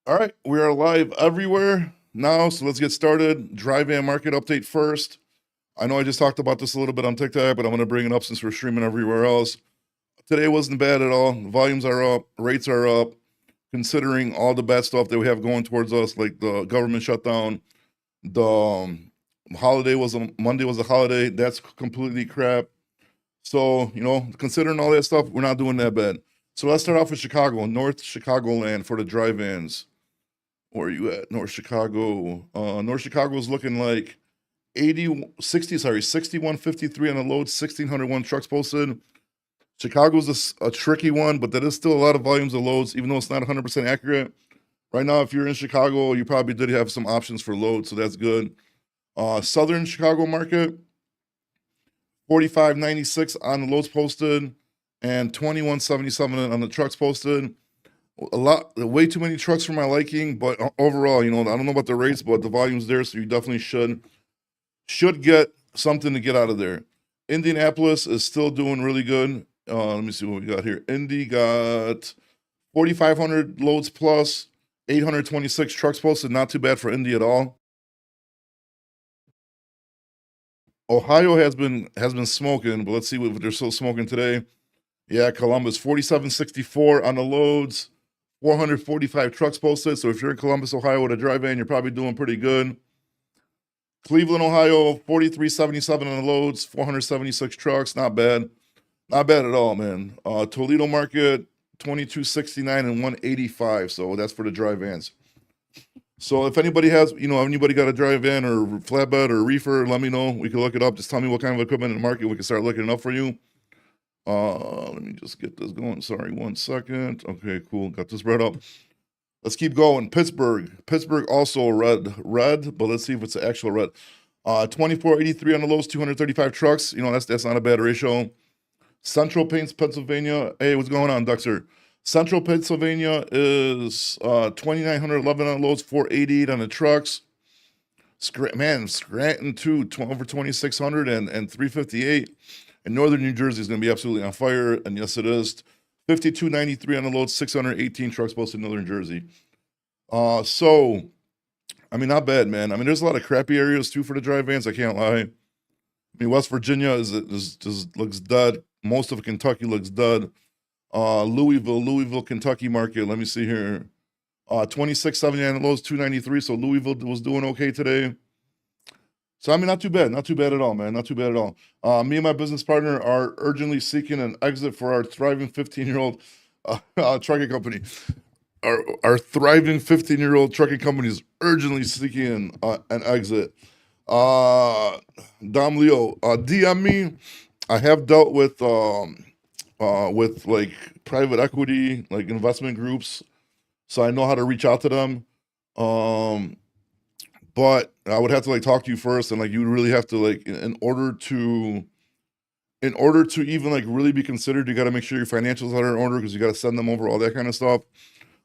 All right, we are live everywhere now, so let's get started. Dry van market update first. I know I just talked about this a little bit on TikTok, but I'm going to bring it up since we're streaming everywhere else. Today wasn't bad at all. Volumes are up, rates are up, considering all the bad stuff that we have going towards us, like the government shutdown. The holiday was Monday was a holiday. That's completely crap. So, considering all that stuff, we're not doing that bad. So let's start off with Chicago, North Chicagoland for the dry vans. Where are you at? North Chicago. North Chicago is looking like 6153 on the load, 1601 trucks posted. Chicago's a tricky one, but that is still a lot of volumes of loads, even though it's not 100% accurate. Right now, if you're in Chicago, you probably did have some options for load, so that's good. Southern Chicago market, 4596 on the loads posted and 2177 on the trucks posted. Way too many trucks for my liking, but overall, I don't know about the rates, but the volume's there, so you definitely should get something to get out of there. Indianapolis is still doing really good. Let me see what we got here. Indy got 4,500 loads plus, 826 trucks posted. Not too bad for Indy at all. Ohio has been smoking, but let's see what they're still smoking today. Yeah, Columbus 4764 on the loads. 445 trucks posted. So if you're in Columbus, Ohio with a dry van, you're probably doing pretty good. Cleveland, Ohio, 4377 on the loads, 476 trucks. Not bad. Not bad at all, man. Toledo market, 2269 and 185. So that's for the dry vans. So if anybody has, anybody got a dry van or flatbed or reefer, let me know. We can look it up. Just tell me what kind of equipment in the market. We can start looking it up for you. Let me just get this going. Sorry, 1 second. Okay, cool. Got this right up. Let's keep going. Pittsburgh also red, but let's see if it's the actual red. 2483 on the lows, 235 trucks. That's not a bad ratio. Central Paints, Pennsylvania. Hey, what's going on, Duxer? Central Pennsylvania is 2911 on the lows, 488 on the trucks. Scranton too, over 2600 and 358. And Northern New Jersey is going to be absolutely on fire, and yes, it is. 5293 on the load, 618 trucks posted in Northern Jersey. So, not bad, man. There's a lot of crappy areas too for the dry vans. I can't lie. West Virginia looks dead. Most of Kentucky looks dead. Louisville, Kentucky market. Let me see here. 2670 on the lows, 293. So Louisville was doing okay today. So, not too bad. Not too bad at all, man. Not too bad at all. Me and my business partner are urgently seeking an exit for our thriving 15-year-old trucking company. Our thriving 15-year-old trucking company is urgently seeking an exit. Dom Leo, DM me. I have dealt with like private equity, like investment groups, so I know how to reach out to them. But I would have to talk to you first, and you would really have to in order to even really be considered, you got to make sure your financials are in order, because you got to send them over all that kind of stuff.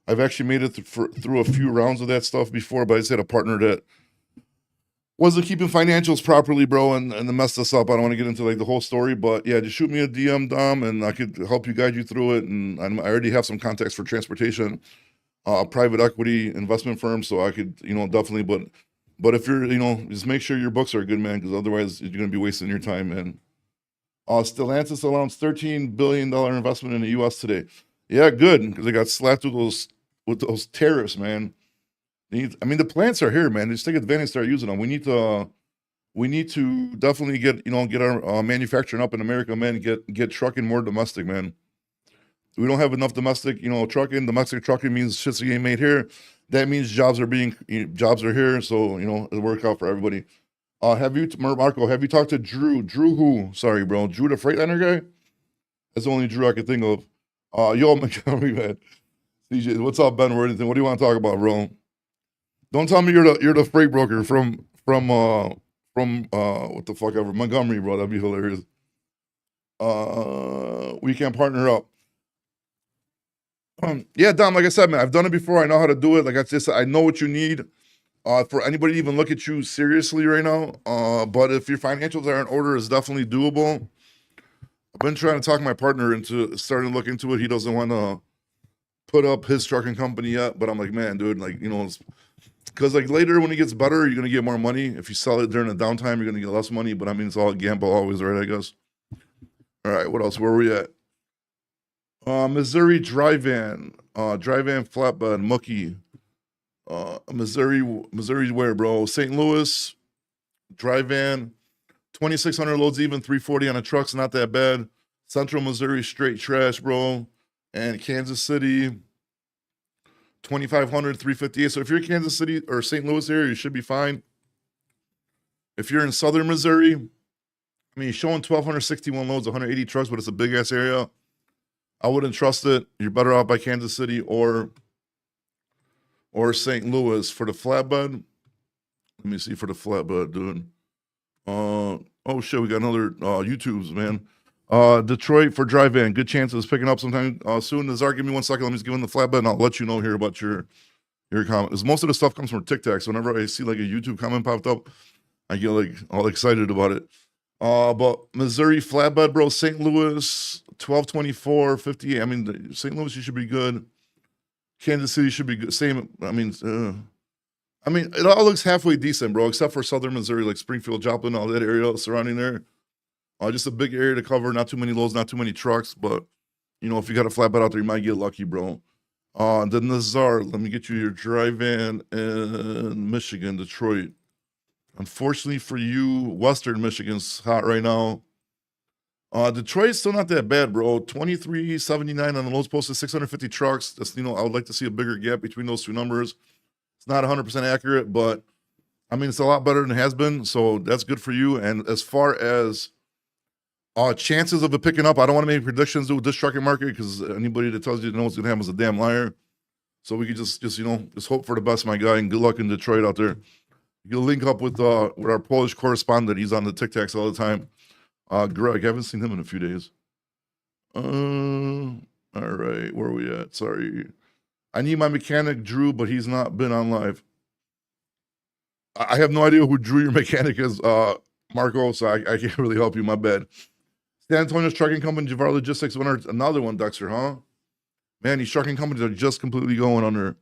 I've actually made it through a few rounds of that stuff before, but I just had a partner that wasn't keeping financials properly, bro, and messed us up. I don't want to get into the whole story, but yeah, just shoot me a DM, Dom, and I could help you guide you through it. And I already have some contacts for transportation, private equity investment firms, so I could definitely. But if you're, just make sure your books are good, man, because otherwise you're going to be wasting your time, man. Stellantis announced $13 billion investment in the U.S. today. Yeah, good, because they got slapped with those tariffs, man. The plants are here, man. Just take advantage and start using them. We need to definitely get our manufacturing up in America, man. Get trucking more domestic, man. We don't have enough domestic, trucking. Domestic trucking means shit's getting made here. That means jobs are here, so it'll work out for everybody. Marco, have you talked to Drew? Drew who? Sorry, bro. Drew the Freightliner guy? That's the only Drew I could think of. Yo, Montgomery, man. CJ, what's up, Ben Worthington? What do you want to talk about, bro? Don't tell me you're the freight broker from what the fuck ever, Montgomery, bro. That'd be hilarious. We can partner up. Yeah, Dom, like I said, man, I've done it before. I know how to do it. I know what you need. For anybody to even look at you seriously right now. But if your financials are in order, it's definitely doable. I've been trying to talk my partner into starting to look into it. He doesn't want to put up his trucking company yet, but I'm like, man, dude, like, because like later when it gets better, you're gonna get more money. If you sell it during the downtime, you're gonna get less money. But I mean, it's all a gamble always, right? I guess. All right, what else? Where are we at? Missouri dry van flatbed, mucky. Missouri where, bro? St. Louis dry van, 2,600 loads even, 340 on a truck's not that bad. Central Missouri straight trash, bro. And Kansas City, 2,500, 358. So if you're Kansas City or St. Louis area, you should be fine. If you're in Southern Missouri, I mean, you're showing 1,261 loads, 180 trucks, but it's a big ass area. I wouldn't trust it. You're better off by Kansas City or St. Louis for the flatbed. Let me see for the flatbed, dude. Oh shit, we got another YouTubes, man. Detroit for dry van, good chances picking up sometime soon. Nazar, give me 1 second. Let me just give him the flatbed, and I'll let you know here about your comment. Because most of the stuff comes from TikTok, so whenever I see like a YouTube comment popped up, I get like all excited about it. But Missouri flatbed, bro. St. Louis 1224 58. I mean, St. Louis, you should be good. Kansas City should be good. Same. I mean, it all looks halfway decent, bro, except for Southern Missouri, like Springfield, Joplin, all that area surrounding there. Just a big area to cover. Not too many loads, not too many trucks. But, if you got a flatbed out there, you might get lucky, bro. The Nazar, let me get you your dry van in Michigan, Detroit. Unfortunately for you, Western Michigan's hot right now. Detroit's still not that bad, bro. 2379 on the loads posted, 650 trucks. That's, I would like to see a bigger gap between those two numbers. It's not 100% accurate, but I mean, it's a lot better than it has been. So that's good for you. And as far as chances of it picking up, I don't want to make predictions with this trucking market because anybody that tells you to know what's going to happen is a damn liar. So we could just hope for the best, my guy, and good luck in Detroit out there. You'll link up with our Polish correspondent. He's on the TikToks all the time. Greg, I haven't seen him in a few days. All right, where are we at? Sorry. I need my mechanic, Drew, but he's not been on live. I have no idea who Drew your mechanic is, Marco, so I can't really help you, my bad. San Antonio's trucking company, Javar Logistics, another one, Dexter, huh? Man, these trucking companies are just completely going under.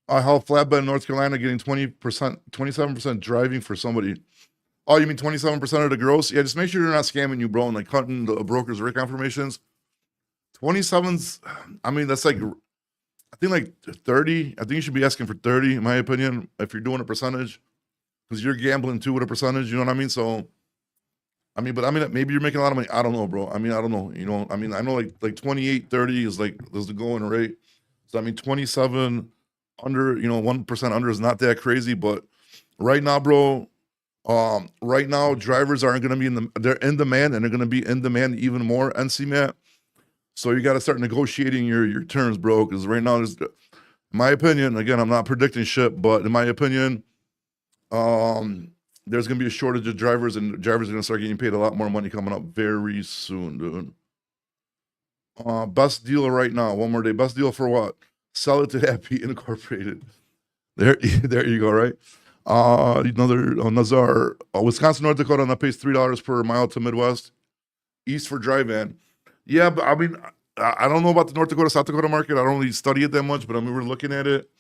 How flatbed in North Carolina getting 27% driving for somebody. Oh, you mean 27% of the gross? Yeah, just make sure they're not scamming you, bro, and like cutting the broker's rate confirmations. 27's, I mean, that's like, I think like 30. I think you should be asking for 30, in my opinion, if you're doing a percentage, because you're gambling too with a percentage, you know what I mean? So, maybe you're making a lot of money. I don't know, bro. I don't know. I know like 28, 30 is like, there's the going rate. So, 27 under, 1% under is not that crazy, but right now, bro, right now, drivers aren't going to be they're in demand, and they're going to be in demand even more, NCMAT. So you got to start negotiating your terms, bro, because right now, in my opinion, again, I'm not predicting shit, but in my opinion, there's going to be a shortage of drivers, and drivers are going to start getting paid a lot more money coming up very soon, dude. Best deal right now, one more day. Best deal for what? Sell it to Happy Incorporated. There you go, right? Another Nazar, Wisconsin, North Dakota, and that pays $3 per mile to Midwest. East for dry van. Yeah, but I don't know about the North Dakota, South Dakota market. I don't really study it that much, but we're looking at it.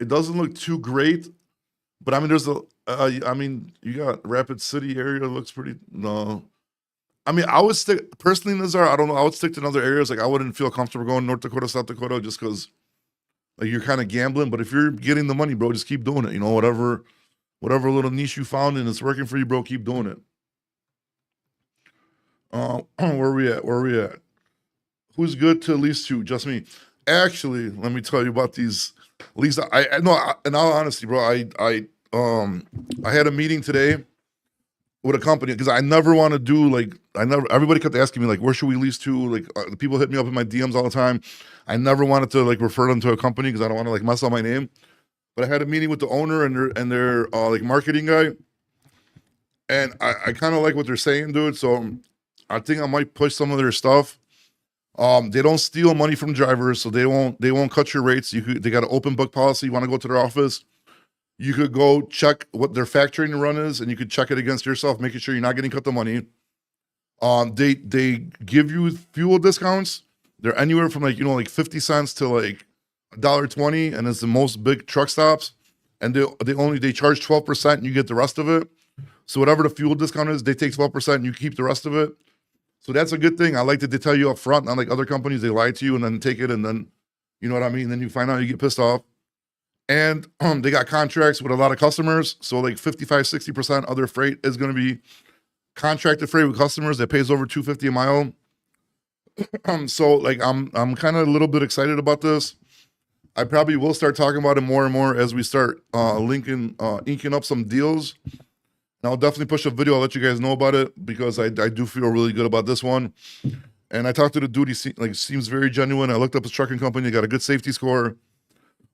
It doesn't look too great, but there's you got Rapid City area looks pretty. No, I would stick personally, Nazar. I don't know. I would stick to other areas. Like I wouldn't feel comfortable going North Dakota, South Dakota, just because like you're kind of gambling. But if you're getting the money, bro, just keep doing it. Whatever little niche you found and it's working for you, bro, keep doing it. Where are we at? Who's good to lease to? Just me. Actually, let me tell you about these. At least I know. In all honesty, bro, I had a meeting today with a company because I never want to do everybody kept asking me like, where should we lease to? Like the people hit me up in my DMs all the time. I never wanted to like refer them to a company because I don't want to like mess up my name. But I had a meeting with the owner and their like marketing guy, and I kind of like what they're saying, dude. So I think I might push some of their stuff. They don't steal money from drivers, so they won't cut your rates. They got an open book policy. You want to go to their office, you could go check what their factoring run is, and you could check it against yourself, making sure you're not getting cut the money. They give you fuel discounts. They're anywhere from like, like 50 cents to like $1.20, and it's the most big truck stops. And they charge 12% and you get the rest of it. So whatever the fuel discount is, they take 12% and you keep the rest of it. So that's a good thing. I like that they tell you up front, not like other companies, they lie to you and then take it and then, you know what I mean? Then you find out, you get pissed off. And they got contracts with a lot of customers. So like 55, 60% of their freight is going to be contracted freight with customers that pays over $2.50 a mile. So like I'm kind of a little bit excited about this. I probably will start talking about it more and more as we start inking up some deals. And I'll definitely push a video. I'll let you guys know about it because I do feel really good about this one. And I talked to the dude. He seems very genuine. I looked up his trucking company. They got a good safety score.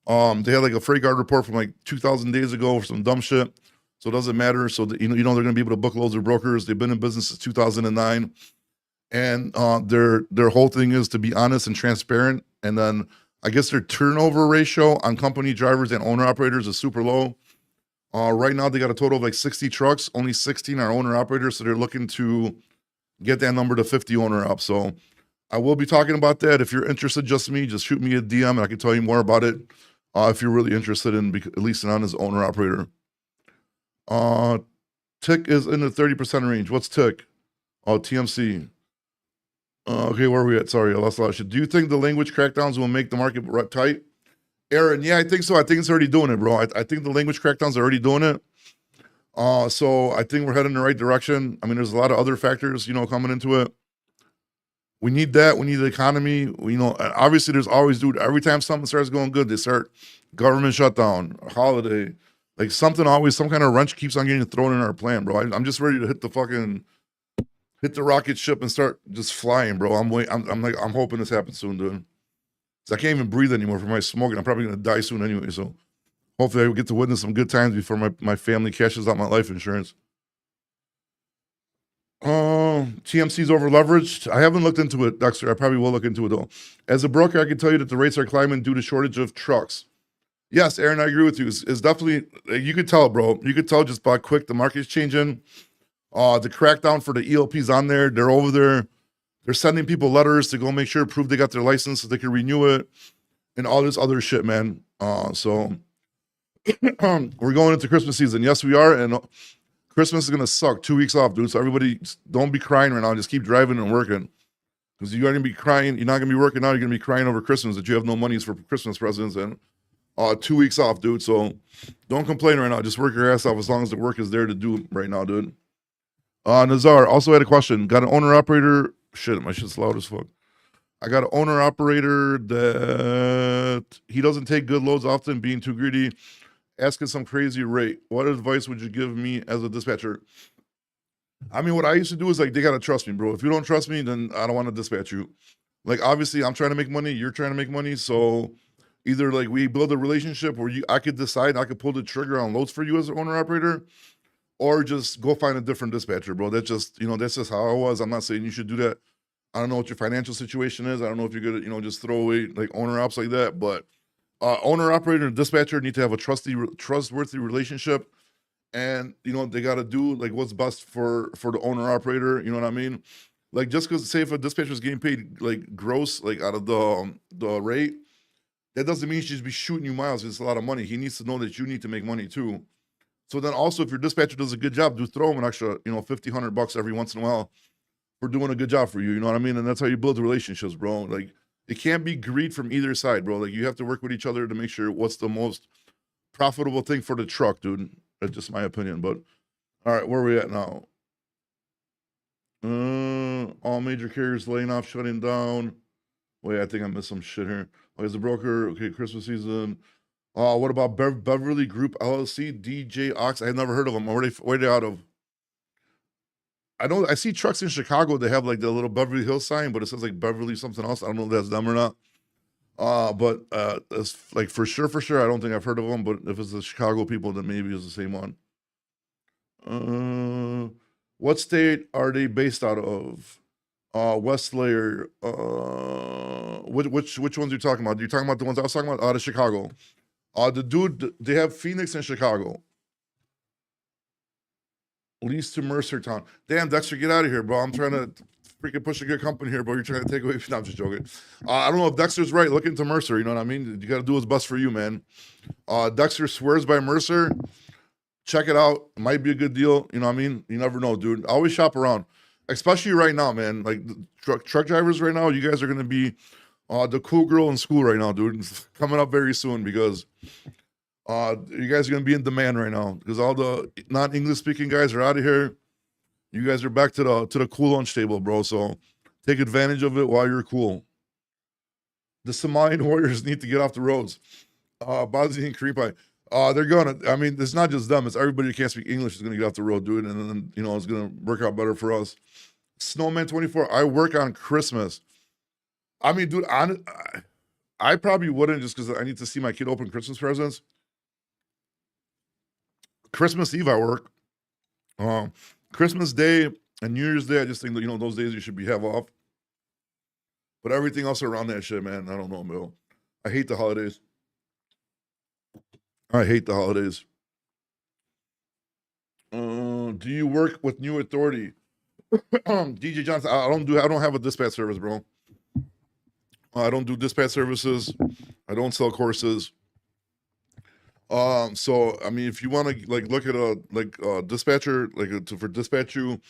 They had like a freight guard report from like 2,000 days ago for some dumb shit. So it doesn't matter. So they're going to be able to book loads of brokers. They've been in business since 2009. And their whole thing is to be honest and transparent. And then I guess their turnover ratio on company drivers and owner operators is super low. Right now they got a total of like 60 trucks. Only 16 are owner operators. So they're looking to get that number to 50 owner up. So I will be talking about that. If you're interested, just shoot me a DM and I can tell you more about it. If you're really interested in at least on as owner operator. Tick is in the 30% range. What's Tick? Oh, TMC. Okay, where are we at? Sorry, I lost a lot of shit. Do you think the language crackdowns will make the market tight? Aaron, yeah, I think so. I think it's already doing it, bro. I think the language crackdowns are already doing it. So I think we're heading in the right direction. I mean, there's a lot of other factors, coming into it. We need that. We need the economy. Obviously there's always, dude, every time something starts going good, they start government shutdown, holiday, like some kind of wrench keeps on getting thrown in our plan, bro. I'm just ready to hit the rocket ship and start just flying, bro. I'm hoping this happens soon, dude. I can't even breathe anymore from my smoking. I'm probably going to die soon anyway. So hopefully I will get to witness some good times before my family cashes out my life insurance. TMC's over leveraged. I haven't looked into it, Dexter. I probably will look into it though. As a broker, I can tell you that the rates are climbing due to shortage of trucks. Yes, Aaron, I agree with you. It's definitely, you could tell, bro. You could tell just by quick the market's changing. The crackdown for the ELPs on there. They're over there. They're sending people letters to go make sure, prove they got their license so they can renew it and all this other shit, man. So we're going into Christmas season. Yes, we are. And Christmas is going to suck. 2 weeks off, dude. So everybody don't be crying right now. Just keep driving and working. Because you're going to be crying. You're not going to be working now. You're going to be crying over Christmas that you have no monies for Christmas presents. And 2 weeks off, dude. So don't complain right now. Just work your ass off as long as the work is there to do right now, dude. Nazar also had a question. Got an owner operator. Shit, my shit's loud as fuck. I got an owner operator that he doesn't take good loads often, being too greedy, asking some crazy rate. What advice would you give me as a dispatcher? I mean, what I used to do is like, they got to trust me, bro. If you don't trust me, then I don't want to dispatch you. Like, obviously, I'm trying to make money. You're trying to make money. So either like we build a relationship where I could decide, I could pull the trigger on loads for you as an owner operator, or just go find a different dispatcher, bro. That's just, that's just how I was. I'm not saying you should do that. I don't know what your financial situation is. I don't know if you're gonna, just throw away like owner ops like that. But owner operator and dispatcher need to have a trustworthy relationship, and they got to do like what's best for the owner operator. You know what I mean? Like, just because, say, if a dispatcher is getting paid like gross, like out of the rate, that doesn't mean he should be shooting you miles. It's a lot of money. He needs to know that you need to make money too. So then also, if your dispatcher does a good job, do throw him an extra, $50, $100 every once in a while for doing a good job for you. You know what I mean? And that's how you build relationships, bro. Like, it can't be greed from either side, bro. Like, you have to work with each other to make sure what's the most profitable thing for the truck, dude. That's just my opinion. But all right, where are we at now? All major carriers laying off, shutting down. Wait, I think I missed some shit here. Oh, as a broker, okay, Christmas season. What about Beverly Group LLC, DJ Ox? I had never heard of them. Where they out of? I see trucks in Chicago. They have like the little Beverly Hills sign, but it says like Beverly something else. I don't know if that's them or not. But it's like for sure, I don't think I've heard of them. But if it's the Chicago people, then maybe it's the same one. What state are they based out of? Westlayer. Which ones are you talking about? Are you talking about the ones I was talking about? The Chicago. They have Phoenix and Chicago. Lease to Mercertown. Damn, Dexter, get out of here, bro. I'm trying to freaking push a good company here, bro. You're trying to take away. No, I'm just joking. I don't know if Dexter's right. Look into Mercer. You know what I mean? You got to do what's best for you, man. Dexter swears by Mercer. Check it out. It might be a good deal. You know what I mean? You never know, dude. Always shop around, especially right now, man. Like truck drivers right now, you guys are gonna be the cool girl in school right now, dude. It's coming up very soon because you guys are gonna be in demand right now because all the non-English speaking guys are out of here. You guys are back to the cool lunch table, bro. So take advantage of it while you're cool. The Somalian warriors need to get off the roads. Bazzi and Creepy. They're gonna. I mean, it's not just them. It's everybody who can't speak English is gonna get off the road, dude. And then it's gonna work out better for us. Snowman 24. I work on Christmas. I mean, dude, I probably wouldn't just because I need to see my kid open Christmas presents. Christmas Eve I work. Christmas Day and New Year's Day, I just think that those days you should have off. But everything else around that shit, man, I don't know, Bill. I hate the holidays. I hate the holidays. Do you work with New Authority? DJ Johnson, I don't have a dispatch service, bro. I don't do dispatch services. I don't sell courses. So I mean, if you want to look at a dispatcher, for dispatch you,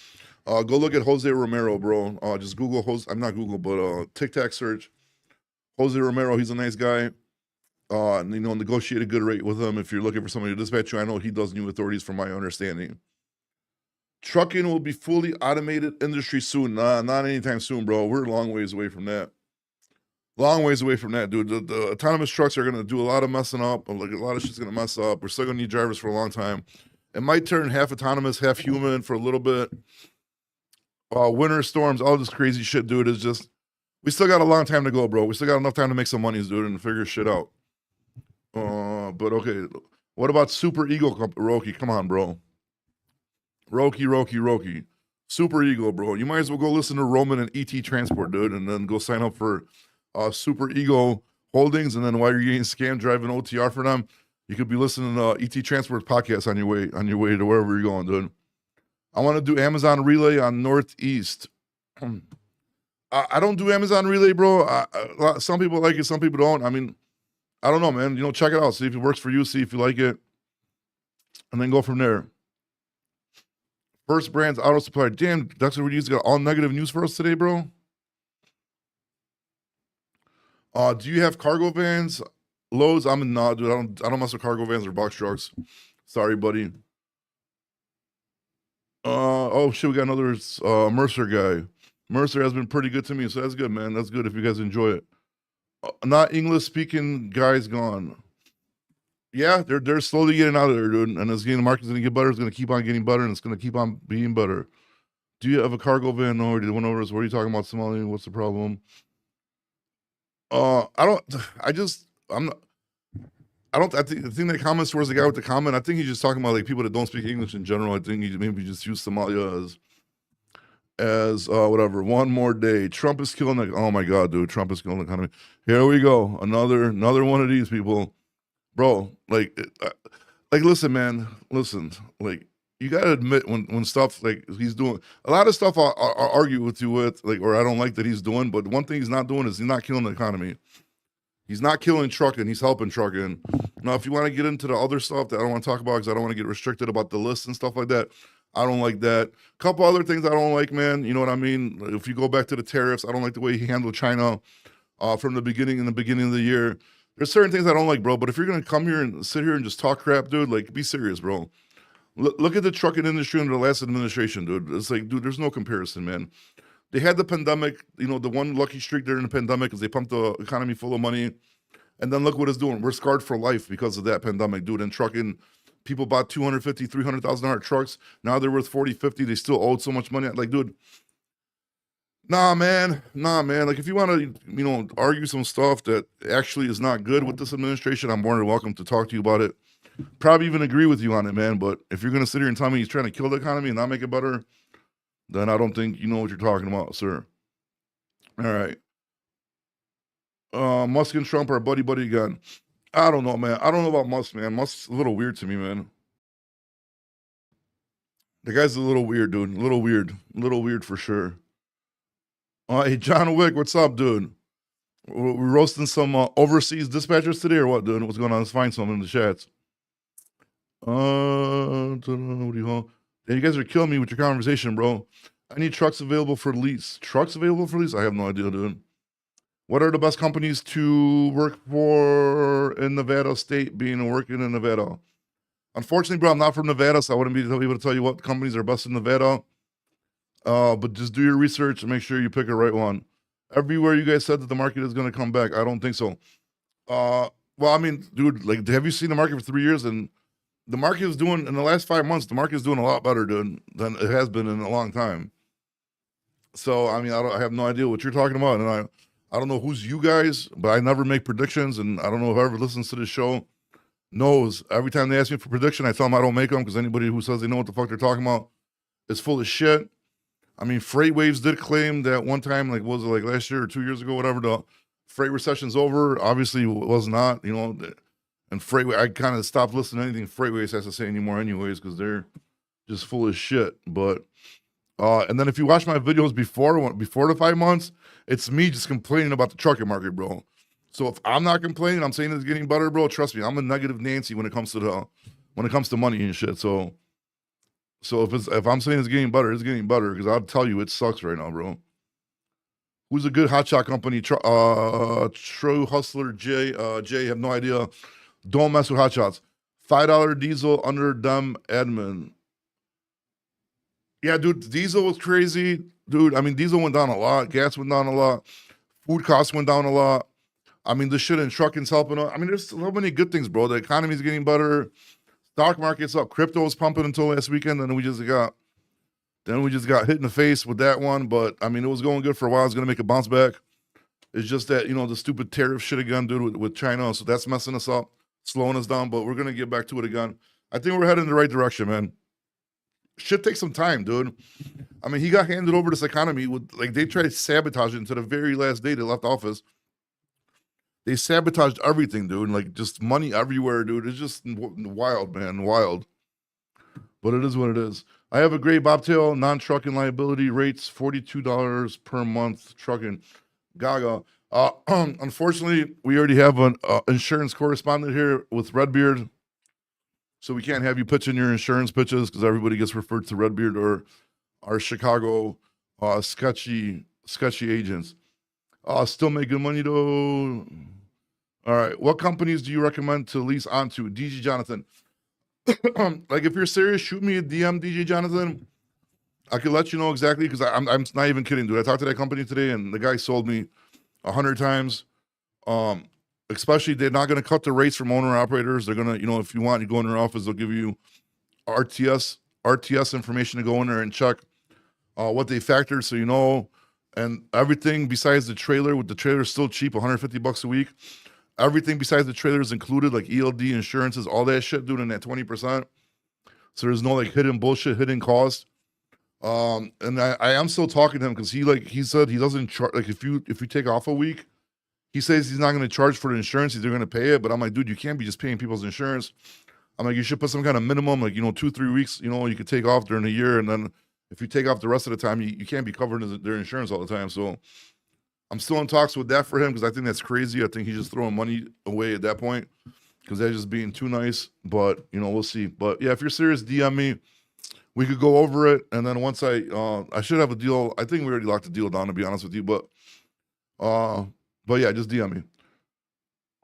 go look at Jose Romero, bro. Just Google Jose. I'm not Google, but TikTok search Jose Romero. He's a nice guy. Negotiate a good rate with him if you're looking for somebody to dispatch you. I know he does New Authorities, from my understanding. Trucking will be fully automated industry soon. Nah, not anytime soon, bro. We're a long ways away from that. Long ways away from that, dude. The autonomous trucks are gonna do a lot of messing up. Like a lot of shit's gonna mess up. We're still gonna need drivers for a long time. It might turn half autonomous, half human for a little bit. Winter storms, all this crazy shit, dude. Is just we still got a long time to go, bro. We still got enough time to make some money, dude, and figure shit out. But okay. What about Super Ego, Roki? Come on, bro. Roki. Super Ego, bro. You might as well go listen to Roman and ET Transport, dude, and then go sign up for Super Ego Holdings, and then while you're getting scammed driving OTR for them, you could be listening to ET Transport podcast on your way to wherever you're going, dude. I want to do Amazon Relay on Northeast. I don't do Amazon Relay, bro. Some people like it, some people don't. I mean, I don't know, man. Check it out. See if it works for you. See if you like it, and then go from there. First Brands Auto Supply. Damn, Dexter Reed's got all negative news for us today, bro. Do you have cargo vans? Lowe's? I'm not, dude. I don't mess with cargo vans or box trucks. Sorry, buddy. Oh shit, we got another Mercer guy. Mercer has been pretty good to me, so that's good, man. That's good if you guys enjoy it. Not English speaking guys gone. Yeah, they're slowly getting out of there, dude. And the market's gonna get better. It's gonna keep on getting better, and it's gonna keep on being better. Do you have a cargo van? No, or did one over us? What are you talking about, Somali? What's the problem? I think that comments towards the guy with the comment. I think he's just talking about people that don't speak English in general. I think he maybe just used Somalia as whatever. One more day. Trump is killing the. Oh my god, dude! Trump is killing the economy. Here we go. Another one of these people, bro. Listen, man. Listen. You gotta admit when stuff he's doing a lot of stuff. I'll argue with you with or I don't like that he's doing. But one thing he's not doing is he's not killing the economy. He's not killing trucking. He's helping trucking. Now, if you want to get into the other stuff that I don't want to talk about because I don't want to get restricted about the list and stuff like that, I don't like that. A couple other things I don't like, man. You know what I mean? If you go back to the tariffs, I don't like the way he handled China from the beginning of the year. There's certain things I don't like, bro. But if you're going to come here and sit here and just talk crap, dude, be serious, bro. Look at the trucking industry under the last administration, dude. It's dude, there's no comparison, man. They had the pandemic, the one lucky streak during the pandemic is they pumped the economy full of money. And then look what it's doing. We're scarred for life because of that pandemic, dude. And trucking, people bought $250,000, $300,000 trucks. Now they're worth 40, 50. They still owed so much money. Dude, nah, man. If you want to, argue some stuff that actually is not good with this administration, I'm more than welcome to talk to you about it. Probably even agree with you on it, man. But if you're going to sit here and tell me he's trying to kill the economy and not make it better, then I don't think you know what you're talking about, sir. All right. Musk and Trump are buddy again. I don't know, man. I don't know about Musk, man. Musk's a little weird to me, man. The guy's a little weird, dude. A little weird for sure. Hey, John Wick, what's up, dude? We're roasting some overseas dispatchers today, or what, dude? What's going on? Let's find some in the chats. What do you want? Yeah, you guys are killing me with your conversation, bro. I need trucks available for lease. Trucks available for lease? I have no idea, dude. What are the best companies to work for in Nevada State, being working in Nevada? Unfortunately, bro, I'm not from Nevada, so I wouldn't be able to tell you what companies are best in Nevada. But just do your research and make sure you pick a right one. Everywhere you guys said that the market is going to come back, I don't think so. Well, I mean, dude, like, have you seen the market for 3 years? And the market is doing, in the last 5 months, the market is doing a lot better, dude, than it has been in a long time. So, I mean, I have no idea what you're talking about, and I don't know who's you guys, but I never make predictions, and I don't know if whoever listens to this show knows. Every time they ask me for prediction, I tell them I don't make them, because anybody who says they know what the fuck they're talking about is full of shit. I mean, Freight Waves did claim that one time, like, was it like last year or 2 years ago, whatever, the freight recession's over. Obviously, it was not, you know. And I kind of stopped listening to anything Freight Waves has to say anymore, anyways, because they're just full of shit. But and then if you watch my videos before the 5 months, it's me just complaining about the trucking market, bro. So if I'm not complaining, I'm saying it's getting better, bro. Trust me, I'm a negative Nancy when it comes to money and shit. So if I'm saying it's getting better, it's getting better, because I'll tell you it sucks right now, bro. Who's a good hotshot company? True Hustler Jay. Jay, have no idea. Don't mess with hotshots. $5 diesel under dumb admin. Yeah, dude, diesel was crazy, dude. I mean, diesel went down a lot. Gas went down a lot. Food costs went down a lot. I mean, the shit in trucking's helping out. I mean, there's so many good things, bro. The economy's getting better. Stock market's up. Crypto was pumping until last weekend, and then we just got hit in the face with that one. But I mean, it was going good for a while. It's gonna make a bounce back. It's just that, you know, the stupid tariff shit again, dude, with China. So that's messing us up, slowing us down. But we're gonna get back to it again. I think we're heading in the right direction, man. Shit takes some time, dude. I mean, he got handed over this economy with, like, they tried to sabotage it until the very last day they left office. They sabotaged everything, dude. Like, just money everywhere, dude. It's just wild, man. Wild. But it is what it is. I have a great bobtail, non-trucking liability rates, $42 per month trucking. Gaga. Unfortunately, we already have an insurance correspondent here with Redbeard, so we can't have you pitching your insurance pitches, because everybody gets referred to Redbeard or our Chicago sketchy agents. Still make good money though. All right, what companies do you recommend to lease onto? DJ Jonathan. Like, if you're serious, shoot me a DM, DJ Jonathan. I could let you know exactly, because I'm not even kidding, dude. I talked to that company today, and the guy sold me 100 times. Especially, they're not going to cut the rates from owner operators. They're going to, you know, if you want, you go in their office, they'll give you RTS information to go in there and check what they factor, so you know. And everything besides the trailer, with the trailer still cheap, $150 a week. Everything besides the trailer is included, like ELD, insurances, all that shit, dude, in that 20%. So there's no, like, hidden bullshit, hidden cost. And I am still talking to him, because he said he doesn't charge, like, if you take off a week, he says he's not going to charge for the insurance, he's going to pay it. But I'm like, dude, you can't be just paying people's insurance. I'm like, you should put some kind of minimum, like, you know, 2-3 weeks, you know, you could take off during the year, and then if you take off the rest of the time, you can't be covering their insurance all the time. So I'm still in talks with that for him, because I think that's crazy. I think he's just throwing money away at that point, because they're just being too nice. But, you know, we'll see. But yeah, if you're serious, DM me. We could go over it, and then once I should have a deal. I think we already locked the deal down, to be honest with you. But yeah, just DM me.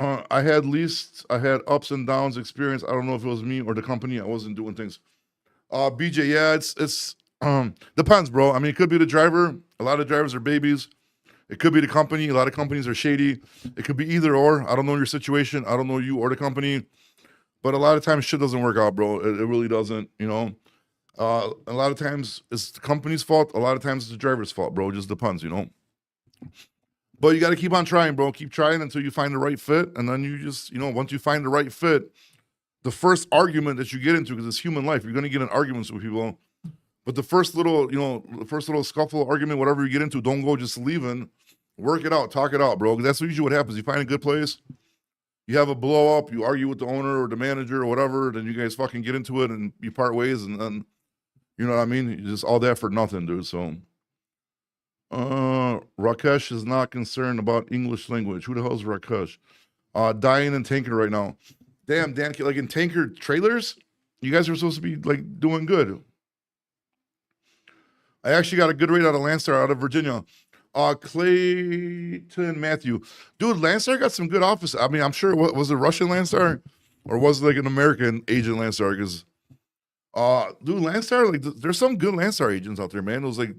I had ups and downs experience. I don't know if it was me or the company. I wasn't doing things. BJ, yeah, it's depends, bro. I mean, it could be the driver. A lot of drivers are babies. It could be the company. A lot of companies are shady. It could be either or. I don't know your situation. I don't know you or the company. But a lot of times shit doesn't work out, bro. It really doesn't, you know. A lot of times it's the company's fault. A lot of times it's the driver's fault, bro. It just depends, you know. But you got to keep on trying, bro. Keep trying until you find the right fit. And then you just, you know, once you find the right fit, the first argument that you get into, because it's human life, you're going to get in arguments with people. But the first little scuffle, argument, whatever you get into, don't go just leaving. Work it out. Talk it out, bro. That's usually what happens. You find a good place, you have a blow up, you argue with the owner or the manager or whatever, then you guys fucking get into it and you part ways, and then, you know what I mean? Just all that for nothing, dude. So Rakesh is not concerned about English language. Who the hell is Rakesh? Dying in tanker right now. Damn, Dan, like in tanker trailers, you guys are supposed to be like doing good. I actually got a good rate out of Landstar out of Virginia. Clayton Matthew. Dude, Landstar got some good office. I mean, I'm sure, what was it, Russian Landstar? Or was it like an American agent Landstar? Because, dude, Landstar, like, there's some good Landstar agents out there, man. It was like,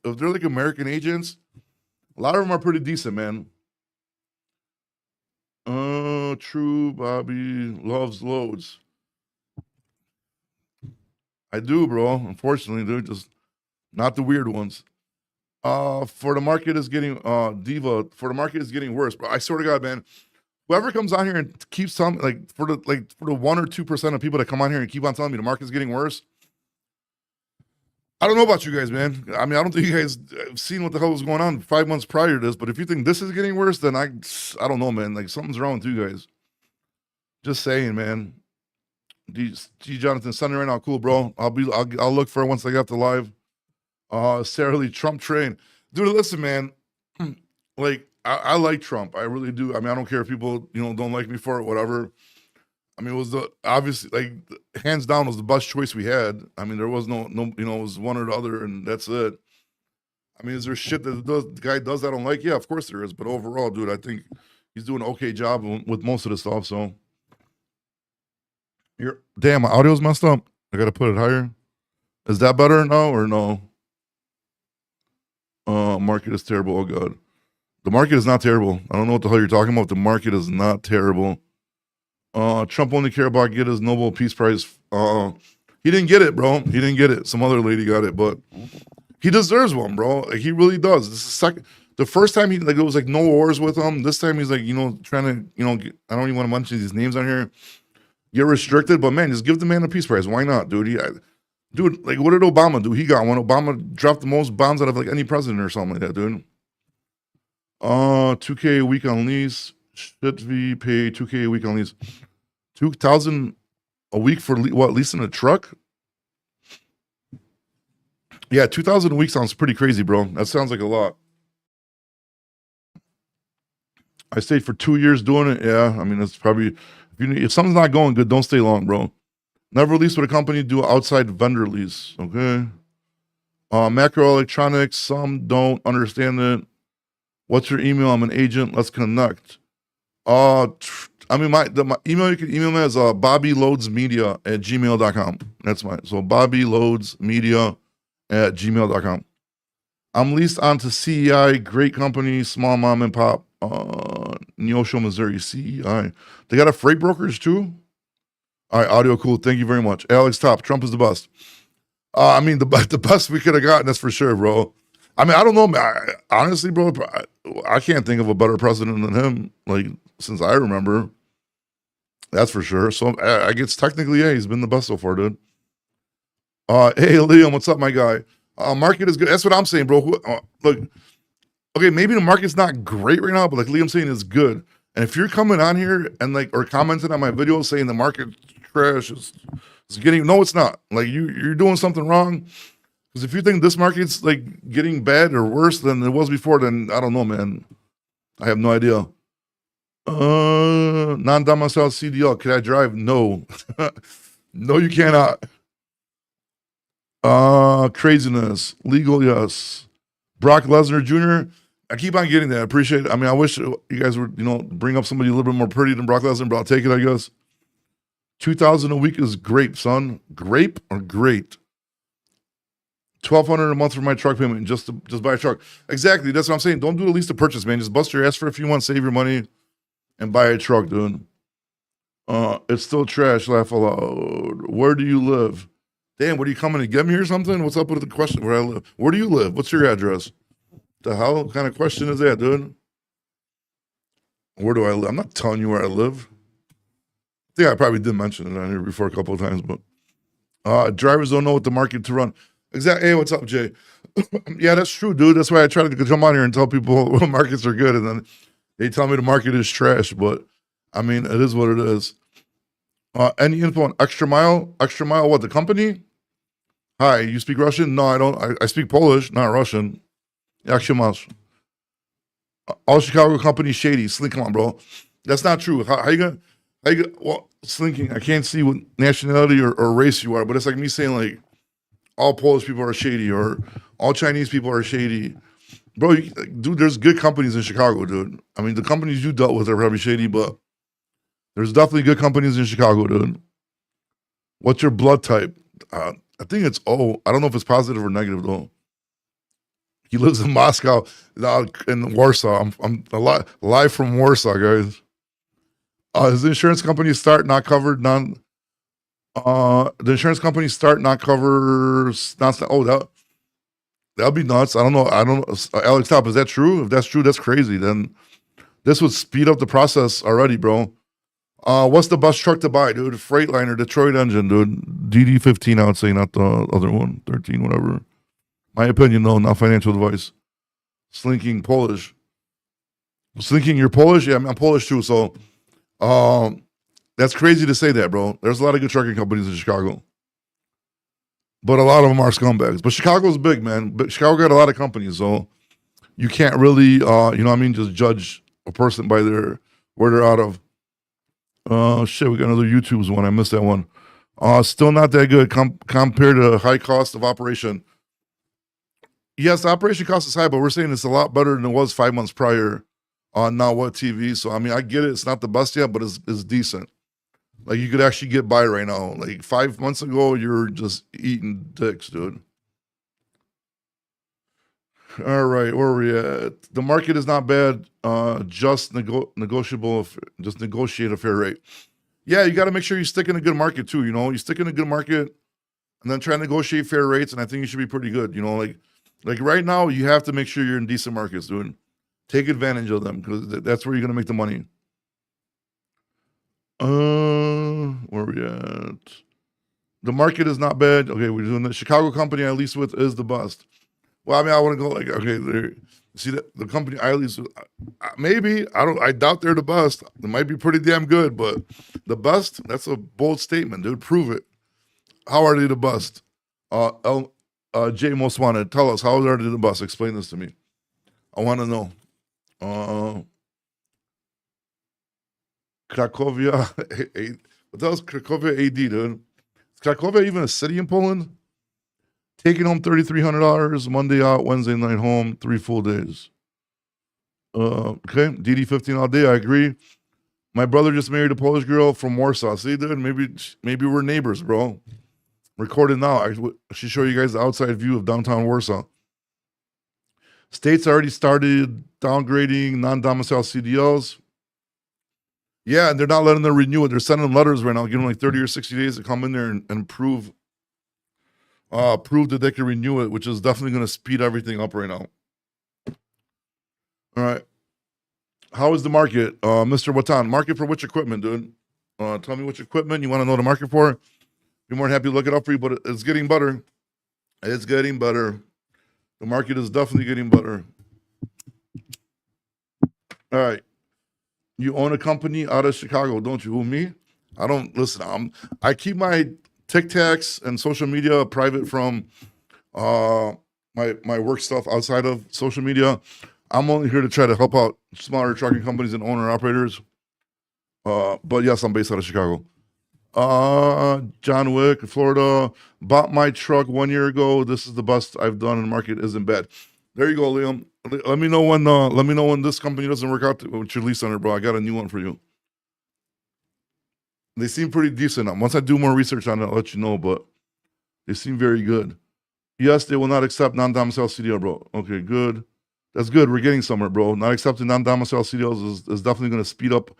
if they're like American agents, a lot of them are pretty decent, man. True, Bobby loves loads. I do, bro. Unfortunately, they're just not the weird ones. For the market is getting Diva. For the market is getting worse. But I swear to God, man, whoever comes on here and keeps telling, like for the 1 or 2% of people that come on here and keep on telling me the market's getting worse. I don't know about you guys, man. I mean, I don't think you guys have seen what the hell was going on 5 months prior to this. But if you think this is getting worse, then I don't know, man. Like something's wrong with you guys. Just saying, man. G Jonathan, Sunday right now, cool, bro. I'll look for it once I get the live. Sarah Lee, Trump train. Dude, listen, man. Like, I like Trump. I really do. I mean, I don't care if people, don't like me for it, whatever. I mean, it was obviously, like, hands down was the best choice we had. I mean, there was no, it was one or the other, and that's it. I mean, is there shit that the guy does I don't like? Yeah, of course there is. But overall, dude, I think he's doing an okay job with most of the stuff, so. Damn, my audio's messed up. I gotta put it higher. Is that better now or no? Market is terrible. Oh god. The market is not terrible. I don't know what the hell you're talking about. The market is not terrible. Trump only care about get his Nobel Peace Prize. He didn't get it, bro. He didn't get it. Some other lady got it, but he deserves one, bro. Like, he really does. This is the first time it was like no wars with him. This time he's like, trying to, I don't even want to mention these names on here. Get restricted, but man, just give the man a Peace Prize. Why not, dude? Dude, like, what did Obama do? He got one. Obama dropped the most bombs out of like any president or something like that, dude. 2K a week on lease. Should we pay 2K a week on lease? 2,000 a week for leasing a truck? Yeah, 2,000 a week sounds pretty crazy, bro. That sounds like a lot. I stayed for 2 years doing it. Yeah, I mean, it's probably if something's not going good, don't stay long, bro. Never lease with a company. Do outside vendor lease. Okay. Macroelectronics. Some don't understand it. What's your email? I'm an agent. Let's connect. My email you can email me is bobbyloadsmedia@gmail.com. That's mine. So bobbyloadsmedia@gmail.com. I'm leased onto CEI, great company, small mom and pop, Neosho, Missouri, CEI. They got a freight brokerage too? All right, audio cool. Thank you very much. Alex Top, Trump is the best. I mean, the best we could have gotten, that's for sure, bro. I mean, I don't know, man. Honestly, bro, I can't think of a better president than him, like, since I remember. That's for sure. So I guess technically, yeah, he's been the best so far, dude. Hey, Liam, what's up, my guy? Market is good. That's what I'm saying, bro. Look, okay, maybe the market's not great right now, but like Liam's saying, it's good. And if you're coming on here and or commenting on my video saying the market crash is getting, no, it's not. Like, you're doing something wrong. Because if you think this market's like getting bad or worse than it was before, then I don't know, man. I have no idea. Non-domicile CDL. Can I drive? No. No, you cannot. Craziness. Legal, yes. Brock Lesnar Jr. I keep on getting that. I appreciate it. I mean, I wish you guys would, bring up somebody a little bit more pretty than Brock Lesnar, but I'll take it, I guess. 2,000 a week is grape, son. Grape or great? 1,200 a month for my truck payment just buy a truck. Exactly. That's what I'm saying. Don't do the lease to purchase, man. Just bust your ass for a few months, save your money, and buy a truck, dude. It's still trash. Laugh aloud. Where do you live? Damn, what are you coming to get me or something? What's up with the question where I live? Where do you live? What's your address? The hell kind of question is that, dude? Where do I live? I'm not telling you where I live. I think I probably did mention it on here before a couple of times, but drivers don't know what the market to run. Exactly. Hey, what's up, Jay? Yeah, that's true, dude. That's why I try to come on here and tell people what markets are good, and then they tell me the market is trash. But I mean, it is what it is. Any info on Extra Mile? Extra Mile, what, the company? Hi, you speak Russian? No, I don't. I speak Polish, not Russian. Yakshamash. All Chicago companies shady. Slink, come on, bro. That's not true. How you gonna? Well, slinking. I can't see what nationality or race you are, but it's like me saying like all Polish people are shady or all Chinese people are shady. Bro, dude, there's good companies in Chicago, dude. I mean, the companies you dealt with are probably shady, but there's definitely good companies in Chicago, dude. What's your blood type? I think it's O. I don't know if it's positive or negative though. He lives in Moscow, in Warsaw. I'm live from Warsaw, guys. His insurance company start not covered non. The insurance company start not covers not. Oh, that'd be nuts. I don't know. Alex Top, is that true? If that's true, that's crazy. Then this would speed up the process already, bro. What's the bus truck to buy, dude? Freightliner, Detroit engine, dude. DD15, I would say, not the other one. 13, whatever. My opinion, though, not financial advice. Slinking Polish. Slinking, you're Polish? Yeah, I'm Polish too. So, that's crazy to say that, bro. There's a lot of good trucking companies in Chicago, but a lot of them are scumbags. But Chicago's big, man. But Chicago got a lot of companies, so you can't really, you know what I mean, just judge a person by where they're out of. Shit, we got another YouTube's one. I missed that one. Still not that good compared to the high cost of operation. Yes, the operation cost is high, but we're saying it's a lot better than it was 5 months prior on Now What TV. So, I mean, I get it. It's not the best yet, but it's decent. Like, you could actually get by right now. Like, 5 months ago, you're just eating dicks, dude. All right, where are we at? The market is not bad. Just negotiable. Just negotiate a fair rate. Yeah, you got to make sure you stick in a good market too. You know, you stick in a good market, and then try to negotiate fair rates. And I think you should be pretty good. You know, like right now, you have to make sure you're in decent markets, dude. Take advantage of them because that's where you're gonna make the money. Where are we at? The market is not bad. Okay, we're doing the Chicago company I lease with is the bust. Well, I mean, I want to go like, okay, see the company I lease with, maybe, I doubt they're the bust. They might be pretty damn good, but the bust, that's a bold statement, dude. Prove it. How are they the bust? Jay Most Wanted, tell us, how are they the bust? Explain this to me. I want to know. Cracovia, what the hell's Cracovia AD, dude? Is Cracovia even a city in Poland? Taking home $3,300, Monday out, Wednesday night home, 3 full days. Okay, DD15 all day, I agree. My brother just married a Polish girl from Warsaw. See, dude, maybe we're neighbors, bro. Recorded now. I should show you guys the outside view of downtown Warsaw. States already started downgrading non-domicile CDLs. Yeah, and they're not letting them renew it. They're sending them letters right now, giving them like 30 or 60 days to come in there and prove that they can renew it, which is definitely going to speed everything up right now. All right. How is the market? Mr. Watan, market for which equipment, dude? Tell me which equipment you want to know the market for. Be more than happy to look it up for you, but it's getting better. It's getting better. The market is definitely getting better. All right. You own a company out of Chicago, don't you? Who, me? I don't listen. I keep my TikToks and social media private from my work stuff outside of social media. I'm only here to try to help out smaller trucking companies and owner operators. But yes, I'm based out of Chicago. John Wick, Florida. Bought my truck 1 year ago. This is the best I've done in the market. Isn't bad. There you go, Liam. Let me know when this company doesn't work out with your lease center, bro. I got a new one for you. They seem pretty decent. Once I do more research on it, I'll let you know, but they seem very good. Yes, they will not accept non-domicile CDL, bro. Okay, good. That's good. We're getting somewhere, bro. Not accepting non-domicile CDLs is definitely going to speed up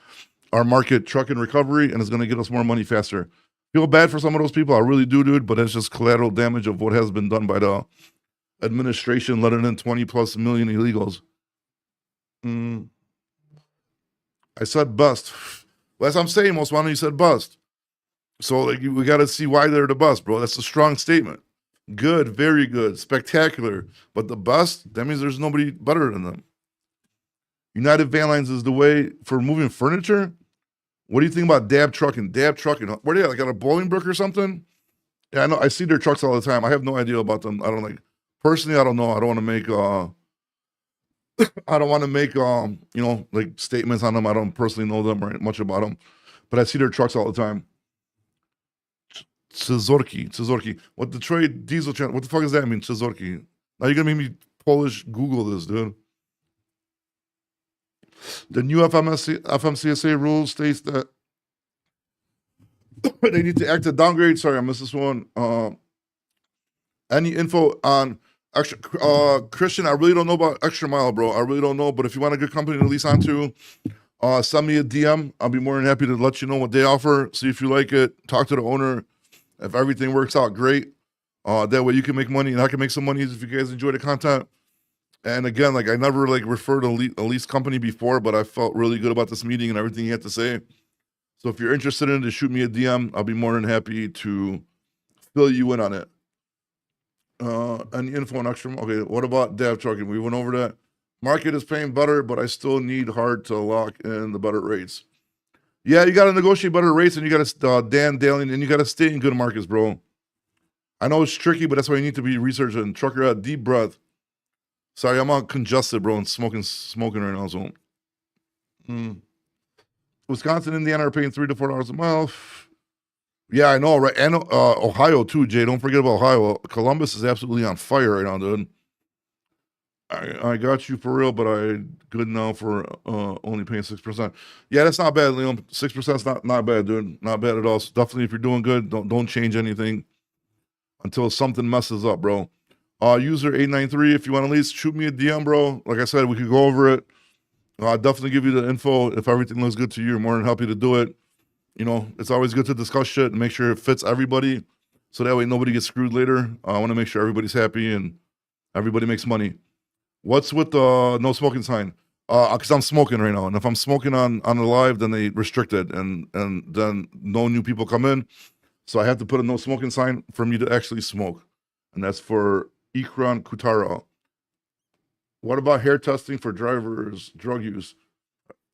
our market trucking recovery, and it's going to get us more money faster. Feel bad for some of those people. I really do, dude, but it's just collateral damage of what has been done by the administration letting in 20 plus million illegals. I said bust. Well, as I'm saying, most one of you said bust. So like we got to see why they're the bust, bro. That's a strong statement. Good, very good, spectacular. But the bust, that means there's nobody better than them. United Van Lines is the way for moving furniture. What do you think about DAT trucking? DAT trucking. Where are they at? Like at a Bolingbrook or something? Yeah, I know. I see their trucks all the time. I have no idea about them. I don't like. Personally, I don't know. I don't want to make I don't want to make like statements on them. I don't personally know them or much about them, but I see their trucks all the time. Czorki. What Detroit diesel channel? What the fuck does that mean? Czorki. Now you're gonna make me Polish Google this, dude. The new FMCSA rule states that they need to act a downgrade. Sorry, I missed this one. Any info on extra Christian? I really don't know about Extra Mile, bro. I really don't know. But if you want a good company to lease onto, send me a DM. I'll be more than happy to let you know what they offer. See if you like it. Talk to the owner. If everything works out, great. That way you can make money and I can make some money if you guys enjoy the content. And again, like I never like referred a lease company before, but I felt really good about this meeting and everything you had to say. So if you're interested in it, shoot me a DM. I'll be more than happy to fill you in on it. Any info on Extra? Okay, what about DAT trucking? We went over that. Market is paying better, but I still need hard to lock in the better rates. Yeah, you got to negotiate better rates, and you got to Dan Daling, and you got to stay in good markets, bro. I know it's tricky, but that's why you need to be researching. Trucker at deep breath. Sorry, I'm all congested, bro, and smoking right now. So, Wisconsin, Indiana are paying $3 to $4 a mile. Yeah, I know, right? And Ohio too, Jay. Don't forget about Ohio. Columbus is absolutely on fire right now, dude. I got you for real, but I good now for only paying 6%. Yeah, that's not bad, Liam. 6% is not bad, dude. Not bad at all. So definitely, if you're doing good, don't change anything until something messes up, bro. User 893, if you want to lease, shoot me a DM, bro. Like I said, we could go over it. I'll definitely give you the info. If everything looks good to you, you're more than happy to do it. You know, it's always good to discuss shit and make sure it fits everybody. So that way nobody gets screwed later. I want to make sure everybody's happy and everybody makes money. What's with the no smoking sign? Because I'm smoking right now. And if I'm smoking on the live, then they restrict it. And then no new people come in. So I have to put a no smoking sign for me to actually smoke. And that's for Ikran Kutara. What about hair testing for drivers' drug use?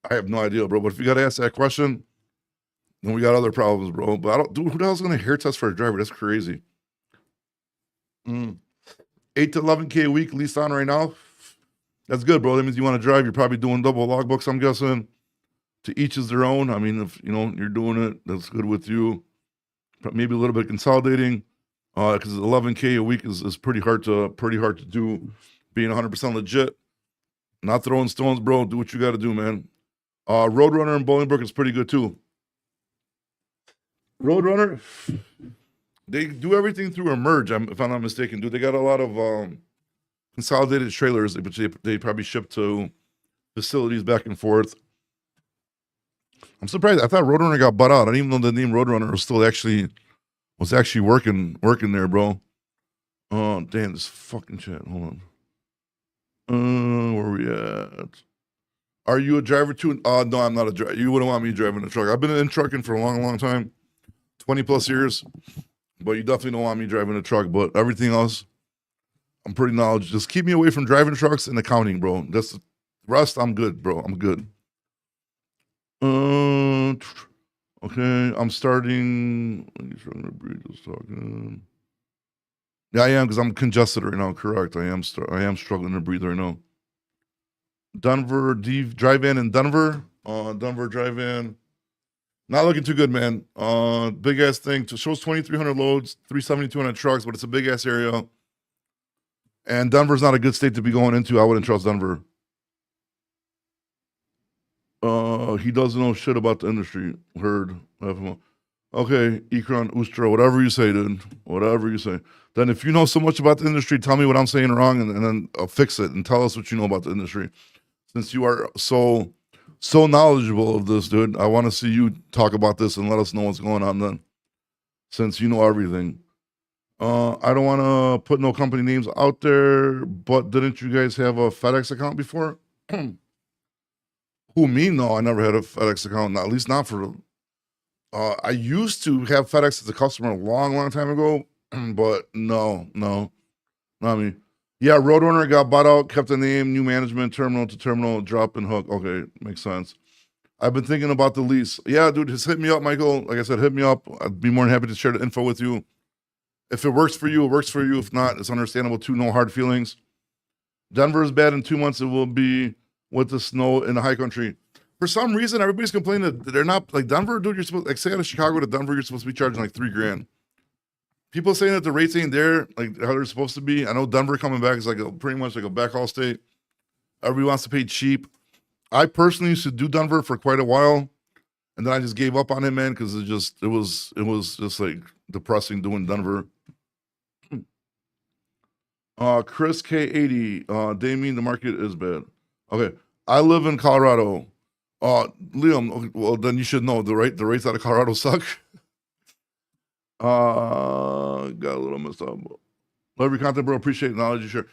I have no idea, bro. But if you got to ask that question, then we got other problems, bro. But I don't. Dude, who the hell's gonna hair test for a driver? That's crazy. 8 to 11K a week leased on right now. That's good, bro. That means you want to drive. You're probably doing double logbooks, I'm guessing. To each is their own. I mean, if you know you're doing it, that's good with you. But maybe a little bit consolidating, because 11K a week is pretty hard to do. Being 100% legit, not throwing stones, bro. Do what you got to do, man. Roadrunner in Bolingbrook is pretty good too. Roadrunner, they do everything through a merge, if I'm not mistaken, dude. They got a lot of consolidated trailers, which they probably ship to facilities back and forth. I'm surprised. I thought Roadrunner got bought out. I didn't even know the name Roadrunner was still actually working there, bro. Oh, damn, this fucking shit. Hold on. Where are we at? Are you a driver too? No, I'm not a driver. You wouldn't want me driving a truck. I've been in trucking for a long, long time, 20 plus years. But you definitely don't want me driving a truck. But everything else, I'm pretty knowledgeable. Just keep me away from driving trucks and accounting, bro. That's the rest. I'm good, bro. I'm good. Okay. I'm starting. Yeah, I am, because I'm congested right now. Correct. I am struggling to breathe right now. Denver drive-in in Denver. Denver drive-in. Not looking too good, man. Big ass thing. Shows 2,300 loads, 372 on the trucks, but it's a big ass area. And Denver's not a good state to be going into. I wouldn't trust Denver. He doesn't know shit about the industry. Heard. Okay, Ikran, Ustra, whatever you say, dude. Whatever you say. Then if you know so much about the industry, tell me what I'm saying wrong, and then fix it and tell us what you know about the industry. Since you are so knowledgeable of this, dude, I want to see you talk about this and let us know what's going on then. Since you know everything. I don't want to put no company names out there, but didn't you guys have a FedEx account before? Who, me? No, I never had a FedEx account, at least not for... I used to have FedEx as a customer a long, long time ago, but no, not me. Yeah, Roadrunner got bought out, kept the name, new management, terminal to terminal, drop and hook. Okay, makes sense. I've been thinking about the lease. Yeah, dude, just hit me up, Michael. Like I said, hit me up. I'd be more than happy to share the info with you. If it works for you, it works for you. If not, it's understandable too. No hard feelings. Denver is bad in 2 months. It will be with the snow in the high country. For some reason, everybody's complaining that they're not like Denver, dude. You're supposed like say out of Chicago to Denver, you're supposed to be charging like $3,000. People saying that the rates ain't there like how they're supposed to be. I know Denver coming back is like pretty much like a backhaul state. Everybody wants to pay cheap. I personally used to do Denver for quite a while, and then I just gave up on it, man, because it was just like depressing doing Denver. Chris K80, Damien, the market is bad. Okay, I live in Colorado. Liam, well then you should know the rates out of Colorado suck. Got a little messed up. Love your content, bro. Appreciate the knowledge you share.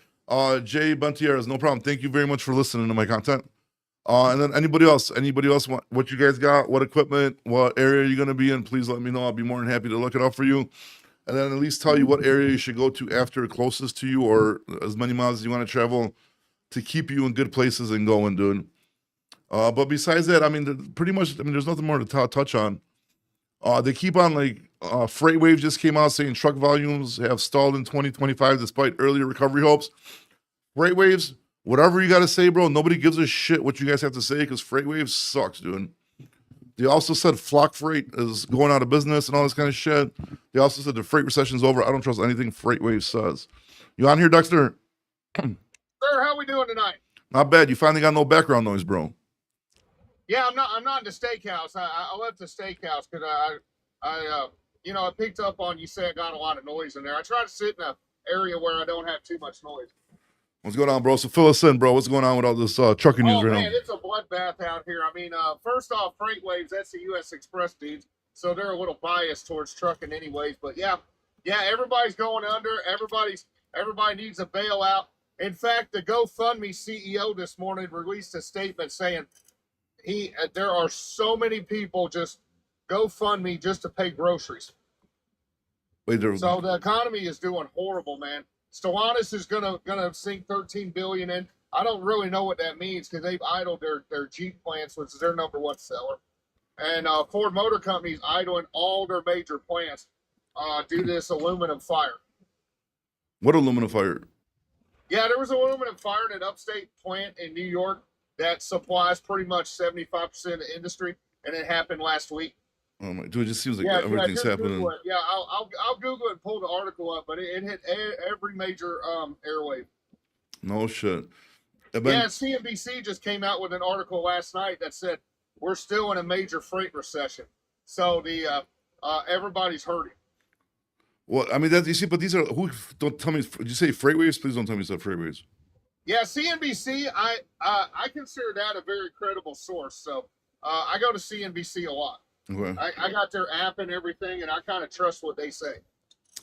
Jay Buntieres, no problem. Thank you very much for listening to my content. And then anybody else want what you guys got, what equipment, what area you're gonna be in, please let me know. I'll be more than happy to look it up for you. And then at least tell you what area you should go to after closest to you or as many miles as you want to travel to keep you in good places and going, dude. But besides that, I mean, pretty much, I mean, there's nothing more to touch on. They keep on like, FreightWave just came out saying truck volumes have stalled in 2025 despite earlier recovery hopes. FreightWaves, whatever you got to say, bro, nobody gives a shit what you guys have to say because FreightWave sucks, dude. They also said Flock Freight is going out of business and all this kind of shit. They also said the freight recession's over. I don't trust anything FreightWave says. You on here, Dexter? Sir, how we doing tonight? Not bad. You finally got no background noise, bro. Yeah, I'm not in the steakhouse. I left the steakhouse because I picked up on you say I got a lot of noise in there. I try to sit in an area where I don't have too much noise. What's going on, bro? So fill us in, bro. What's going on with all this trucking news right now? Oh, man, it's a bloodbath out here. I mean, first off, FreightWaves, that's the U.S. Express dudes, so they're a little biased towards trucking anyways. But yeah, everybody's going under. Everybody needs a bailout. In fact, the GoFundMe CEO this morning released a statement saying there are so many people just GoFundMe just to pay groceries. So the economy is doing horrible, man. Stellantis is gonna sink $13 billion in. I don't really know what that means because they've idled their Jeep plants, which is their number one seller, and Ford Motor Company's idling all their major plants due to this aluminum fire. What aluminum fire? Yeah, there was an aluminum fire in an upstate plant in New York that supplies pretty much 75% of the industry, and it happened last week. Oh my, dude, it just seems like everything's happening. Yeah, I'll Google it and pull the article up, but it hit every major airwave. No shit. Yeah, CNBC just came out with an article last night that said we're still in a major freight recession. So the everybody's hurting. Well, I mean, that you see, but these are who? Don't tell me. Did you say FreightWaves? Please don't tell me you said FreightWaves. Yeah, CNBC. I consider that a very credible source. So I go to CNBC a lot. Okay. I got their app and everything, and I kind of trust what they say.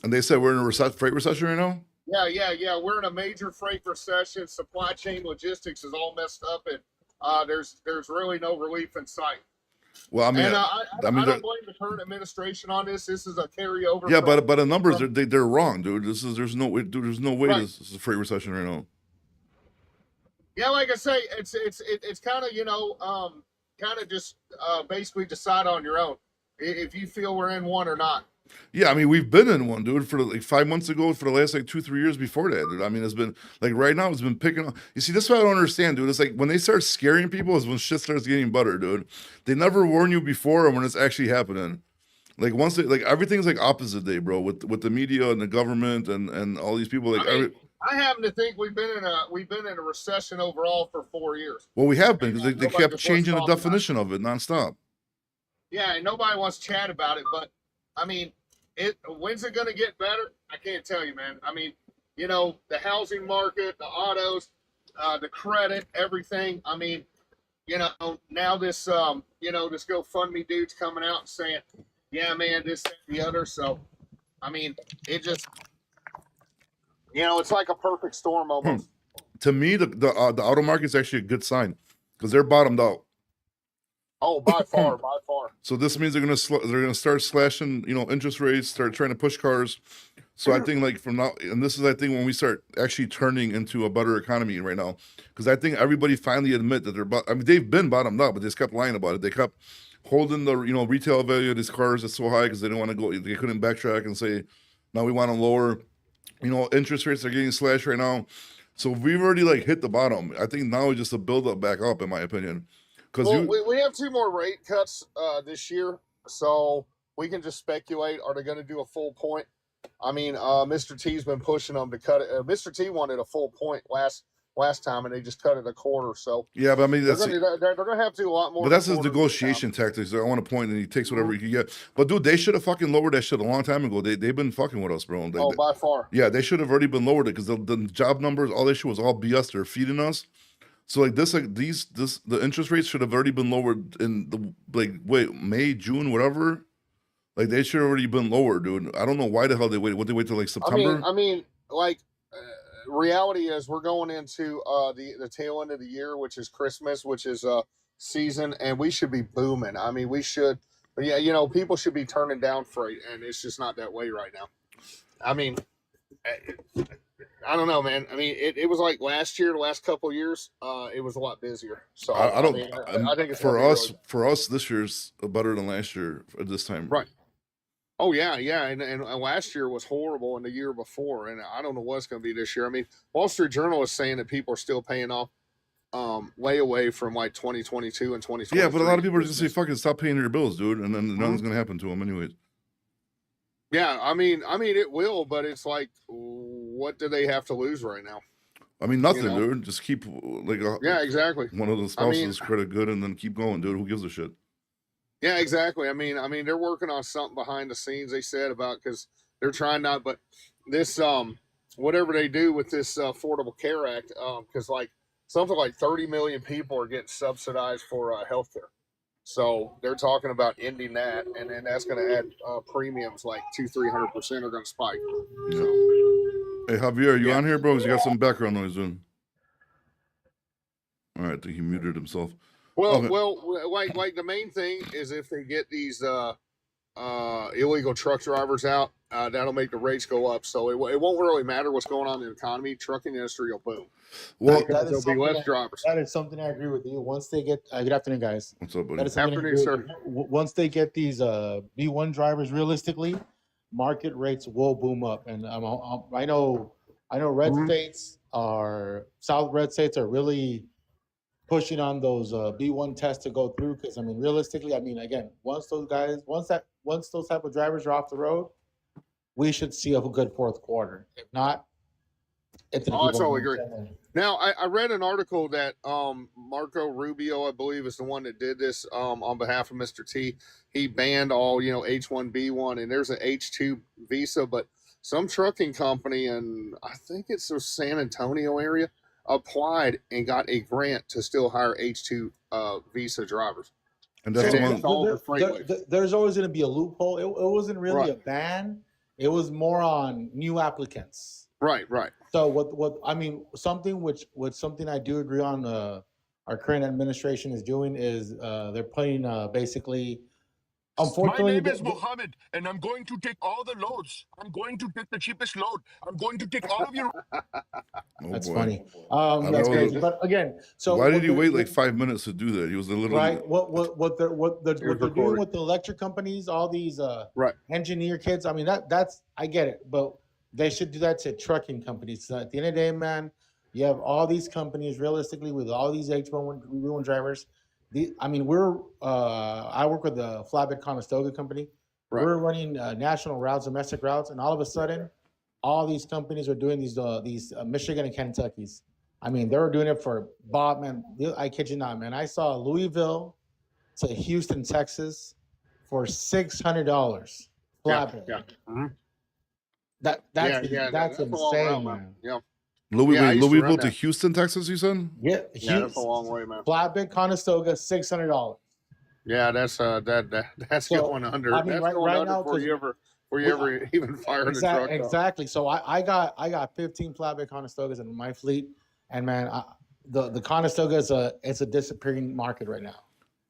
And they said we're in a freight recession right now? Yeah. We're in a major freight recession. Supply chain logistics is all messed up, and there's really no relief in sight. Well, I mean, and, I don't blame the current administration on this. This is a carryover. Yeah, but the numbers they're wrong, dude. There's no way, dude. There's no way right. This is a freight recession right now. Yeah, like I say, it's kind of kind of just basically decide on your own if you feel we're in one or not. Yeah, I mean, we've been in one, dude, for like 5 months ago, for the last like 2-3 years before that, dude. I mean, it's been like right now, it's been picking up. You see, this is what I don't understand, dude. It's like when they start scaring people is when shit starts getting better, dude. They never warn you before when it's actually happening. Like once they, like everything's like opposite day, bro, with the media and the government and all these people. Like I happen to think we've been in a recession overall for 4 years. Well, we have been because they kept changing the definition of it nonstop. Yeah, and nobody wants to chat about it, but I mean, when's it going to get better? I can't tell you, man. I mean, the housing market, the autos, the credit, everything. I mean, now this, this GoFundMe dude's coming out and saying, yeah, man, this, that, and the other. So, I mean, it just, it's like a perfect storm almost. To me, the auto market's actually a good sign because they're bottomed out. Oh, by far. So this means they're gonna start slashing, interest rates, start trying to push cars. So I think like from now, and this is I think when we start actually turning into a better economy right now, because I think everybody finally admit that they've been bottomed out, but they just kept lying about it. They kept holding the retail value of these cars is so high because they didn't want to go. They couldn't backtrack and say, now we want to lower. Interest rates are getting slashed right now. So we've already like hit the bottom. I think now it's just a build up back up, in my opinion. Because Well, we have 2 more rate cuts this year, so we can just speculate. Are they going to do a full point? I mean, Mr. T's been pushing them to cut it. Mr. T wanted a full point last time, and they just cut it a quarter. So yeah, but I mean they're that's going to have to do a lot more. but than that's his quarter this negotiation tactics. I want to point, and he takes whatever he can get. But dude, they should have fucking lowered that shit a long time ago. They've been fucking with us, bro. time. Oh, by far. Yeah, they should have already been lowered it because the job numbers, all this shit was all BS. They're feeding us. So like this, the interest rates should have already been lowered in the May, June, whatever. Like they should have already been lowered, dude. I don't know why the hell they waited. What they wait till like September? I mean, like reality is we're going into the tail end of the year, which is Christmas, which is season, and we should be booming. I mean, we should. But yeah, you know, people should be turning down freight, and it's just not that way right now. I mean, I don't know, man. I mean, it was like last year, the last couple of years, it was a lot busier. So I don't. I think it's for gonna be us. really- For us, this year's better than last year at this time. Right. Oh yeah, yeah, and last year was horrible, and the year before, and I don't know what's going to be this year. I mean, Wall Street Journal is saying that people are still paying off layaway from like 2022 and 2023. Yeah, but a lot of people are just say, "Fucking stop paying your bills, dude," and then nothing's gonna happen to them anyways. Yeah, I mean, it will, but it's like, what do they have to lose right now? I mean, nothing, You know? dude. Just keep like Yeah, exactly. one of the spouses credit good, and then keep going, dude. Who gives a shit? Yeah, exactly. I mean, they're working on something behind the scenes. They said about because they're trying not, but this whatever they do with this Affordable Care Act, because like something like 30 million people are getting subsidized for healthcare. So they're talking about ending that, and then that's going to add premiums like 200-300% are going to spike. Yeah. So, Hey Javier, you Yeah. on here, bro? 'Cause you got some background noise in. All right, I think he muted himself. well, Okay. well, like the main thing is if they get these illegal truck drivers out, that'll make the rates go up. So it won't really matter what's going on in the economy. Trucking industry will boom. Well, That Because is there'll be less something drivers. That is something I agree with you. Once they get, good afternoon, guys. what's up, That buddy? is something I Afternoon, agree sir. with you. Once they get these B1 drivers, realistically, market rates will boom up. And I know red Mhm. states South red states are really pushing on those B1 tests to go through. Because I mean, realistically, I mean, again, once those type of drivers are off the road, we should see a good fourth quarter. If not, it's gonna Oh, I keep on totally going agree. down. Now, I read an article that Marco Rubio, I believe, is the one that did this on behalf of Mr. T. He banned all, H1B1, and there's an H2 visa, but some trucking company, and I think it's the San Antonio area, applied and got a grant to still hire H2 visa drivers. And that's So the one. it's all the freight waves. There's always going to be a loophole. It wasn't really Right. a ban. It was more on new applicants. Right, right. So what I mean, something I do agree on. Our current administration is doing is they're putting basically. My Unfortunately, name is Mohammed, and I'm going to take all the loads. I'm going to take the cheapest load. I'm going to take all of your. Oh, that's boy. funny. I That's know. crazy. But again, so Why did what he they're- wait like 5 minutes to do that? He was literally right? What they're doing recording. with the electric companies, all these Right. engineer kids. I mean, that's I get it, but they should do that to trucking companies. So at the end of the day, man, you have all these companies realistically with all these H1 drivers. I work with the Flatbed Conestoga company. Right. We're running national routes, domestic routes, and all of a sudden, all these companies are doing these Michigan and Kentucky's. I mean, they were doing it for Bob, man. I kid you not, man. I saw Louisville to Houston, Texas, for $600. Flatbed. Yeah. Mhm. That's that's a long insane, route, man. Yeah. Louis, Yeah, I wait, used to Louisville run to that. Houston, Texas. You said? Yeah, Yeah, that's a long way, man. Flatbed Conestoga, $600. Yeah, that's that's So, going under. I mean, That's right- going right under now, before you 'cause ever even fire the truck up. Exactly. So I got 15 Flatbed Conestogas in my fleet, and man, the Conestoga it's a disappearing market right now.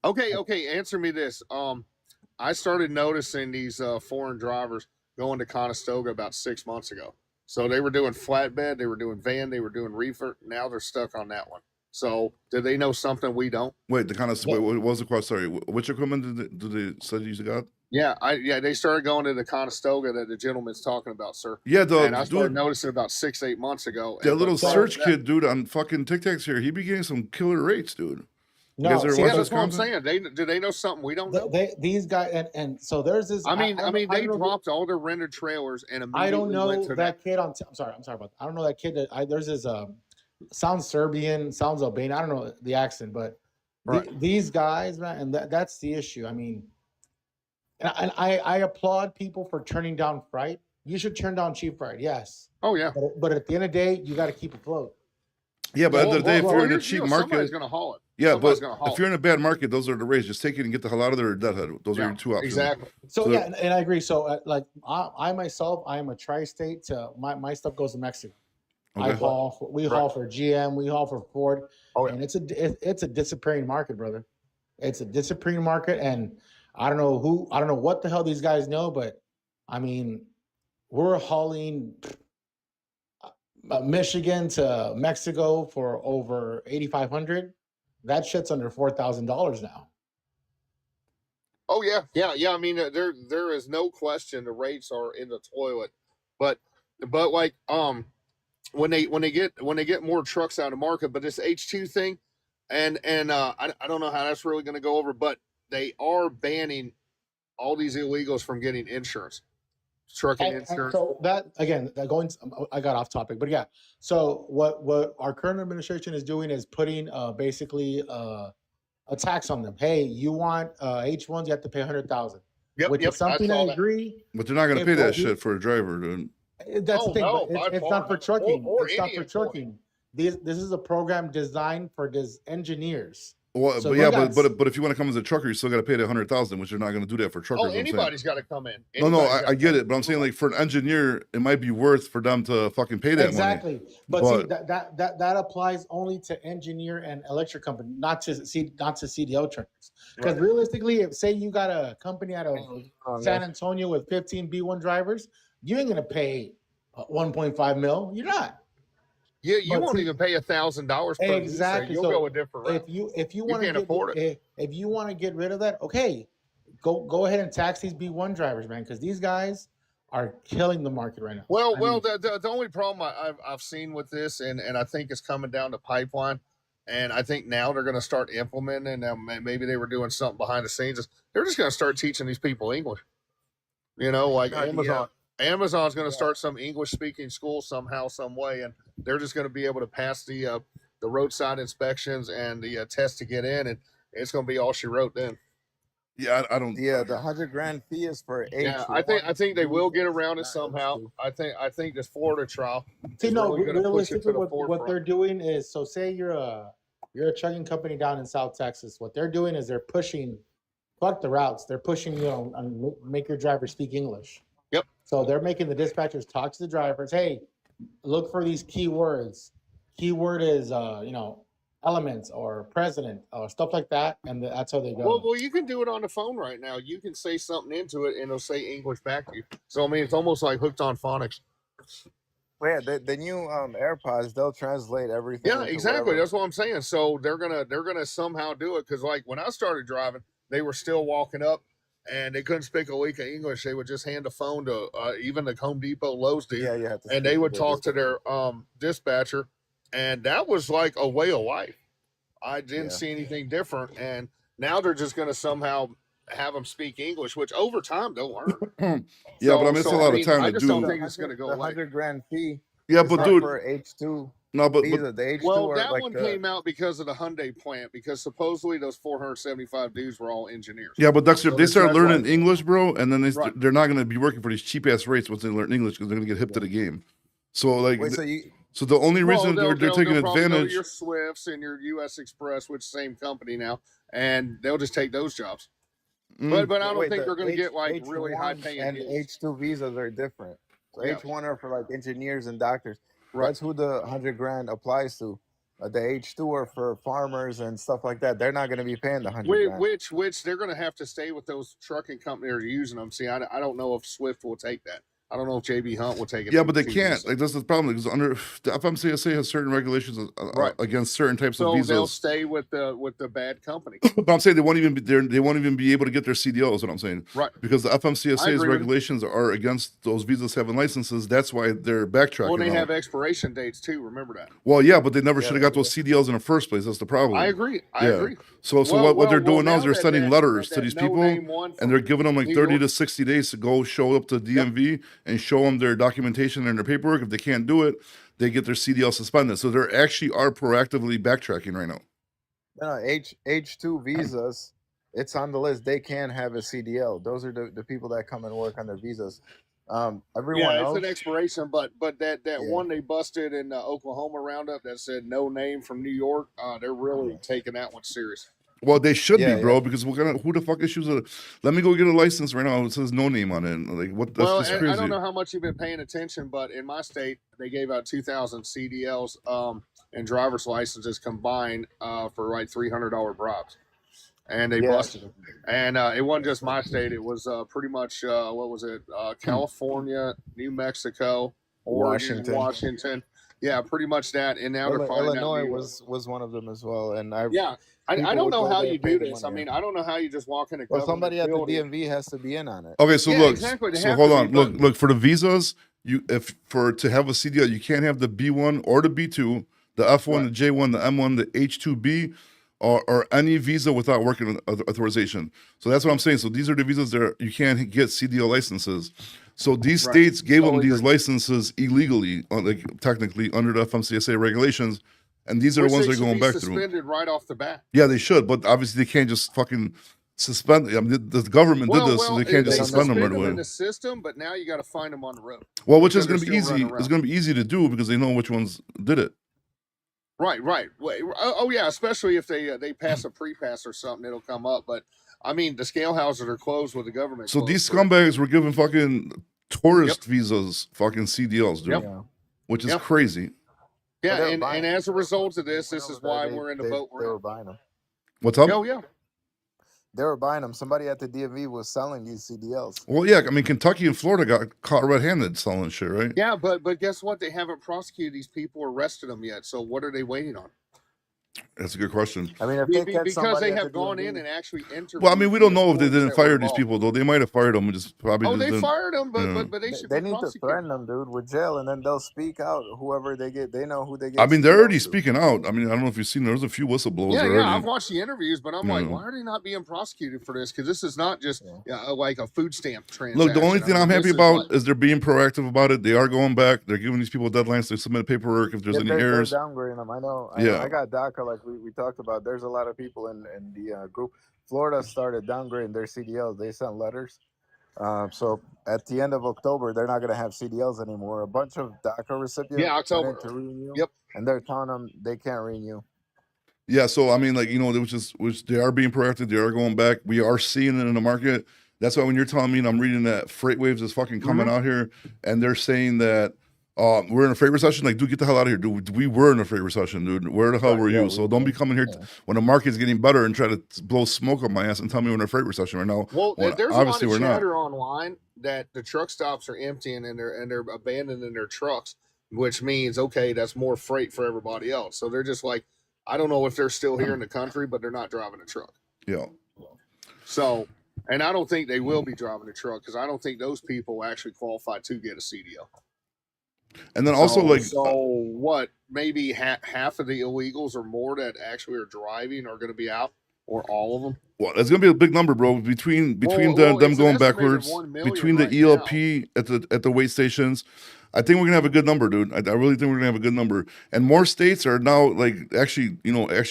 Okay. Answer me this. I started noticing these foreign drivers going to Conestoga about 6 months ago. So they were doing flatbed, they were doing van, they were doing reefer. Now they're stuck on that one. So do they know something we don't? Wait, the kind of Yeah. wait, what was the question? Sorry, which equipment did they said you got? Yeah, they started going to the Conestoga that the gentleman's talking about, sir. Yeah, And I started dude, noticing about 6-8 months ago. that And little but prior search to that, kid, dude, on fucking TikTok's here, he be getting some killer rates, dude. You guys No, ever see, watch yeah, this that's what I'm content? saying. Do they know something we don't know? these guys, and so there's this. I mean, I they don't know. dropped all their rented trailers and I don't immediately went know to that kid on. I'm sorry. I'm sorry about that. I don't know that kid. There's this. Sounds Serbian, sounds Albanian. I don't know the accent, but Right. these guys, man, and that's the issue. I mean, and I applaud people for turning down fright. You should turn down cheap fright, yes. Oh yeah. But at the end of the day, you got to keep afloat. Yeah, but at the end of the day, if you're in a here's the cheap deal, somebody's market, gonna haul it. yeah, Somebody's but gonna haul if you're in a bad market, those are the rates. Just take it and get the hell out of there or deadhead. Those are Yeah, your two options. exactly. So So- yeah, and I agree. So like I myself, I am a tri-state. My stuff goes to Mexico. I Okay. haul. We haul for GM. We haul for Ford. Oh, yeah. And it's a disappearing market, brother. It's a disappearing market, and I don't know what the hell these guys know, but I mean, we're hauling Michigan to Mexico for over 8,500. That shit's under $4,000 now. Oh yeah. I mean, there is no question the rates are in the toilet, but like when they get more trucks out of the market, but this H2 thing, and I don't know how that's really going to go over, but they are banning all these illegals from getting insurance, trucking And insurance. so that again, I got off topic, but yeah. So what our current administration is doing is putting basically a tax on them. Hey, you want H1s, you have to pay 100,000. Yep, Which is something I saw that. agree. But they're not going to If pay that what you- shit for a driver, dude. That's Oh, the thing. no, but by it's far not for not. trucking. Or It's not any for employee. trucking. This is a program designed for these engineers. Well, So but we yeah, got- but if you want to come as a trucker, you still got to pay the 100,000, which you're not going to do that for truckers. Oh, I'm saying. anybody's got to come in. No, Anybody's I gotta get come it, but I'm saying like for an engineer, it might be worth for them to fucking pay that money. Exactly. But see, But- that applies only to engineer and electric company, not to CDL truckers. Because Right. realistically, if say you got a company out of San Antonio with 15 B1 drivers, you ain't gonna pay 1.5 mil. You're not. You But won't see- even pay $1,000 per visa. Exactly. You'll So go a different route. If you want to can't afford if you want to get rid of that, okay, go ahead and tax these B1 drivers, man, because these guys are killing the market right now. Well, I mean, the only problem I've seen with this, and I think it's coming down the pipeline, and I think now they're going to start implementing. Now maybe they were doing something behind the scenes. They're just going to start teaching these people English. You know, like Amazon. Amazon's going to start some English speaking school somehow, some way, and they're just going to be able to pass the roadside inspections and the test to get in, and it's going to be all she wrote then. Yeah, I don't. Yeah, the $100,000 fee is for H. Yeah, I think they will get around it somehow. I think this Florida trial. see, is no, really gonna push it to realistically, the what forefront. they're doing is, so say you're a trucking company down in South Texas. What they're doing is they're pushing, fuck the routes. They're pushing, and make your driver speak English. Yep. So they're making the dispatchers talk to the drivers. Hey, look for these keywords. Keyword is, elements or president or stuff like that, and that's how they go. Well, you can do it on the phone right now. You can say something into it, and it'll say English back to you. So I mean, it's almost like hooked on phonics. Yeah, the new AirPods, they'll translate everything. Yeah, into exactly. whatever. That's what I'm saying. So they're gonna somehow do it because like when I started driving, they were still walking up and they couldn't speak a lick of English. They would just hand the phone to even the Home Depot, Lowe's dude, Yeah, you have to. and they speak would with talk it. to their dispatcher, and that was like a way of life. I didn't Yeah. see anything different, and now they're just gonna somehow have them speak English, which over time they'll learn. Yeah, but I mean, it's a lot of time I to just don't do. think it's gonna go the away. $100,000 fee. Yeah, is but not dude, for H2 no, but visa. The H2 Well, are that like one the, came out because of the Hyundai plant, because supposedly those 475 dudes were all engineers. yeah, but Dexter, So they start that's learning why- English, bro, and then Right. they're not going to be working for these cheap ass rates once they learn English because they're going to get hip to the game. So like, Wait, so you so the only Well, reason they're taking they'll probably go to advantage. your Swifts and your U.S. Express, which is the same company now, and they'll just take those jobs. Mm, But I don't wait, think the they're going to H- get like H1 really high paying and gigs. H2 visas are different. So Yeah. H1 are for like engineers and doctors. Right. That's who the $100,000 applies to. The H2 are for farmers and stuff like that. They're not going to be paying the $100,000. Which they're going to have to stay with those trucking companies that are using them. See, I don't know if Swift will take that. I don't know if JB Hunt will take it. Yeah, from but they two can't. visas. Like that's the problem. Because under the FMCSA has certain regulations Right. against certain types of So they'll visas. stay with the bad company. But I'm saying they won't even be there. They won't even be able to get their CDL. Is what I'm saying. Right. Because the I FMCSA's agree with you. regulations are against those visas having licenses. That's why they're backtracking. Well, they now. have expiration dates too. Remember that. Well, yeah, but they never Yeah, should have got those CDLs in the first place. That's the problem. I agree. I Yeah. agree. So what they're doing now is now they're that- sending that- letters that- to that these no people, name one and they're from giving them like New 30 York. to 60 days to go show up to DMV and show them their documentation and their paperwork. If they can't do it, they get their CDL suspended. So they actually are proactively backtracking right now. No, H2 visas, it's on the list. They can have a CDL. Those are the people that come and work on their visas. Everyone Yeah, else. it's an expiration, but that Yeah. one they busted in the Oklahoma roundup that said no name from New York, they're really taking that one serious. Well, they should Yeah, be, bro, yeah. because who the fuck issues a? Let me go get a license right now. It says no name on it. Like what? That's Well, just and crazy. I don't know how much you've been paying attention, but in my state, they gave out 2,000 CDLs and driver's licenses combined for like $300 bribes, and they Yeah. busted them. And it wasn't just my state; it was pretty much what was it? California, New Mexico, Oregon, Washington. Yeah, pretty much that. And now they're finding Illinois out. was one of them as well. And I Yeah, I people don't would know go how there you and pay do the this. I money, mean, yeah. I don't know how you just walk in a Well, government somebody at the building. DMV has to be in on it. Okay, so Yeah, look, exactly. They so have hold to on. be, but- Look for the visas. To have a CDL, you can't have the B1 or the B2, the F1, Right. the J1, the M1, the H2B, or any visa without working authorization. So that's what I'm saying. So these are the visas that you can't get CDL licenses. So these Right. states gave them Totally these agree. licenses illegally, like technically under the FMCSA regulations, and these are Which the ones they they're should going be back through. suspended right off the bat. Yeah, they should, but obviously they can't just fucking suspend. I mean, the government did this, so they can't just they suspend them right suspend away. in the system, but now you got to find them on the road. Well, which is because going to be they're still easy. running It's around. going to be easy to do because they know which ones did it. Right. Oh yeah, especially if they pass a pre-pass or something, it'll come up. But I mean, the scale houses are closed with the government. So closed, these correct? scumbags were giving fucking tourist visas, fucking CDLs, dude, Yep. Yeah. which is Yep. crazy. Yeah, But they were and buying as a them. result of this, Went this over is there, why they- we're in the they- boat They we're were in. buying them. What's up? Oh yeah. They were buying them. Somebody at the DMV was selling these CDLs. Well, yeah, I mean, Kentucky and Florida got caught red-handed selling shit, right? Yeah, but guess what? They haven't prosecuted these people or arrested them yet. So what are they waiting on? That's a good question. I mean, if they catch Because somebody they at have the gone DMV, in and actually interviewed. Well, I mean, we don't the know if they employees didn't that were fire these involved. people though. They might have fired them and just probably. Oh, just they didn't- fired them, yeah. but they should they be need to prosecuted. threaten them, dude, with jail, and then they'll speak out. Whoever they get, they know who they get. I mean, they're CDLs already to. speaking out. I mean, I don't know if you've seen. There's a few whistleblowers Yeah, already. yeah, I've watched the interviews, but I'm like, Yeah. why are they not being prosecuted for this? Because this is not just like a food stamp transaction. Look, the only thing I'm happy this is about like- is they're being proactive about it. They are going back. They're giving these people deadlines to submit paperwork if there's Yeah, any they're errors. downgrading them. I know. Yeah. I got DACA, like we talked about. There's a lot of people in the group. Florida started downgrading their CDLs. They sent letters. So at the end of October, they're not going to have CDLs anymore. A bunch of DACA recipients Yeah, October. went in to renew. Yep. And they're telling them they can't renew. Yeah, so I mean, like, you know, which they are being proactive. They are going back. We are seeing it in the market. That's why when you're telling me, and I'm reading that freight waves is fucking coming out here, and they're saying that we're in a freight recession. Like, dude, get the hell out of here, dude. We were in a freight recession, dude. Where the hell Right, were yeah, you? So don't be coming here when the market's getting better and try to blow smoke up my ass and tell me we're in a freight recession right now. Well, Well, there's a lot obviously of we're not. chatter online that the truck stops are emptying and they're abandoning their trucks, which means okay, that's more freight for everybody else. So they're just like, I don't know if they're still here in the country, but they're not driving a truck. Yeah. So, and I don't think they will be driving a truck because I don't think those people actually qualify to get a CDL. And then also, like, so what? Maybe half of the illegals or more that actually are driving are going to be out, or all of them. well, it's gonna be a big number, bro. Between Well, them it's going an estimated backwards, 1 million between the right ELP at the weight stations, I think we're gonna have a good number, dude. I really think we're gonna have a good number. And more states are now like actually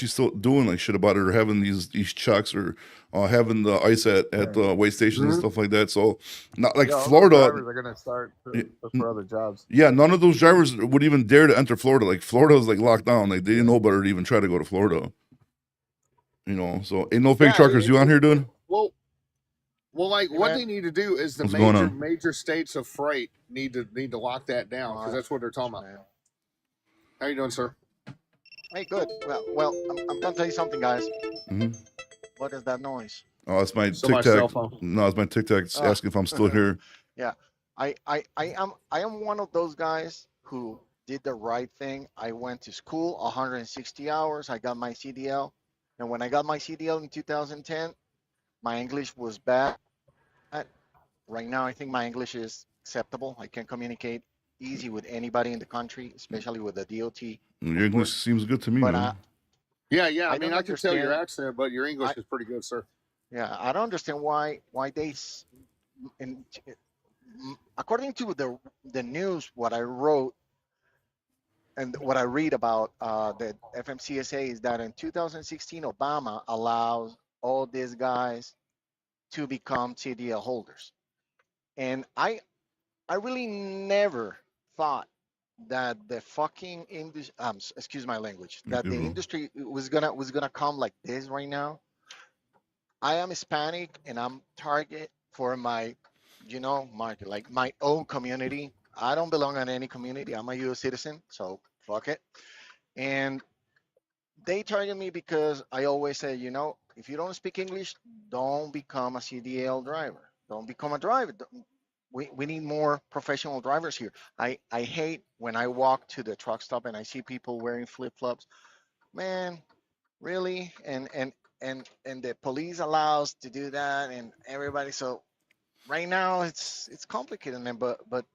still doing like shit about it, or having these checks, or having the ice at the weight stations and stuff like that. So not like Yeah, all those Florida. drivers are going to start to look for other jobs. Yeah, none of those drivers would even dare to enter Florida. Like Florida was like locked down. Like they didn't know better to even try to go to Florida. You know, so ain't no fake Yeah, truckers. You on here, dude? Well, like what they need to do is the What's going on? major states of freight need to lock that down because that's what they're talking about. How you doing, sir? Hey, good. Well, I'm gonna tell you something, guys. Mhm. What is that noise? Oh, it's my So my Tic cell Tac. phone. No, it's my Tic Tac Oh. asking if I'm still here. I am one of those guys who did the right thing. I went to school 160 hours. I got my CDL, and when I got my CDL in 2010, my English was bad. Right now, I think my English is acceptable. I can communicate easy with anybody in the country, especially with the DOT, Your of English course. seems good to me, But man. Yeah. I I mean, don't I can tell your understand. accent, but your English I is pretty good, sir. Yeah, I don't understand why in, according to the news, what I wrote and what I read about the FMCSA is that in 2016, Obama allows all these guys to become CDL holders, and I really never thought that the fucking industry, excuse my language, that Yeah, the bro. industry was gonna come like this right now. I am Hispanic and I'm target for my, market, like my own community. I don't belong in any community. I'm a U.S. citizen, so fuck it. And they target me because I always say, if you don't speak English, don't become a CDL driver. Don't become a driver. We need more professional drivers here. I hate when I walk to the truck stop and I see people wearing flip flops. Man, really? And the police allows to do that and everybody. So right now it's complicated, man. But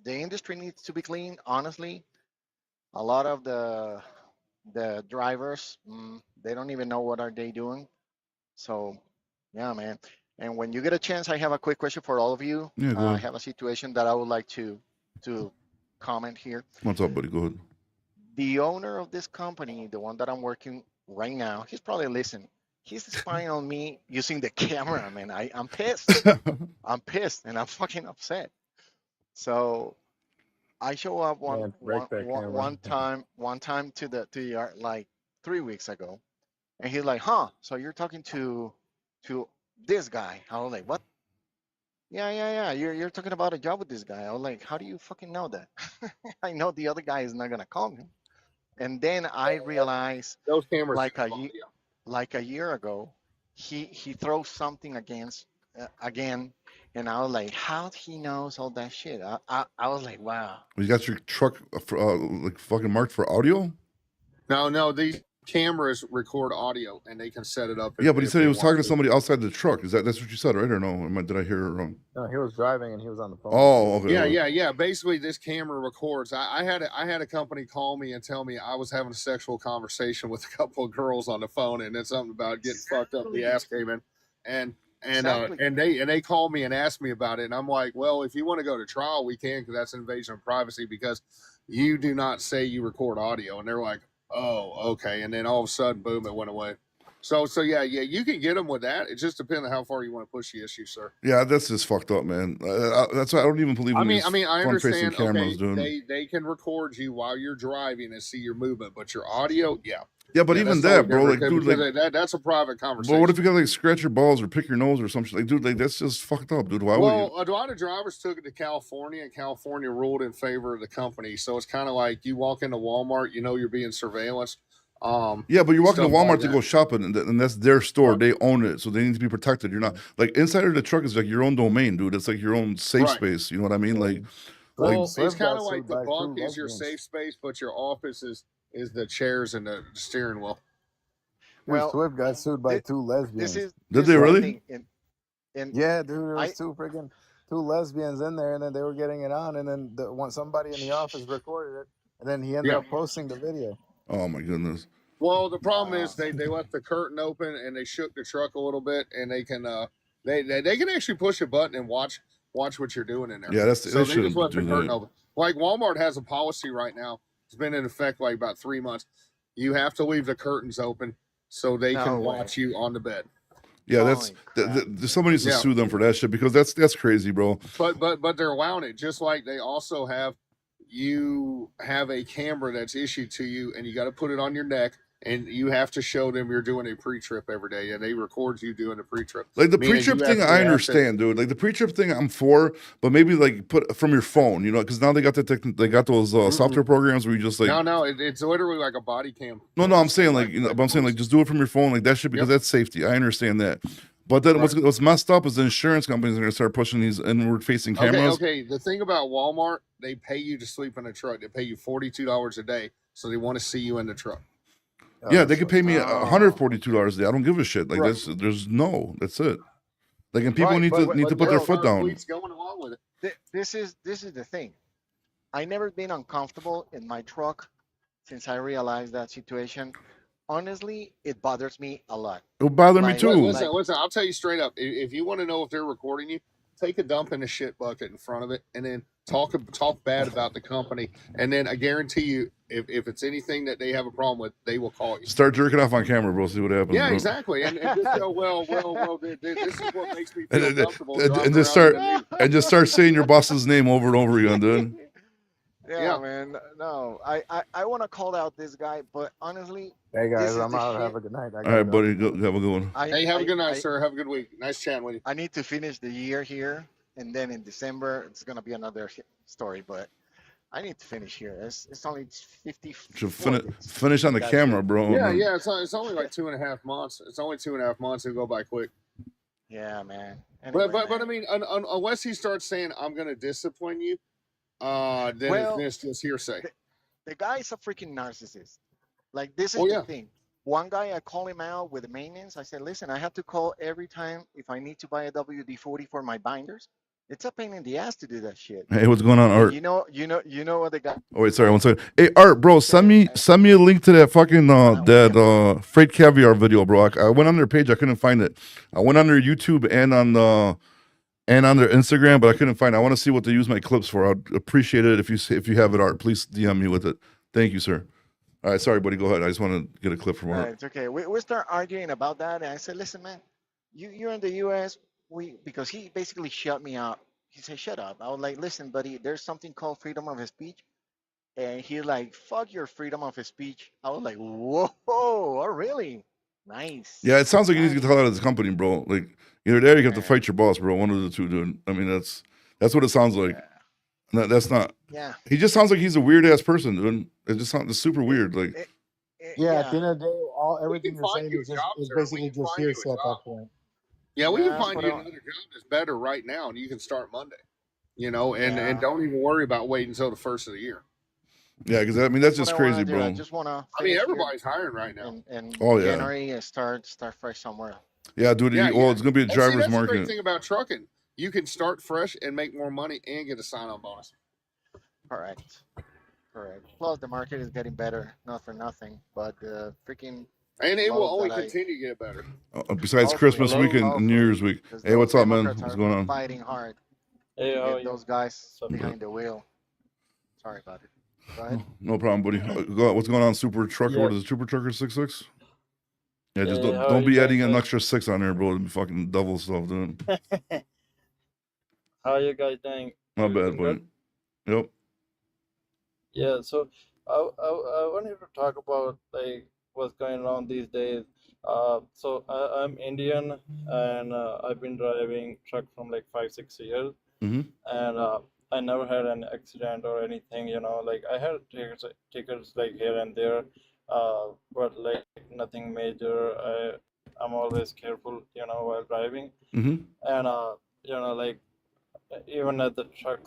the industry needs to be clean. Honestly, a lot of the drivers, they don't even know what are they doing. So yeah, man. And when you get a chance, I have a quick question for all of you. Yeah, go I ahead. have a situation that I would like to comment here. What's up, buddy? Go ahead. The owner of this company, the one that I'm working right now, he's probably listening. He's spying on me using the camera, man. I'm pissed. I'm pissed and I'm fucking upset. So I show up Man, break that camera. one time to the yard like 3 weeks ago, and he's like, "Huh? So you're talking to this guy?" I was like, "What?" Yeah. You're talking about a job with this guy. I was like, "How do you fucking know that?" I know the other guy is not gonna call me. And then I realized, Those cameras like have a audio. like a year ago, he throws something again, and I was like, how he knows all that shit? I was like, wow. You got your truck like fucking marked for audio? No, these cameras record audio and they can set it up. Yeah, but he if said they he was want talking to somebody outside the truck. That's what you said, right? Or no? Did I hear it wrong? No, he was driving and he was on the phone. Oh, okay. Yeah. Basically, this camera records. I had a company call me and tell me I was having a sexual conversation with a couple of girls on the phone, and it's something about getting fucked up the ass came in, and Exactly. they called me and asked me about it, and I'm like, well, if you want to go to trial, we can, because that's invasion of privacy, because you do not say you record audio, and they're like, oh, okay, and then all of a sudden, boom, it went away. So yeah, you can get them with that. It just depends on how far you want to push the issue, sir. Yeah, that's just fucked up, man. That's why I don't even believe in these I front-facing understand. cameras, Okay, dude. they can record you while you're driving and see your movement, but your audio, Yeah, but even that's totally that, bro, like, different, dude, because like, that's a private but conversation. what if you got like scratch your balls or pick your nose or something? Like, dude, like that's just fucked up, dude. Why would you? Well, a lot of drivers took it to California, and California ruled in favor of the company. So it's kind of like you walk into Walmart, you know you're being surveillanced. Yeah, but you're walking to stuff like Walmart to that. go shopping, and that's their store. Right. They own it, so they need to be protected. You're not like inside of the truck is like your own domain, dude. It's like your own safe Right. space. You know what I mean? Like, Well, Swift it's kind of got like sued the by bunk two is your lesbians. safe space, but your office is the chairs and the steering wheel. Dude, Well, Swift got sued by thi- two lesbians. this is did this they is the really? thing. And Yeah, dude, there I was two lesbians in there, and then they were getting it on, and then somebody in the office recorded it, and then he ended Yeah. up posting the video. Oh my goodness. Well, the problem Wow. is they left the curtain open and they shook the truck a little bit, and they can they can actually push a button and watch what you're doing in there. Yeah, So they they just shouldn't left the do curtain that. open. Like Walmart has a policy right now. It's been in effect like about 3 months. You have to leave the curtains open so they No can way. watch you on the bed. Yeah, that's Holy crap. somebody needs to Yeah. sue them for that shit because that's crazy, bro. But they're allowing it, just like they also have you have a camera that's issued to you, and you got to put it on your neck, and you have to show them you're doing a pre-trip every day, and they record you doing a pre-trip. Like the Meaning pre-trip you thing, actually I have to- understand, dude. Like the pre-trip thing, I'm for, but maybe like put from your phone, you know, because now they got they got those software programs where you just like. No, it's literally like a body cam. No, I'm saying like, but I'm saying like just do it from your phone, like that shit, because that's safety. I understand that. But then Right. what's messed up is the insurance companies are gonna start pushing these inward facing cameras. Okay. The thing about Walmart, they pay you to sleep in a truck. They pay you $42 a day, so they want to see you in the truck. Oh, Yeah, that's they could fucked pay me Oh. $142 a day. I don't give a shit. Like Right. that's it. Like, and people Right, need but to put their there foot are down. fleets going along with it. This is the thing. I never been uncomfortable in my truck since I realized that situation. Honestly, it bothers me a lot. It'll bother me Like, too. Listen, like listen. I'll tell you straight up. If you want to know if they're recording you, take a dump in a shit bucket in front of it, and then talk bad about the company. And then I guarantee you, if it's anything that they have a problem with, they will call you. Start jerking off on camera, bro. See what happens. Yeah, bro. exactly. And just go, well. This is what makes me feel And, comfortable. and driving just around start in the new. and just start saying your boss's name over and over again, dude. yeah, Yeah. man. No, I want to call out this guy, but honestly, Hey this guys, is I'm the out. Have shit. a good night. I All gotta right, go. buddy. Go, have a good one. Hey, have a good night, I, sir. Have a good week. Nice chatting with you. I need to finish the year here, and then in December it's gonna be another story. But I need to finish here. It's only Should 54 finish on the That's camera, it. bro. Yeah. It's only like 2.5 months. It's only 2.5 months. It'll go by quick. Yeah, man. Anyway, But I man. mean, unless he starts saying I'm going to discipline you, then Well, it's just hearsay. the guy is a freaking narcissist. Like, this is Oh the yeah. thing. One guy, I call him out with the maintenance. I said, listen, I have to call every time if I need to buy a WD-40 for my binders. It's a pain in the ass to do that shit. Hey, what's going on, And Art? you know what the guy Oh wait, sorry, one second. Hey, Art, bro, send me a link to that fucking freight caviar video, bro. I went on their page, I couldn't find it. I went on their YouTube and on their Instagram, but I couldn't find it. I want to see what they use my clips for. I'd appreciate it if you have it, Art. Please DM me with it. Thank you, sir. All right, sorry, buddy. Go ahead. I just want to get a clip from Art. It's okay. We start arguing about that, and I said, "Listen, man, you're in the U.S. Because he basically shut me up. He said, "Shut up." I was like, "Listen, buddy, there's something called freedom of speech," and he's like, "Fuck your freedom of speech." I was like, "Whoa, oh, really? Nice." Yeah, it sounds like you need to Nice. get the hell out of this company, bro. Like either there, you have to Yeah. fight your boss, bro. One of the two, dude. I mean, that's what it sounds like. That's not. Yeah. He just sounds like he's a weird ass person, dude. It just sounds super weird. Like Yeah, at the end of the day, everything can you're find saying you is a just job, is sir. We basically can just find you a hearsay at that job. point. Yeah, we Yeah, can find but you another job that's better right now, and you can start Monday. And don't even worry about waiting until the first of the year. yeah, because I mean that's That's just what I wanna crazy, do. I bro. just wanna I mean, finish here everybody's hiring right now. in Oh, yeah. January and start fresh somewhere. Yeah, dude. Yeah, Well, it's gonna be a And see, driver's that's the great market. thing about trucking. You can start fresh and make more money and get a sign-on bonus. Correct. Correct. Plus, the market is getting better, not for nothing. But the freaking And it will loads only that I continue to get better. Besides hopefully, Christmas Hello? week and New Year's week. because Hey, those what's up, man? Democrats What's are going on? fighting hard Hey, to how are get you? those guys What's up, behind the wheel. Sorry about it. Go ahead. No problem, buddy. What's going on, Super Trucker? Yeah. What is it, Super Trucker 66? Yeah, just Hey, how don't are be you adding guys an doing? extra 6 on there, bro. It'd be fucking double stuff, dude. How are you guys doing? Not bad, Everything buddy. good? Yep. Yeah, so I wanted to talk about like what's going on these days. So I'm Indian and I've been driving truck from like 5-6 years, Mm-hmm. and I never had an accident or anything. Like I had tickets like here and there, but like nothing major. I'm always careful, while driving, Mm-hmm. and like even at the truck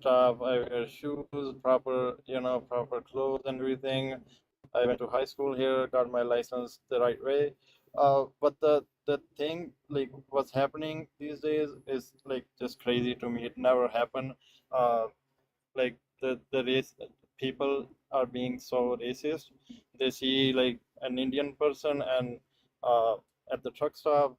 stop, I wear shoes, proper clothes and everything. I went to high school here, got my license the right way. But the thing, like what's happening these days is like just crazy to me. It never happened. Uh, like the race people are being so racist. They see like an Indian person and at the truck stop,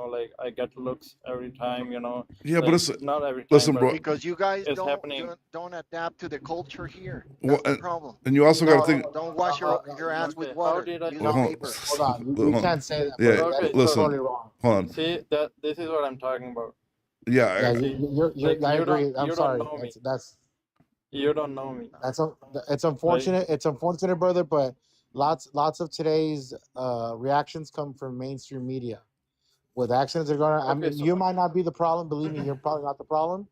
like I get looks every time, Yeah, but like it's not every time, listen, but bro. Because you guys it's happening. don't adapt to the culture here. Well, That's the problem. and you also got to Don't think. don't wash your ass Okay, with how water. did I Use Well, talk? hold, paper. Hold on, you hold on. can't say that. Yeah, Buddy. Okay, That's listen. totally wrong. Hold on. See that this is what I'm talking about. Yeah, Yeah, See, you're like I you agree. don't I'm you sorry. don't know me. You don't know me, It's right? unfortunate. It's unfortunate, brother. But lots of today's reactions come from mainstream media. With accidents are going. I Okay, mean, so you might not be the problem. Believe me, you're probably not the problem.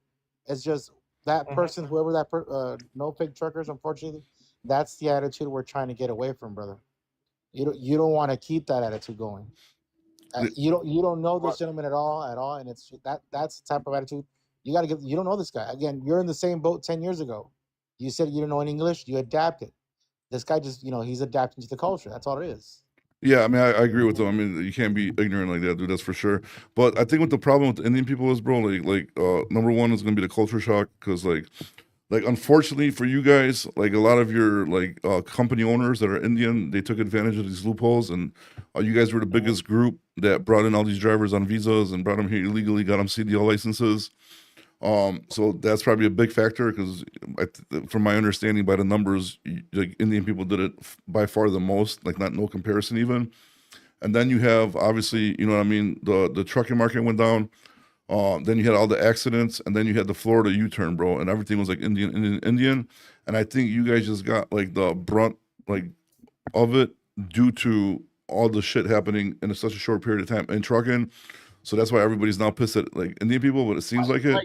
It's just that person, whoever no fake truckers. Unfortunately, that's the attitude we're trying to get away from, brother. You don't want to keep that attitude going. You don't know this gentleman at all, and it's that's the type of attitude you got to give. You don't know this guy. Again, you're in the same boat 10 years ago. You said you didn't know any English. You adapted. This guy just he's adapting to the culture. That's all it is. Yeah, I mean, I agree with them. I mean, you can't be ignorant like that, dude. That's for sure. But I think what the problem with the Indian people is, bro, number one is gonna be the culture shock, because unfortunately for you guys, like a lot of your company owners that are Indian, they took advantage of these loopholes, and you guys were the biggest group that brought in all these drivers on visas and brought them here illegally, got them CDL licenses. So that's probably a big factor, because from my understanding, by the numbers, like Indian people did it by far the most, like no comparison even. And then you have, obviously, you know what I mean, the trucking market went down. Then you had all the accidents, and then you had the Florida U-turn, bro, and everything was like Indian. And I think you guys just got like the brunt of it due to all the shit happening in such a short period of time in trucking. So that's why everybody's now pissed at Indian people, but it seems like it.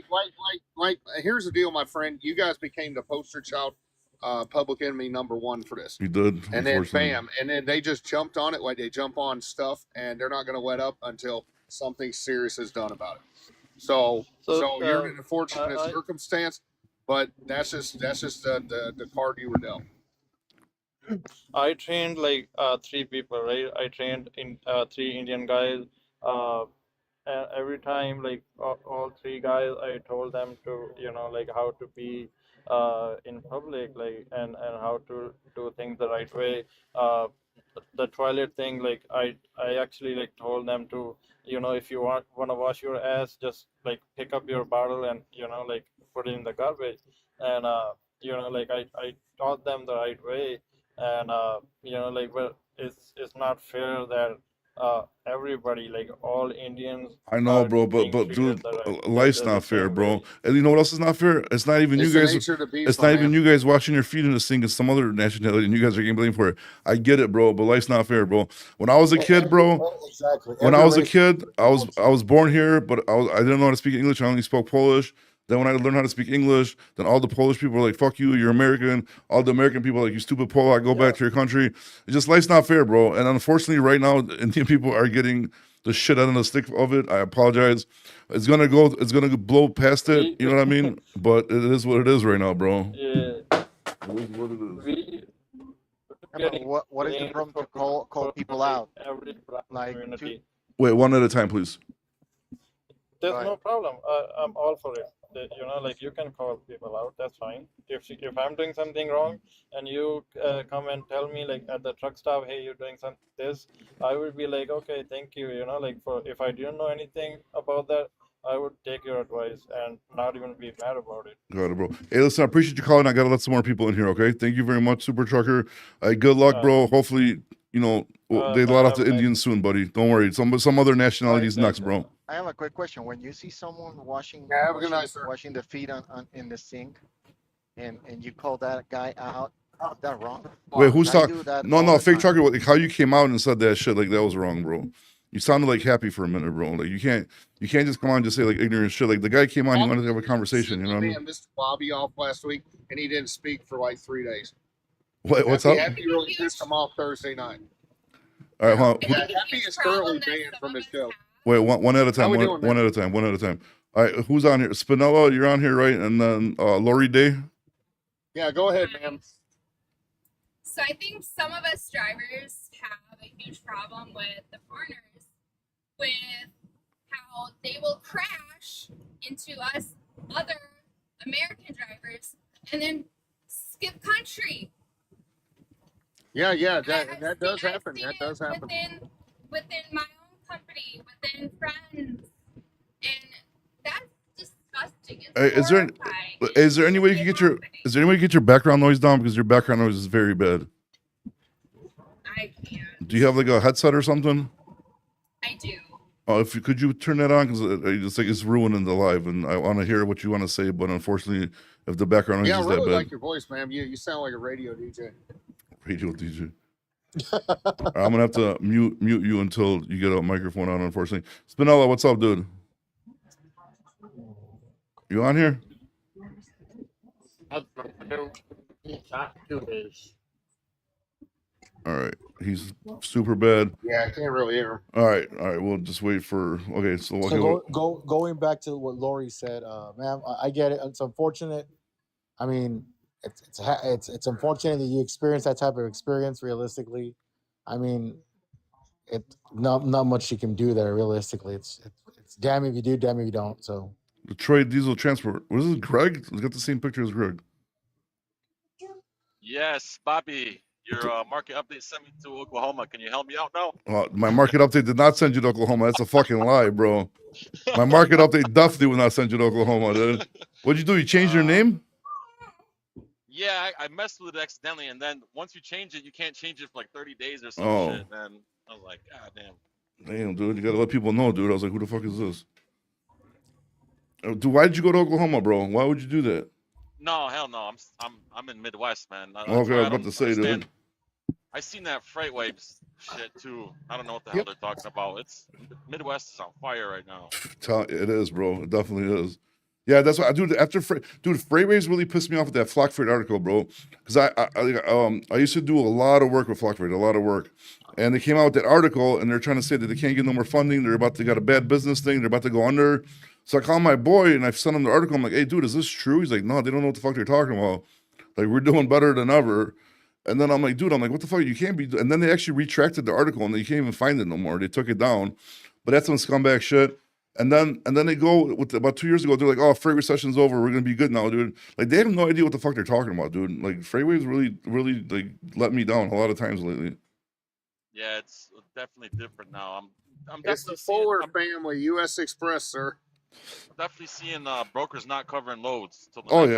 Here's the deal, my friend. You guys became the poster child, public enemy #1 for this. You did, and then bam, and then they just jumped on it like they jump on stuff, and they're not going to let up until something serious is done about it. So you're in an unfortunate circumstance, but that's just the card you were dealt. I trained like 3 people, right? I trained in 3 Indian guys. Every time, like all 3 guys, I told them to, like how to be in public, like and how to do things the right way. The toilet thing, like I actually like told them to, if you want to wash your ass, just like pick up your bottle and like put it in the garbage. And like I taught them the right way. And like, but it's not fair that everybody, like all Indians, I know, bro, but dude, life's not fair, bro. And you know what else is not fair? It's not even you guys. It's not even you guys washing your feet in the sink. It's some other nationality, and you guys are getting blamed for it. I get it, bro, but life's not fair, bro. When I was a kid, bro, when I was a kid, I was born here, but I didn't know how to speak English. I only spoke Polish. Then when I learned how to speak English, then all the Polish people were like, fuck you, you're American. All the American people are like, you stupid Polak, go back to your country. It's just, life's not fair, bro. And unfortunately, right now, Indian people are getting the shit out of the stick of it. I apologize. It's gonna blow past it, you know what I mean? But it is what it is right now, bro. Yeah. It is what it is. What is the problem to call people out? Like, wait, one at a time, please. There's no problem. I'm all for it. Like you can call people out. That's fine. If I'm doing something wrong and you come and tell me like at the truck stop, hey, you're doing this, I would be like, okay, thank you. Like if I didn't know anything about that, I would take your advice and not even be mad about it. Got it, bro. Hey, listen, I appreciate you calling. I gotta let some more people in here. Okay, thank you very much, Super Trucker. Good luck, bro. Hopefully, they let off the Indians soon, buddy. Don't worry. Some other nationalities next, bro. I have a quick question. When you see someone washing the feet in the sink, and you call that guy out, is that wrong? Wait, who's talking? No, fake trucker. How you came out and said that shit, like that was wrong, bro. You sounded like happy for a minute, bro. Like you can't just come on and just say like ignorant shit. Like the guy came on, he wanted to have a conversation. You know what I mean? Mr. Bobby off last week, and he didn't speak for like 3 days. What's up? Happy really pissed him off Thursday night. All right, hold on. Happy is currently banned from his show. Wait, one at a time. One at a time. One at a time. All right, who's on here? Spinella, you're on here, right? And then Lori Day. Yeah, go ahead, ma'am. So I think some of us drivers have a huge problem with the foreigners, with how they will crash into us other American drivers and then skip country. Yeah, that does happen. That does happen. Within my own company, within friends, and that's disgusting. Is there any way you can get your background noise down, because your background noise is very bad? I can't. Do you have like a headset or something? I do. Oh, could you turn that on, because it's ruining the live, and I want to hear what you want to say, but unfortunately, if the background noise is that bad. Yeah, I really like your voice, ma'am. You sound like a radio DJ. Radio DJ. I'm gonna have to mute you until you get a microphone on, unfortunately. Spinella, what's up, dude? You on here? All right, he's super bad. Yeah, I can't really hear him. All right, we'll just wait for. Okay, so okay, So going back to what Lori said, ma'am, I get it. It's unfortunate. I mean, it's unfortunate that you experience that type of experience. Realistically, I mean, it not much you can do there. Realistically, it's damn if you do, damn if you don't. So Detroit Diesel Transport. Was this Greg? He's got the same picture as Greg. Yes, Bobby, your market update sent me to Oklahoma. Can you help me out now? My market update did not send you to Oklahoma. That's a fucking lie, bro. My market update definitely would not send you to Oklahoma, dude. What'd you do? You changed your name? Yeah, I messed with it accidentally, and then once you change it, you can't change it for like 30 days or some Oh. shit. And I was like, God damn. Damn, dude. You gotta let people know, dude. I was like, who the fuck is this? Dude, why did you go to Oklahoma, bro? Why would you do that? No, hell no. I'm in Midwest, man. That's Okay, why I was about to say, dude. I seen that freight waves shit too. I don't know what the hell they're talking about. It's Midwest is on fire right now. It is, bro. It definitely is. Yeah, that's what I do. After freight waves really pissed me off with that Flock Freight article, bro. Because I used to do a lot of work with Flock Freight, a lot of work, and they came out with that article, and they're trying to say that they can't get no more funding. They got a bad business thing. They're about to go under. So I called my boy and I sent him the article. I'm like, hey, dude, is this true? He's like, no, they don't know what the fuck they're talking about. Like, we're doing better than ever. And then I'm like, dude, what the fuck? You can't be. And then they actually retracted the article and you can't even find it no more. They took it down. But that's some scumbag shit. And then they go with about 2 years ago, they're like, oh, freight recession's over. We're gonna be good now, dude. Like, they have no idea what the fuck they're talking about, dude. Like, freight waves really like let me down a lot of times lately. Yeah, it's definitely different now. I'm It's the definitely seeing, Fuller I'm family, U.S. Express, sir. definitely seeing brokers not covering loads till the Oh, next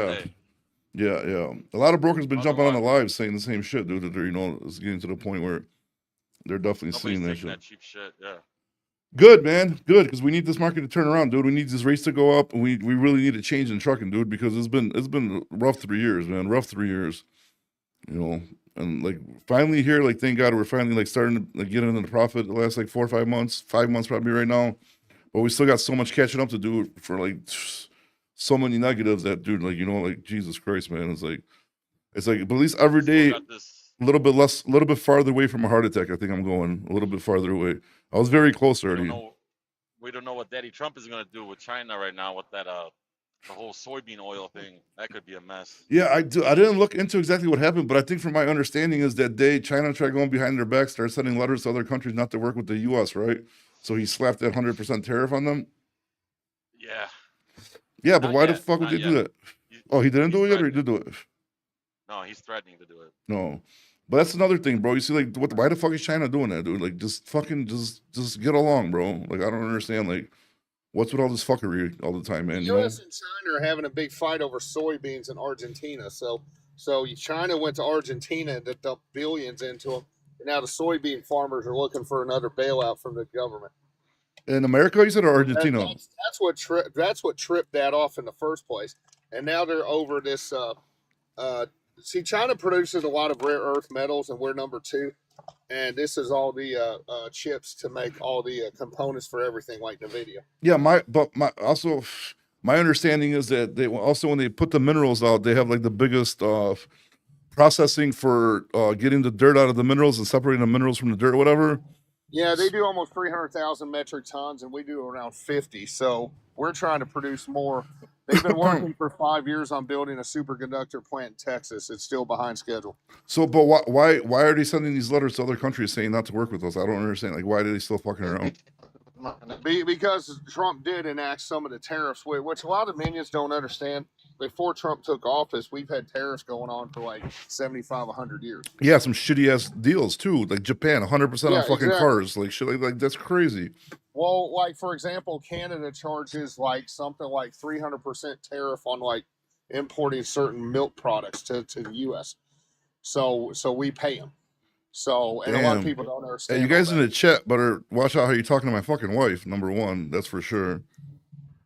yeah. day. Yeah. A lot of brokers been jumping on the Otherwise- live saying the same shit, dude. That they're, it's getting to the point where they're definitely Nobody's seeing that taking shit. that cheap shit. Yeah. Good, man. Good, because we need this market to turn around, dude. We need this race to go up, and we really need a change in trucking, dude, because it's been rough 3 years, man. Rough 3 years. And like finally here, like thank God we're finally like starting to like, get into the profit the last like 4 or 5 months, 5 months probably right now. But we still got so much catching up to do for like so many negatives that dude, like like Jesus Christ, man. It's like but at least every Still day got this. a little bit farther away from a heart attack. I think I'm going a little bit farther away. I was very close already. We don't know what Daddy Trump is gonna do with China right now with that the whole soybean oil thing. That could be a mess. Yeah, I didn't look into exactly what happened, but I think from my understanding is that China tried going behind their back, started sending letters to other countries not to work with the U.S., right? So he slapped that 100% tariff on them. Yeah. Yeah, but Not why the yet, fuck would not they do yet. that? Oh, he didn't do it yet, or he threatening. did do it? No, he's threatening to do it. No. But that's another thing, bro. You see, like, why the fuck is China doing that, dude? Like, just fucking, just get along, bro. Like, I don't understand, like, what's with all this fuckery all the time, man? The You know? U.S. and China are having a big fight over soybeans in Argentina. So China went to Argentina to dump billions into them. And now the soybean farmers are looking for another bailout from the government. In America, you said, or Argentina? That's what tripped that off in the first place. And now they're over this. See, China produces a lot of rare earth metals, and we're number 2. And this is all the chips to make all the components for everything, like NVIDIA. Yeah, my understanding is that they also, when they put the minerals out, they have like the biggest processing for getting the dirt out of the minerals and separating the minerals from the dirt or whatever. Yeah, they do almost 300,000 metric tons, and we do around 50. So we're trying to produce more. They've been working for 5 years on building a superconductor plant in Texas. It's still behind schedule. So, but why are they sending these letters to other countries saying not to work with us? I don't understand. Like, why are they still fucking around? Because Trump did enact some of the tariffs, which a lot of minions don't understand. Before Trump took office, we've had tariffs going on for like 75, 100 years. Yeah, some shitty ass deals too, like Japan, 100% on fucking exactly. cars, like shit, like that's crazy. Well, like for example, Canada charges like something like 300% tariff on like importing certain milk products to the U.S. So we pay them. So, and a lot of people don't understand. Hey, you guys in the chat better watch out how you're talking to my fucking wife. Number one, that's for sure.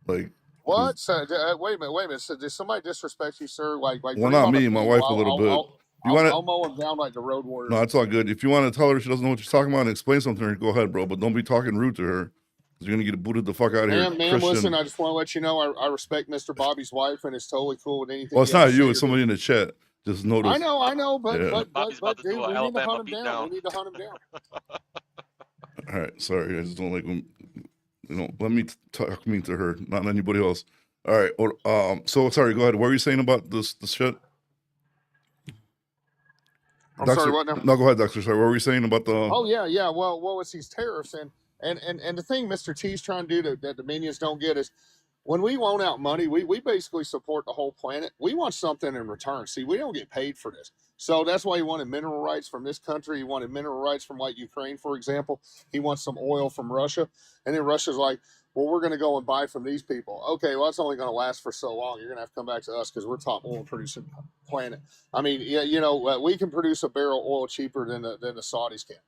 Like what? So, wait a minute. So, did somebody disrespect you, sir? Like well, not me, my wife a little bit. I'll mow him down like the road warrior. No, it's all good. If you want to tell her she doesn't know what you're talking about and explain something to her, go ahead, bro. But don't be talking rude to her. You're gonna get booted the fuck out of here. Ma'am, listen. I just want to let you know I respect Mr. Bobby's wife, and it's totally cool with anything. Well, it's not you. It's somebody in the chat. Just notice. I know, Yeah. Bobby's about to do dude, an we need to Alabama hunt him down. beatdown. We need to hunt him down. All right, sorry, I just don't like when, let me talk me to her, not anybody else. All right, so sorry, go ahead. What were you saying about this shit? I'm Doctor, sorry, what now? no, go ahead, Doctor. Sorry, what were you saying about the? Oh yeah. Well, what was these tariffs and the thing Mr. T's trying to do that the minions don't get is when we loan out money, we basically support the whole planet. We want something in return. See, we don't get paid for this. So that's why he wanted mineral rights from this country. He wanted mineral rights from like Ukraine, for example. He wants some oil from Russia. And then Russia's like, well, we're going to go and buy from these people. Okay, well, that's only going to last for so long. You're going to have to come back to us because we're top oil producing planet. I mean, yeah, we can produce a barrel of oil cheaper than the Saudis can.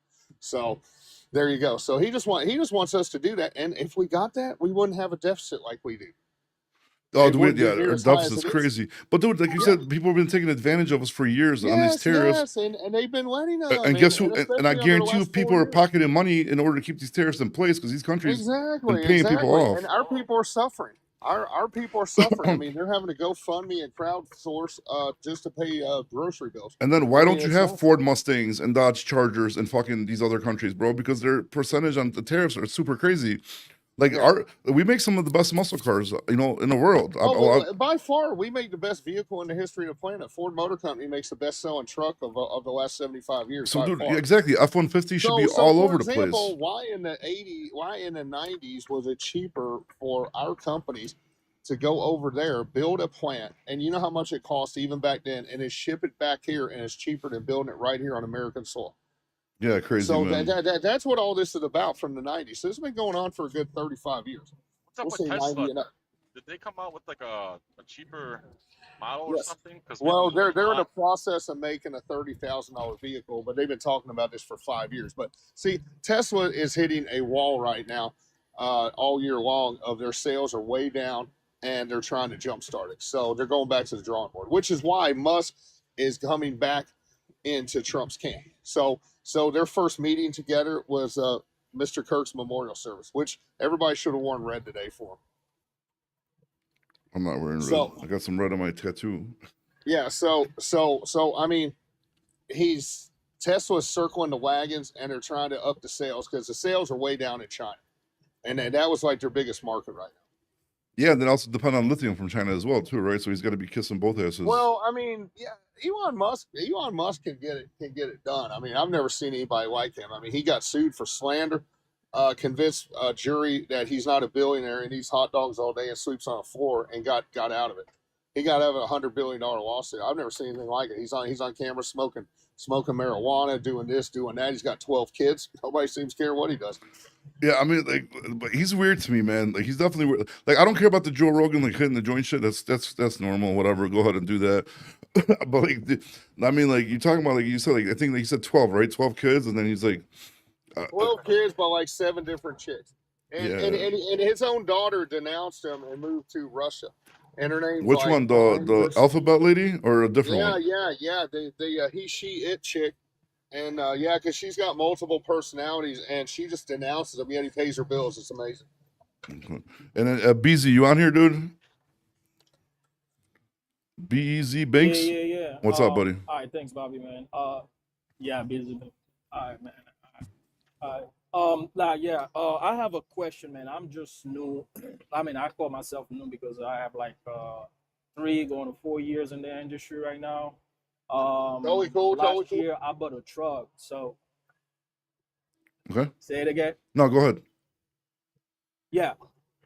So there you go. So he just wants us to do that. And if we got that, we wouldn't have a deficit like we do. Oh, It dude, wouldn't be yeah, near our as high as deficit's it is. crazy. But dude, like you Yeah. said, people have been taking advantage of us for years on these Yes, tariffs. and they've been letting them. And guess who? And I especially over the guarantee you, last people 4 are years. pocketing money in order to keep these tariffs in place because these countries been Exactly, paying people off. and our people are suffering. Our people are suffering. I mean, they're having to go fund me and crowdsource just to pay grocery bills. And then why I mean, don't you it's have not- Ford Mustangs and Dodge Chargers and fucking these other countries, bro? Because their percentage on the tariffs are super crazy. Like Yeah. we make some of the best muscle cars, in the world. Oh, by far, we make the best vehicle in the history of the planet. Ford Motor Company makes the best-selling truck of the last 75 years. So, by dude, far. yeah, exactly. F-150 should be all for over example, the place. why in the 90s was it cheaper for our companies to go over there, build a plant, and you know how much it cost even back then, and then ship it back here, and it's cheaper than building it right here on American soil. Yeah, crazy, So man. that's what all this is about from the 90s. So this has been going on for a good 35 years. What's up We'll with say 90 Tesla? and up. Did they come out with like a cheaper model or Yes. something? Because Well, they're in the process of making a $30,000 vehicle, but they've been talking about this for 5 years. But see, Tesla is hitting a wall right now, all year long. Of their sales are way down, and they're trying to jumpstart it. So they're going back to the drawing board, which is why Musk is coming back into Trump's camp. So their first meeting together was Mr. Kirk's memorial service, which everybody should have worn red today for him. I'm not wearing red. So- I got some red on my tattoo. Yeah, so I mean, Tesla's circling the wagons, and they're trying to up the sales because the sales are way down in China, and that was like their biggest market right now. Yeah, and then also depend on lithium from China as well, too, right? So he's got to be kissing both asses. Well, I mean, yeah, Elon Musk can get it done. I mean, I've never seen anybody like him. I mean, he got sued for slander, convinced a jury that he's not a billionaire and eats hot dogs all day and sleeps on the floor, and got out of it. He got out of a $100 billion lawsuit. I've never seen anything like it. He's on camera smoking marijuana, doing this, doing that. He's got 12 kids. Nobody seems to care what he does. Yeah, I mean, like, but he's weird to me, man. Like, he's definitely weird. Like, I don't care about the Joe Rogan like hitting the joint shit. That's normal. Whatever, go ahead and do that. But like, I mean, like, you're talking about, like you said, like I think like you said 12, right? 12 kids, and then he's like, 12 kids by like 7 different chicks. And, Yeah. and his own daughter denounced him and moved to Russia. And her name's which like, one, the alphabet lady or a different one? Yeah. The he, she, it chick. And yeah, because she's got multiple personalities, and she just denounces him, yet he pays her bills. It's amazing. Okay. And then BZ, you on here, dude? BEZ Banks? Yeah. What's up, buddy? All right, thanks, Bobby, man. Yeah, busy. All right, man. I have a question, man. I'm just new. I mean, I call myself new because I have like 3 going to 4 years in the industry right now. Totally cool. Last year I bought a truck. So Okay. say it again. No, go ahead. Yeah.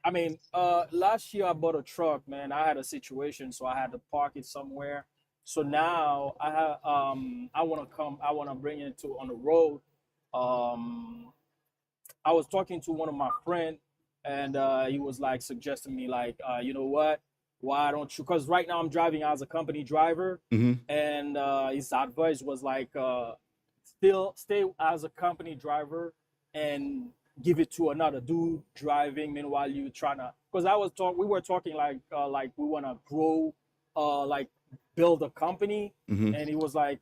I mean, last year I bought a truck, man. I had a situation, so I had to park it somewhere. So now I have I want to bring it on the road. I was talking to one of my friend, and he was like suggesting me like, you know what? Why don't you? Because right now I'm driving as a company driver, and his advice was like, still stay as a company driver and give it to another dude driving. Meanwhile, you trying to, because we were talking like we want to grow, like build a company, and he was like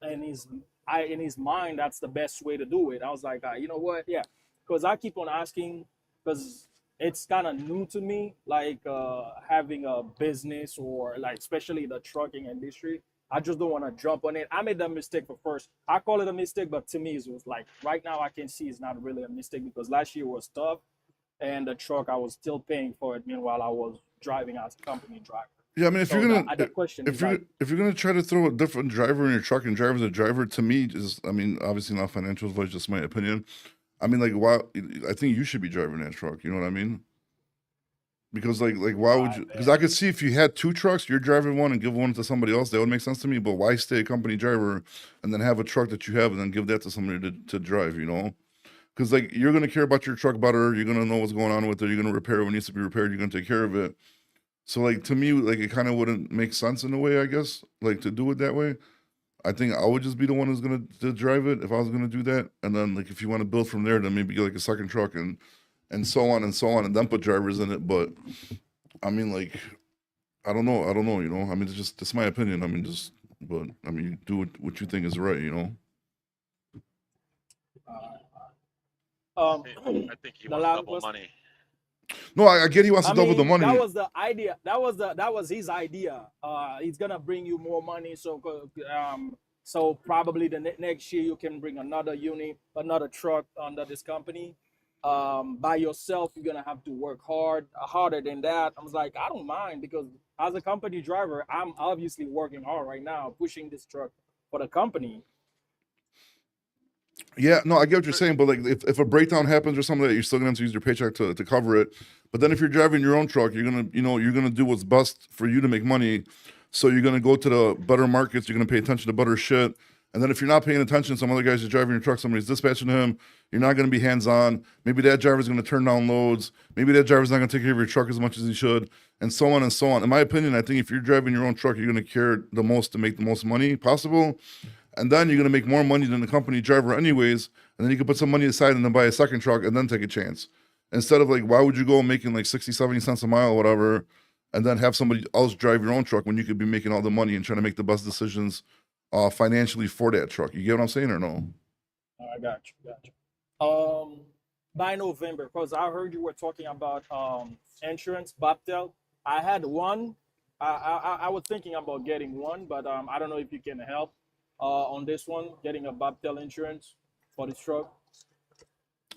in his mind that's the best way to do it. I was like, you know what? Yeah, because I keep on asking, because it's kind of new to me, like having a business or like especially the trucking industry. I just don't want to jump on it. I made that mistake for first. I call it a mistake, but to me, it was like right now I can see it's not really a mistake because last year was tough, and the truck I was still paying for it. Meanwhile, I was driving as a company driver. Yeah, I mean, if So you're gonna the question if is you're like, if you're gonna try to throw a different driver in your truck and drive as a driver, to me, is I mean, obviously not financial advice, just my opinion. I mean, like, why? I think you should be driving that truck. You know what I mean? Because like why would you? Because I could see if you had two trucks, you're driving one and give one to somebody else, that would make sense to me. But why stay a company driver and then have a truck that you have and then give that to somebody to drive? You know? Because like you're gonna care about your truck better. You're gonna know what's going on with it. You're gonna repair what needs to be repaired. You're gonna take care of it. So like to me, like it kind of wouldn't make sense in a way, I guess, like to do it that way. I think I would just be the one who's gonna to drive it if I was gonna do that. And then like if you want to build from there, then maybe get like a second truck and so on and so on, and then put drivers in it. But I mean, like I don't know, you know. I mean, it's my opinion. I mean, but I mean, you do what you think is right, you know. um, I think he the wants last double was, money. No, I get he wants to I double the mean, that money. was the idea. That was his idea. He's gonna bring you more money, so probably the next year you can bring another unit, another truck under this company. By yourself, you're gonna have to work harder than that. I was like, I don't mind because as a company driver, I'm obviously working hard right now, pushing this truck for the company. Yeah, no, I get what you're saying, but like if a breakdown happens or something, that you're still gonna have to use your paycheck to cover it. But then if you're driving your own truck, you're gonna do what's best for you to make money. So you're gonna go to the better markets. You're gonna pay attention to better shit. And then if you're not paying attention, some other guy's just driving your truck. Somebody's dispatching him. You're not gonna be hands on. Maybe that driver's gonna turn down loads. Maybe that driver's not gonna take care of your truck as much as he should, and so on and so on. In my opinion, I think if you're driving your own truck, you're gonna care the most to make the most money possible. And then you're gonna make more money than the company driver anyways, and then you can put some money aside and then buy a second truck and then take a chance. Instead of like, why would you go making like 60, 70 cents a mile or whatever, and then have somebody else drive your own truck when you could be making all the money and trying to make the best decisions financially for that truck? You get what I'm saying or no? I got you. By November, because I heard you were talking about insurance, Bobtail. I had one. I was thinking about getting one, but I don't know if you can help on this one, getting a Bobtail insurance for this truck.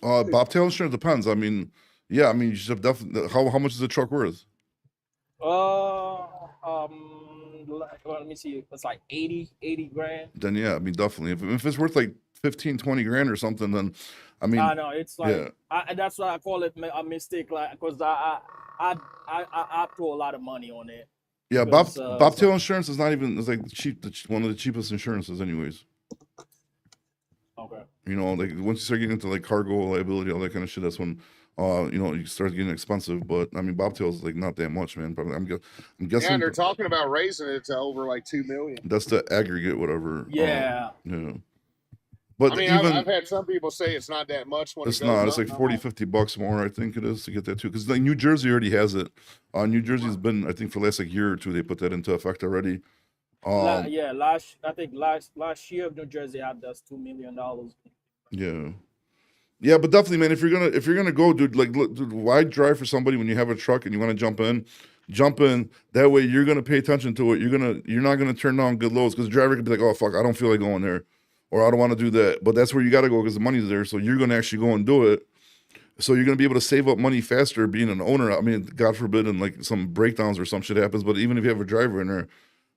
Bobtail insurance depends. I mean, yeah, I mean, you should definitely. How much is the truck worth? Let me see. It's like 80 grand. Then yeah, I mean, definitely. If it's worth like 15, 20 grand or something, then I mean, I know it's like yeah. that's why I call it a mistake, like because I throw a lot of money on it. Yeah, Because, Bobtail insurance is not even, it's like one of the cheapest insurances anyways. Okay. You know, like once you start getting into like cargo liability, all that kind of shit, that's when you start getting expensive. But I mean, Bobtail's like not that much, man. Probably I'm guessing. Yeah, and they're talking about raising it to over like 2 million. That's the aggregate, whatever. Yeah. Yeah. But I mean, even I've had some people say it's not that much when it's it goes not. It's up. like 40, 50 bucks more, I think it is, to get that too. Because like New Jersey already has it. New Jersey's been, I think, for the last like year or two, they put that into effect already. I think last year New Jersey had this $2 million. Yeah. Yeah, but definitely, man. If you're gonna go, dude, like, look, dude, why drive for somebody when you have a truck and you want to jump in? Jump in. That way, you're gonna pay attention to it. You're not gonna turn down good loads because the driver could be like, oh fuck, I don't feel like going there, or I don't want to do that. But that's where you gotta go because the money's there. So you're gonna actually go and do it. So you're gonna be able to save up money faster being an owner. I mean, God forbid, and like some breakdowns or some shit happens. But even if you have a driver in there,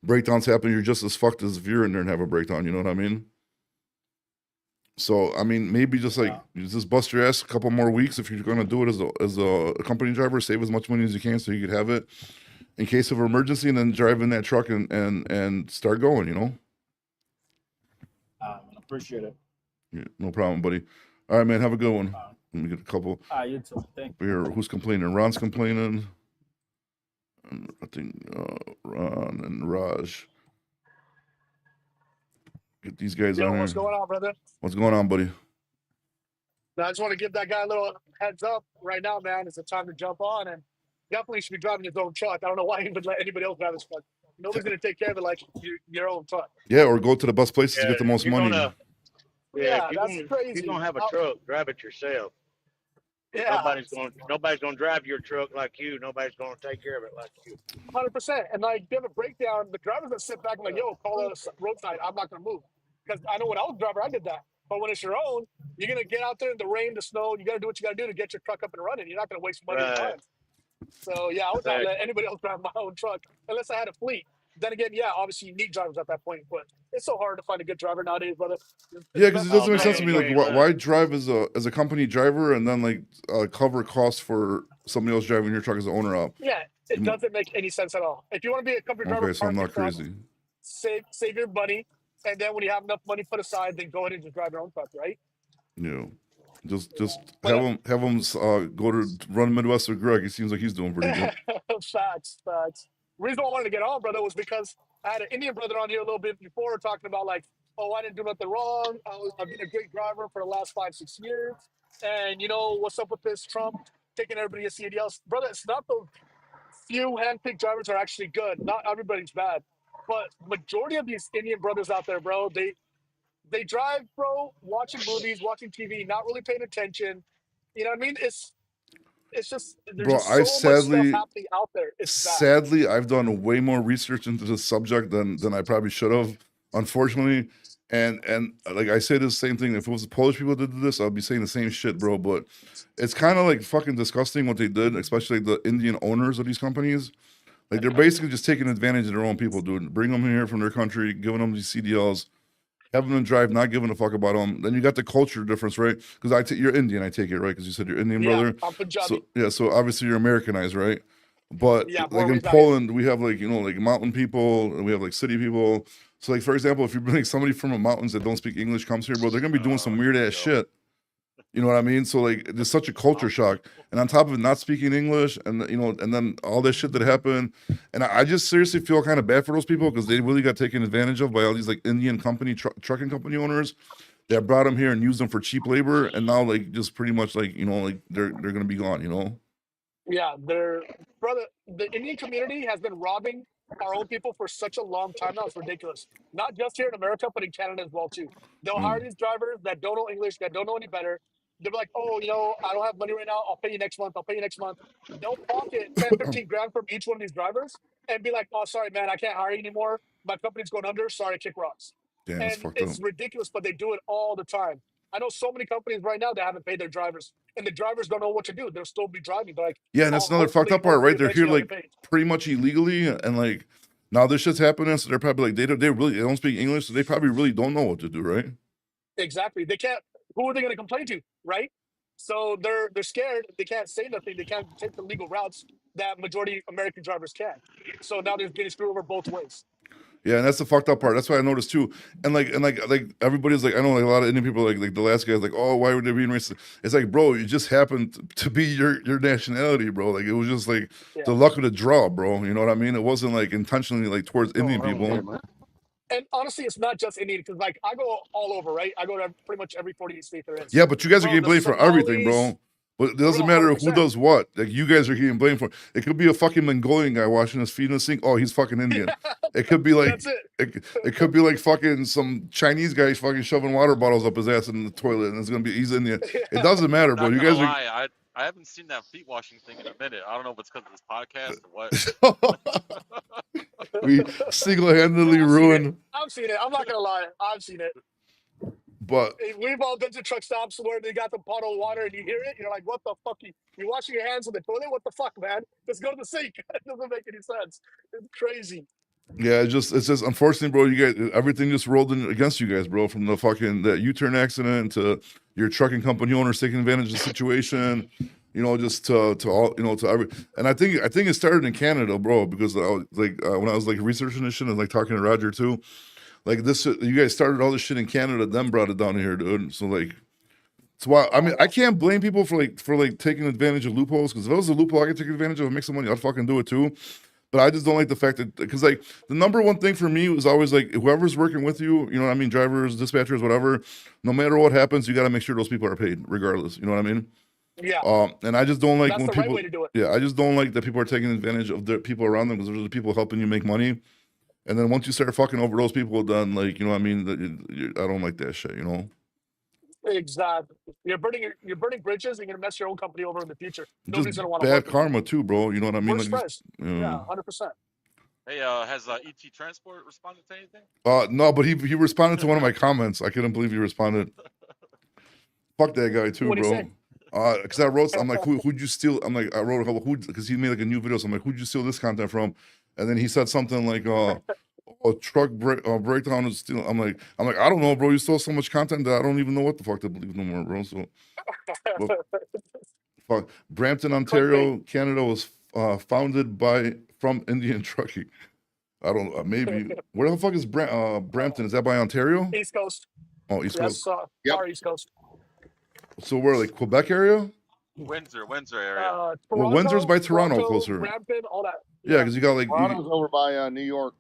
breakdowns happen. You're just as fucked as if you're in there and have a breakdown. You know what I mean? So I mean, maybe just like just bust your ass a couple more weeks if you're gonna do it as a company driver. Save as much money as you can so you could have it in case of emergency, and then drive in that truck and start going. You know. Appreciate it. Yeah, no problem, buddy. All right, man. Have a good one. Let me get a couple. You too. Thank you. Here, who's complaining? Ron's complaining. And I think Ron and Raj. Get these guys on here. What's going on, brother? What's going on, buddy? I just want to give that guy a little heads up right now, man. It's the time to jump on, and definitely should be driving his own truck. I don't know why he would let anybody else drive his truck. Nobody's going to take care of it like your own truck. Yeah, or go to the best places to get the most money. Yeah, that's crazy. If you don't have a truck, drive it yourself. Yeah, Nobody's gonna drive your truck like you. Nobody's gonna take care of it like you. 100%. And like, give a breakdown. The drivers that sit back and like, yo, call us roadside. I'm not gonna move because I know when I was a driver, I did that. But when it's your own, you're gonna get out there in the rain, the snow. You gotta do what you gotta do to get your truck up and running. You're not gonna waste money and Right. time. So yeah, I would not Right. let anybody else drive my own truck unless I had a fleet. Then again, yeah, obviously you need drivers at that point, but it's so hard to find a good driver nowadays, brother. Yeah, because it doesn't make sense to me. Like, man, why drive as a company driver and then like cover costs for somebody else driving your truck as the owner up? Yeah, it doesn't make any sense at all. If you want to be a company driver, Okay, so I'm park your not truck, crazy. save your money, and then when you have enough money put aside, then go ahead and just drive your own truck, right? You know, just But, have him go to run Midwest with Greg. He seems like he's doing pretty good. facts. Reason why I wanted to get on, brother, was because I had an Indian brother on here a little bit before talking about like, oh, I didn't do nothing wrong. I've been a great driver for the last 5-6 years, and you know what's up with this Trump taking everybody to CDLs, brother. It's not those few handpicked drivers are actually good. Not everybody's bad, but majority of these Indian brothers out there, bro, they drive, bro, watching movies, watching TV, not really paying attention. You know what I mean? It's just there's Bro, just so much stuff happening out there. It's bad. sadly, I've done way more research into this subject than I probably should have, unfortunately. And like I say the same thing. If it was the Polish people that did this, I'd be saying the same shit, bro. But it's kind of like fucking disgusting what they did, especially the Indian owners of these companies. Like they're basically just taking advantage of their own people, dude. Bring them here from their country, giving them these CDLs, having them drive, not giving a fuck about them. Then you got the culture difference, right? Because you're Indian, I take it, right? Because you said you're Indian, Yeah, brother. I'm Punjabi. So yeah, so obviously you're Americanized, right? But Yeah, like born in raised out Poland, we have like like mountain people, and we have like city people. So like for example, if you bring somebody from the mountains that don't speak English comes here, bro, they're gonna be doing some weird ass shit. You know what I mean? So like, there's such a culture shock, and on top of it, not speaking English, and and then all this shit that happened, and I just seriously feel kind of bad for those people because they really got taken advantage of by all these like Indian company trucking company owners that brought them here and used them for cheap labor, and now like just pretty much like like they're gonna be gone. Yeah, brother, the Indian community has been robbing our own people for such a long time now. It's ridiculous. Not just here in America, but in Canada as well too. They'll hire these drivers that don't know English, that don't know any better. They're like, oh, I don't have money right now. I'll pay you next month. I'll pay you next month. They'll pocket 10, 15 grand from each one of these drivers and be like, oh, sorry, man, I can't hire you anymore. My company's going under. Sorry, kick rocks. Damn, it's And fucked up. it's ridiculous, but they do it all the time. I know so many companies right now that haven't paid their drivers, and the drivers don't know what to do. They'll still be driving. They're like, Yeah, and that's oh, another fucked up part, hopefully right? They're here eventually I'll get like paid. pretty much illegally, and like now this shit's happening, so they're probably like they don't speak English, so they probably really don't know what to do, right? Exactly. They can't. Who are they going to complain to, right? So they're scared. They can't say nothing. They can't take the legal routes that majority American drivers can. So now they're getting screwed over both ways. Yeah, and that's the fucked up part. That's what I noticed too. And like everybody's like, I know like a lot of Indian people like the last guy's like, oh, why would they be racist? It's like, bro, you just happened to be your nationality, bro. Like it was just like the luck of the draw, bro. You know what I mean? It wasn't like intentionally like towards Indian people. And honestly, it's not just Indian because like I go all over, right? I go to pretty much every 48 state there is. Yeah, but you guys are From getting the blamed for everything, Somalis- bro. But it doesn't Bro, matter who 100%. does what. Like you guys are getting blamed for. It could be a fucking Mongolian guy washing his feet in the sink. Oh, he's fucking Indian. It could be like That's it. it could be like fucking some Chinese guy fucking shoving water bottles up his ass in the toilet, and it's gonna be he's Indian. It doesn't matter, bro. Not You gonna guys are. lie, I haven't seen that feet washing thing in a minute. I don't know if it's because of this podcast or what. We single-handedly ruined. I've seen it. I'm not gonna lie. I've seen it. But We've all been to truck stops where they got the bottle of water and you hear it. You're like, what the fuck? You're washing your hands in the toilet? What the fuck, man? Just go to the sink. It doesn't make any sense. It's crazy. yeah, it's just unfortunately, bro. You guys, everything just rolled in against you guys, bro. From the fucking that U-turn accident to your trucking company owners taking advantage of the situation. Just to all, to every, and I think it started in Canada, bro, because I was, when I was like researching this shit and like talking to Roger too, like this, you guys started all this shit in Canada, then brought it down here, dude. So like, it's why I mean I can't blame people for taking advantage of loopholes because if it was a loophole I could take advantage of and make some money, I'd fucking do it too. But I just don't like the fact that because like the number one thing for me was always like whoever's working with you, you know what I mean, drivers, dispatchers, whatever. No matter what happens, you got to make sure those people are paid regardless. You know what I mean? Yeah. And I just don't like That's when the people. right way to do it. Yeah, I just don't like that people are taking advantage of the people around them because those are the people helping you make money. And then once you start fucking over those people, then like I don't like that shit. Exactly. You're burning bridges. And you're gonna mess your own company over in the future. Just Nobody's gonna want to bad work with you. karma too, bro. You know what I mean? Worse Like, just, stress. Yeah, 100%. Hey, has ET Transport responded to anything? no, but he responded to one of my comments. I couldn't believe he responded. Fuck that guy too, What'd he bro. say? Cause I wrote, I'm like, who'd you steal? I'm like, I wrote who, because he made like a new video. So I'm like, who'd you steal this content from? And then he said something like, a truck breakdown is stealing. I'm like, I don't know, bro. You stole so much content that I don't even know what the fuck to believe no more, bro. So, but, fuck, Brampton, Ontario, Canada was founded from Indian trucking. I don't know, maybe where the fuck is Brampton? Is that by Ontario? East Coast. Oh, East Coast. Yes, Yep. far East Coast. So we're like Quebec area? Windsor area. Well, Toronto, Windsor's by Toronto closer. Brampton, all that. Yeah, because you got like Toronto's over by New York.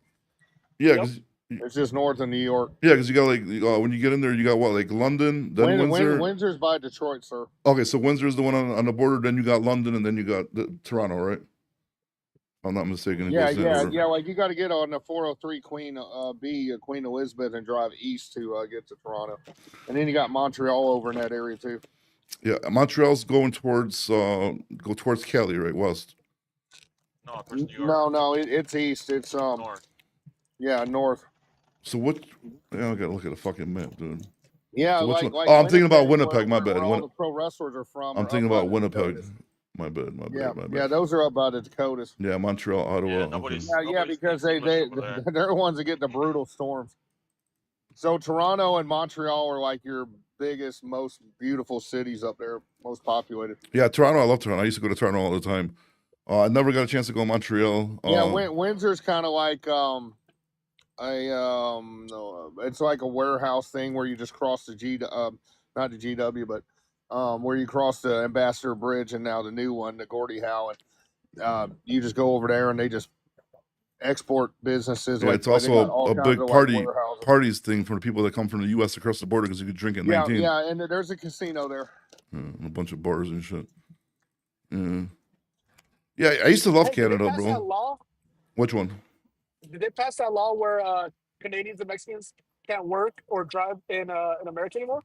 yeah, Yep. because It's just north of New York. yeah, because you got like when you get in there, you got what, like London, then Windsor. Windsor's by Detroit, sir. Okay, so Windsor's the one on the border. Then you got London, and then you got Toronto, right? If I'm not mistaken. It Yeah, goes in yeah, order. yeah. Like you got to get on the 403 Queen Elizabeth and drive east to get to Toronto, and then you got Montreal over in that area too. Yeah, Montreal's going towards Cali, right? West. No, towards New York. No, it's east. It's North. yeah, north. So what? Yeah, I gotta look at a fucking map, dude. Yeah, So which like, one? like Oh, I'm thinking about Winnipeg, Winnipeg. My where bad. all the pro wrestlers are from. I'm are thinking up by about the Winnipeg. Dakotas. My bad. My Yeah, bad. yeah, those are up by the Dakotas. Yeah, Montreal, Ottawa. Yeah, okay. nobody's. Yeah, because they're the ones that get the brutal storms. So Toronto and Montreal are like your biggest, most beautiful cities up there, most populated. Yeah, Toronto. I love Toronto. I used to go to Toronto all the time. I never got a chance to go to Montreal. Yeah, Windsor's kind of like it's like a warehouse thing where you just cross the not the GW, but where you cross the Ambassador Bridge and now the new one, the Gordie Howe, and you just go over there and they just export businesses. Yeah, like, it's also a big of, parties thing for the people that come from the U.S. across the border because you could drink at 19. Yeah, and there's a casino there. And a bunch of bars and shit. Yeah, I used to love Canada, did they pass bro. That law? Which one? Did they pass that law where Canadians and Mexicans can't work or drive in America anymore?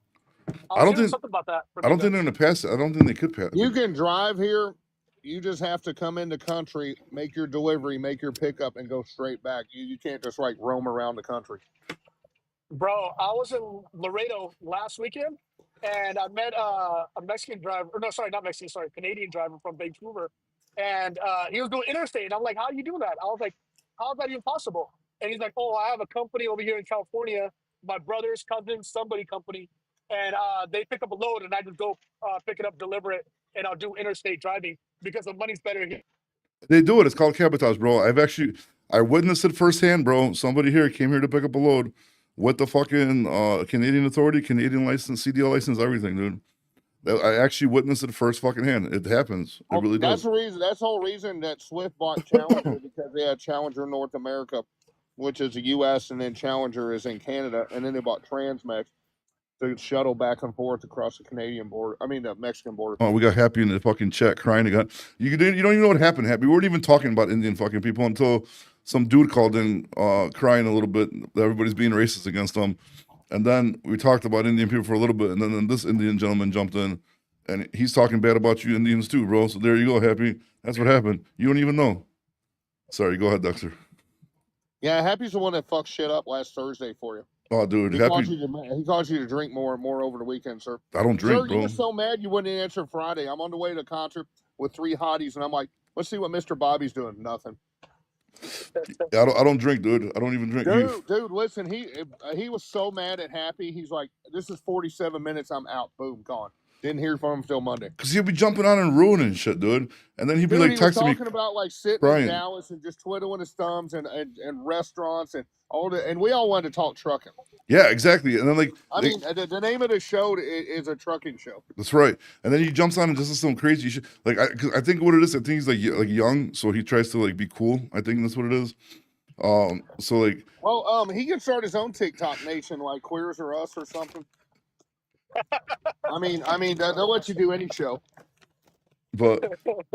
I don't think something about that. I don't think they're gonna pass it. I don't think they could pass it. You can drive here. You just have to come in the country, make your delivery, make your pickup, and go straight back. You can't just like roam around the country. Bro, I was in Laredo last weekend, and I met a Mexican driver. Or no, sorry, not Mexican. Sorry, Canadian driver from Vancouver, and he was doing interstate. And I'm like, "How do you do that?" I was like, "How is that even possible?" And he's like, "Oh, I have a company over here in California. My brother's cousin, somebody company, and they pick up a load, and I just go pick it up, deliver it, and I'll do interstate driving because the money's better here." They do it. It's called cabotage, bro. I witnessed it firsthand, bro. Somebody here came here to pick up a load with the fucking Canadian authority, Canadian license, CDL license, everything, dude. I actually witnessed it first fucking hand. It happens. It really does. That's the reason. That's the whole reason that Swift bought Challenger because they had Challenger North America, which is the U.S., and then Challenger is in Canada, and then they bought Transmex to shuttle back and forth across the Canadian border. I mean, the Mexican border. Oh, we got Happy in the fucking chat crying again. You don't even know what happened, Happy. We weren't even talking about Indian fucking people until some dude called in crying a little bit that everybody's being racist against them. And then we talked about Indian people for a little bit, and then this Indian gentleman jumped in, and he's talking bad about you Indians too, bro. So there you go, Happy. That's what happened. You don't even know. Sorry, go ahead, Dexter. Yeah, Happy's the one that fucked shit up last Thursday for you. Oh, dude, He Happy. caused you to drink more over the weekend, sir. I don't drink, Sir, bro. you were so mad you wouldn't answer Friday. I'm on the way to a concert with 3 hotties, and I'm like, let's see what Mr. Bobby's doing. Nothing. I don't drink, dude. I don't even drink. Dude, listen, he was so mad at Happy. He's like, this is 47 minutes. I'm out. Boom, gone. Didn't hear from him till Monday. Because he'll be jumping on and ruining shit, dude. And then he'd be like he was texting me. talking about like sitting Brian. in Dallas and just twiddling his thumbs and restaurants and all the, and we all wanted to talk trucking. Yeah, exactly. And then like, I mean, the name of the show is a trucking show. that's right. And then he jumps on and just does some crazy shit. Like, I think what it is, I think he's like young, so he tries to like be cool. I think that's what it is. So like, well, he can start his own TikTok nation, like Queers or Us or something. I mean, they'll let you do any show. but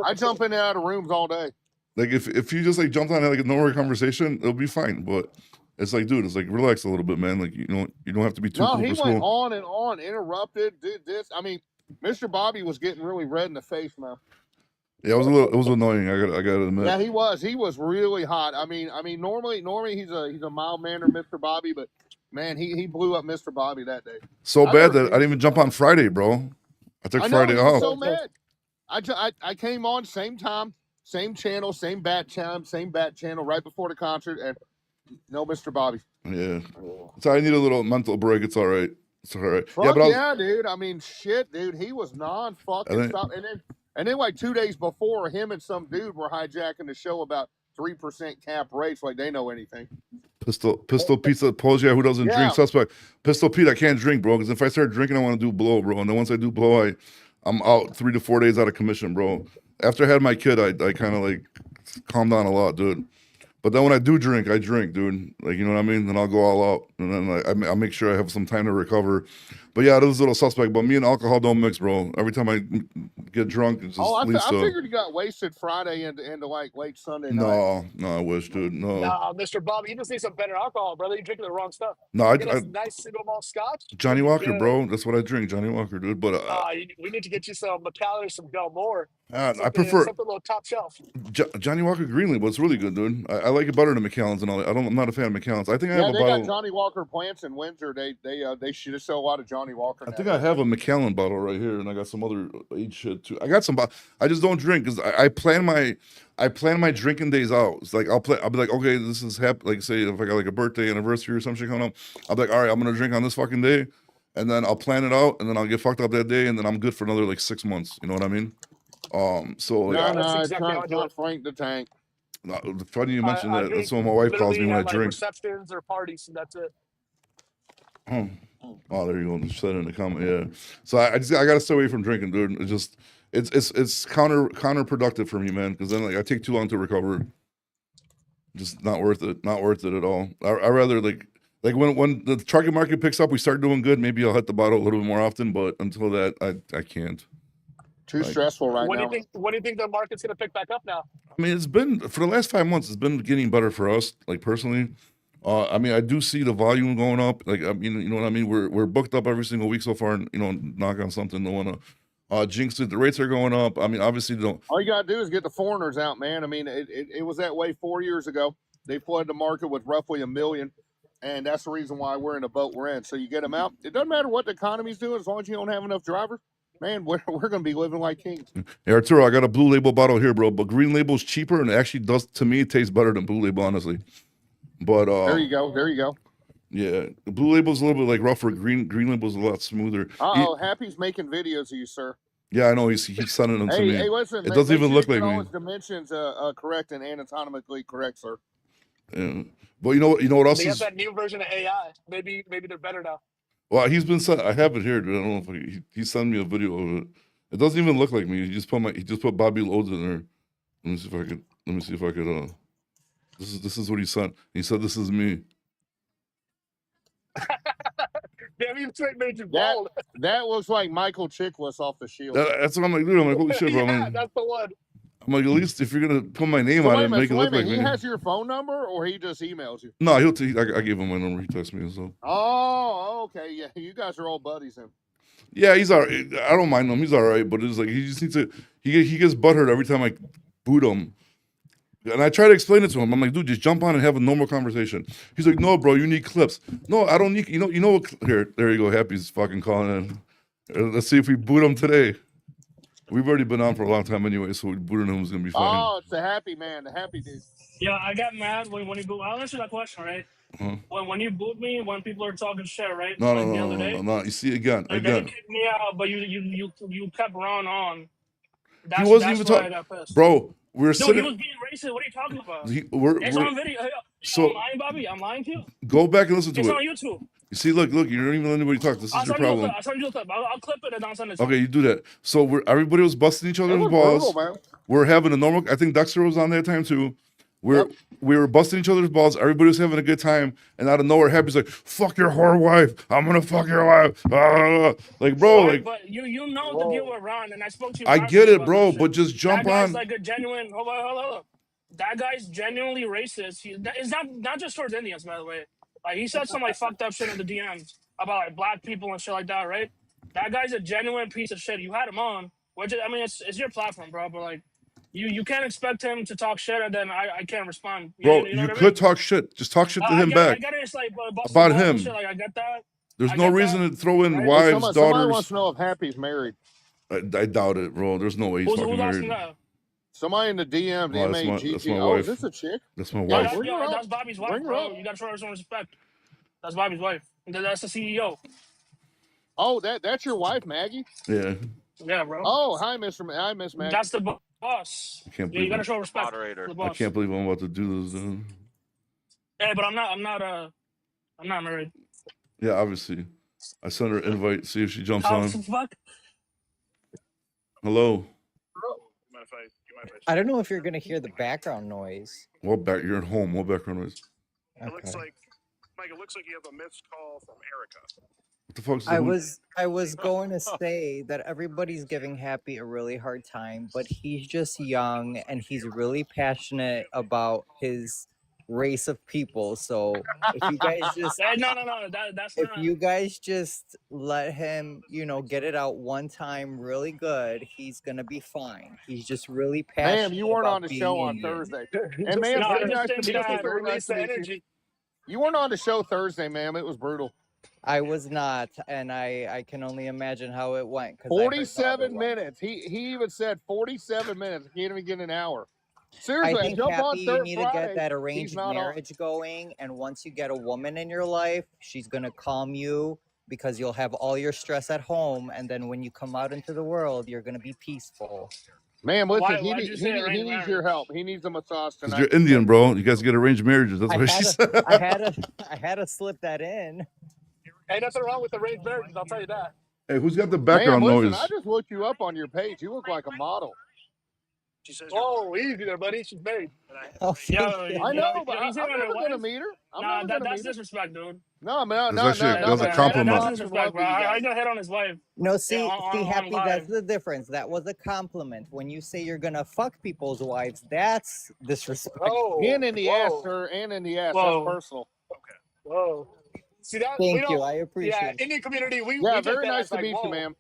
I jump in and out of rooms all day. like if you just like jumped on like a normal conversation, it'll be fine. But It's like, dude, it's like relax a little bit, man. Like you don't have to be too No, cool he for went school. on and on, interrupted, did this. I mean, Mr. Bobby was getting really red in the face, man. Yeah, it was annoying. I gotta admit. Yeah, he was really hot. I mean, normally he's a mild mannered Mr. Bobby, but man, he blew up Mr. Bobby that day. So I've bad never that seen I didn't even jump on Friday, bro. I took I know Friday he was off. so mad. I came on same time, same channel, same bat channel right before the concert, and no Mr. Bobby. Yeah. So I need a little mental break. It's all right. It's all right. Fuck Yeah, but yeah, dude. I mean, shit, dude. He was I non-fucking think stop. And then like 2 days before, him and some dude were hijacking the show about 3% cap rates, like they know anything. Pistol Pizza Pose, yeah, who doesn't Yeah. drink? Suspect. Pistol Pete, I can't drink, bro, because if I start drinking, I want to do blow, bro. And then once I do blow, I'm out 3 to 4 days out of commission, bro. After I had my kid, I kind of like calmed down a lot, dude. But then when I do drink, I drink, dude. Like, you know what I mean? Then I'll go all out, and then like, I make sure I have some time to recover. But yeah, it is a little suspect. But me and alcohol don't mix, bro. Every time I get drunk, it just Oh, I leads to. figured you got wasted Friday into like late Sunday night. No, I wish, dude. No, Nah, Mr. Bobby, you just need some better alcohol, brother. You're drinking the wrong stuff. no, Get a nice single malt scotch. Johnny you'll be Walker, good. bro. That's what I drink, Johnny Walker, dude. But We need to get you some Macallan, some Belmore. I prefer something a little top shelf. Johnny Walker Green Label. It's really good, dude. I like it better than Macallan's and all that. I'm not a fan of Macallan's. I think I Yeah, have a they bottle. got Johnny Walker plants in Windsor. They should sell a lot of Johnny Walker. I think I have a Macallan bottle right here, and I got some other age shit too. I got some. I just don't drink because I plan my drinking days out. It's like I'll be like, okay, this is like say if I got like a birthday anniversary or some shit coming up, I'll be like, all right, I'm gonna drink on this fucking day, and then I'll plan it out, and then I'll get fucked up that day, and then I'm good for another like 6 months. You know what I mean? So like, No, exactly how I it's do not it. Frank the Tank. funny you mentioned I that. drink That's what my wife calls literally me when I at, like, drink. receptions or parties, and that's it. Oh, there you go. Just said it in the comment. Yeah. So I gotta stay away from drinking, dude. It's counterproductive for me, man. Because then like I take too long to recover. Just not worth it. Not worth it at all. I rather like when the trucking market picks up, we start doing good. Maybe I'll hit the bottle a little bit more often. But until that, I can't. Too stressful right When now. do you think the market's gonna pick back up now? I mean, it's been for the last 5 months. It's been getting better for us, like personally. I mean, I do see the volume going up. Like, I mean, you know what I mean. We're booked up every single week so far, and knock on something. Don't want to jinx it. The rates are going up. I mean, obviously, don't. All you gotta do is get the foreigners out, man. I mean, it was that way 4 years ago. They flooded the market with roughly 1 million, and that's the reason why we're in the boat we're in. So you get them out. It doesn't matter what the economy's doing, as long as you don't have enough drivers. Man, we're gonna be living like kings. Hey, Arturo, I got a Blue Label bottle here, bro. But Green Label's cheaper, and it actually does to me. It tastes better than Blue Label, honestly. But there you go. There you go. Yeah, the Blue Label's a little bit like rougher. Green Label's a lot smoother. Happy's making videos of you, sir. Yeah, I know. He keeps sending them to me. Hey, listen. It doesn't even look like all me. his dimensions correct and anatomically correct, sir. Yeah. But you know what else They is? have that new version of AI. Maybe they're better now. Well, he's been sent. I have it here, dude. I don't know if he sent me a video of it. It doesn't even look like me. He just put Bobby Loads in there. Let me see if I could. This is what he sent. He said this is me. Damn, you straight made you bald. That looks like Michael Chiklis off the Shield. That's what I'm like, dude. I'm like, holy shit, bro. Yeah, that's the one. I'm like, at least if you're gonna put my name on it and make it look like he me. has your phone number, or he just emails you? No, I gave him my number. He texted me and stuff. Oh, okay. Yeah, you guys are old buddies then. Yeah, he's all right. I don't mind him. He's all right, but it's like he just needs to. He gets butthurt every time I boot him. And I try to explain it to him. I'm like, dude, just jump on and have a normal conversation. He's like, no, bro, you need clips. No, I don't need. You know what? Here, there you go. Happy's fucking calling in. Let's see if we boot him today. We've already been on for a long time anyway, so we booting him is gonna be fine. Oh, it's the happy man, the happy dude. Yeah, I got mad when you boot. I'll answer that question, right? When you boot me, when people are talking shit, right? No, like no, the no, other day. no. You see again. Then you kicked me out, but you kept Ron on. He wasn't even talking, bro. We're sitting. He was being racist. What are you talking about? It's on video. So I'm lying, Bobby. I'm lying too. Go back and listen to it's it. It's on YouTube. You see, look, you don't even let anybody talk. This is your problem. I'll send you a clip. I'll clip it and I'll send it to you. Okay, you do that. So everybody was busting each other's balls. Brutal, we're having a normal. I think Dexter was on that time too. We were busting each other's balls. Everybody was having a good time, and out of nowhere, Happy's like, "Fuck your whore wife! I'm gonna fuck your wife!" Like, bro, like. But you know the deal with Ron, and I spoke to you. I get it, bro, but just jump that guy's on. like a genuine. Hold on. that guy's genuinely racist. It's not just towards Indians, by the way. Like he said some like fucked up shit in the DMs about like black people and shit like that, right? That guy's a genuine piece of shit. You had him on, which I mean, it's your platform, bro. But like, you can't expect him to talk shit and then I can't respond. Bro, You know you what I could mean? talk shit. Just talk shit to I him get back it. It's like busting about balls and shit. him. Like I get that. There's I no get reason that. to throw in Right? Hey, wives, somebody wants daughters. to know if Happy's married. I doubt it, bro. There's no way he's fucking Who's asking married. that? Somebody in the DMs, Oh, that's my MAGG. Oh, wife. is this a chick? That's my Yeah, wife. that's Bobby's wife, Bring her bro. up. You gotta show her some respect. That's Bobby's wife. That's the CEO. Oh, that's your wife, Maggie? Yeah. Yeah, bro. Oh, hi, Miss Maggie. That's the boss. I can't Yeah, you believe gotta it. show respect. Moderator. To the I boss. can't believe I'm about to do this, dude. Hey, but I'm not married. Yeah, obviously. I sent her an invite, see if she jumps How on. the fuck? Hello. I don't know if you're gonna hear the background noise. What back? You're at home. What background noise? Okay. It looks like, Mike. It looks like you have a missed call from Erica. What the fuck's I was going to say that everybody's giving Happy a really hard time, but he's just young and he's really passionate about his race of people. So if you guys just No. That's if not. you guys just let him, get it out one time really good, he's gonna be fine. He's just really passionate. Ma'am, you weren't about on the being show on Indian. Thursday. And ma'am, No, I very just nice to think meet you. that- Very nice to meet you. You weren't on the show Thursday, ma'am. It was brutal. I was not, and I can only imagine how it went. 'Cause I heard the other 47 one. minutes. He even said 47 minutes. He can't even get an hour. I Seriously, think jump on Happy, you need to Friday. get that He's arranged not on. marriage going, and once you get a woman in your life, she's gonna calm you because you'll have all your stress at home, and then when you come out into the world, you're gonna be peaceful. Ma'am, listen, he Why'd you say arranged needs your help. He needs a massage Because tonight. you're Indian, bro. You guys get arranged marriages. That's what she said. I had to slip that in. Ain't nothing wrong with arranged marriages, I'll tell you that. Hey, who's got the background Ma'am, listen, noise? I just looked you up on your page. You look like a model. She says, "Oh, easy there, buddy. She's married." Oh, I know, but he's I'm hitting never her gonna wife? meet her. I'm Nah, never gonna that's meet her. disrespect, dude. No, man, That's no, actually- no, that's a no, compliment. man, That's disrespect, bro. I gonna hit on his wife. No, see, on Happy, live. that's the difference. That was a compliment. When you say you're gonna fuck people's wives, that's disrespect. Oh, and in the ass, whoa, sir, and in the ass. Whoa. That's personal. whoa. See that? we Thank you. don't- I appreciate Yeah, it. Indian community. We Yeah, take very that nice as to like, meet you, whoa. ma'am.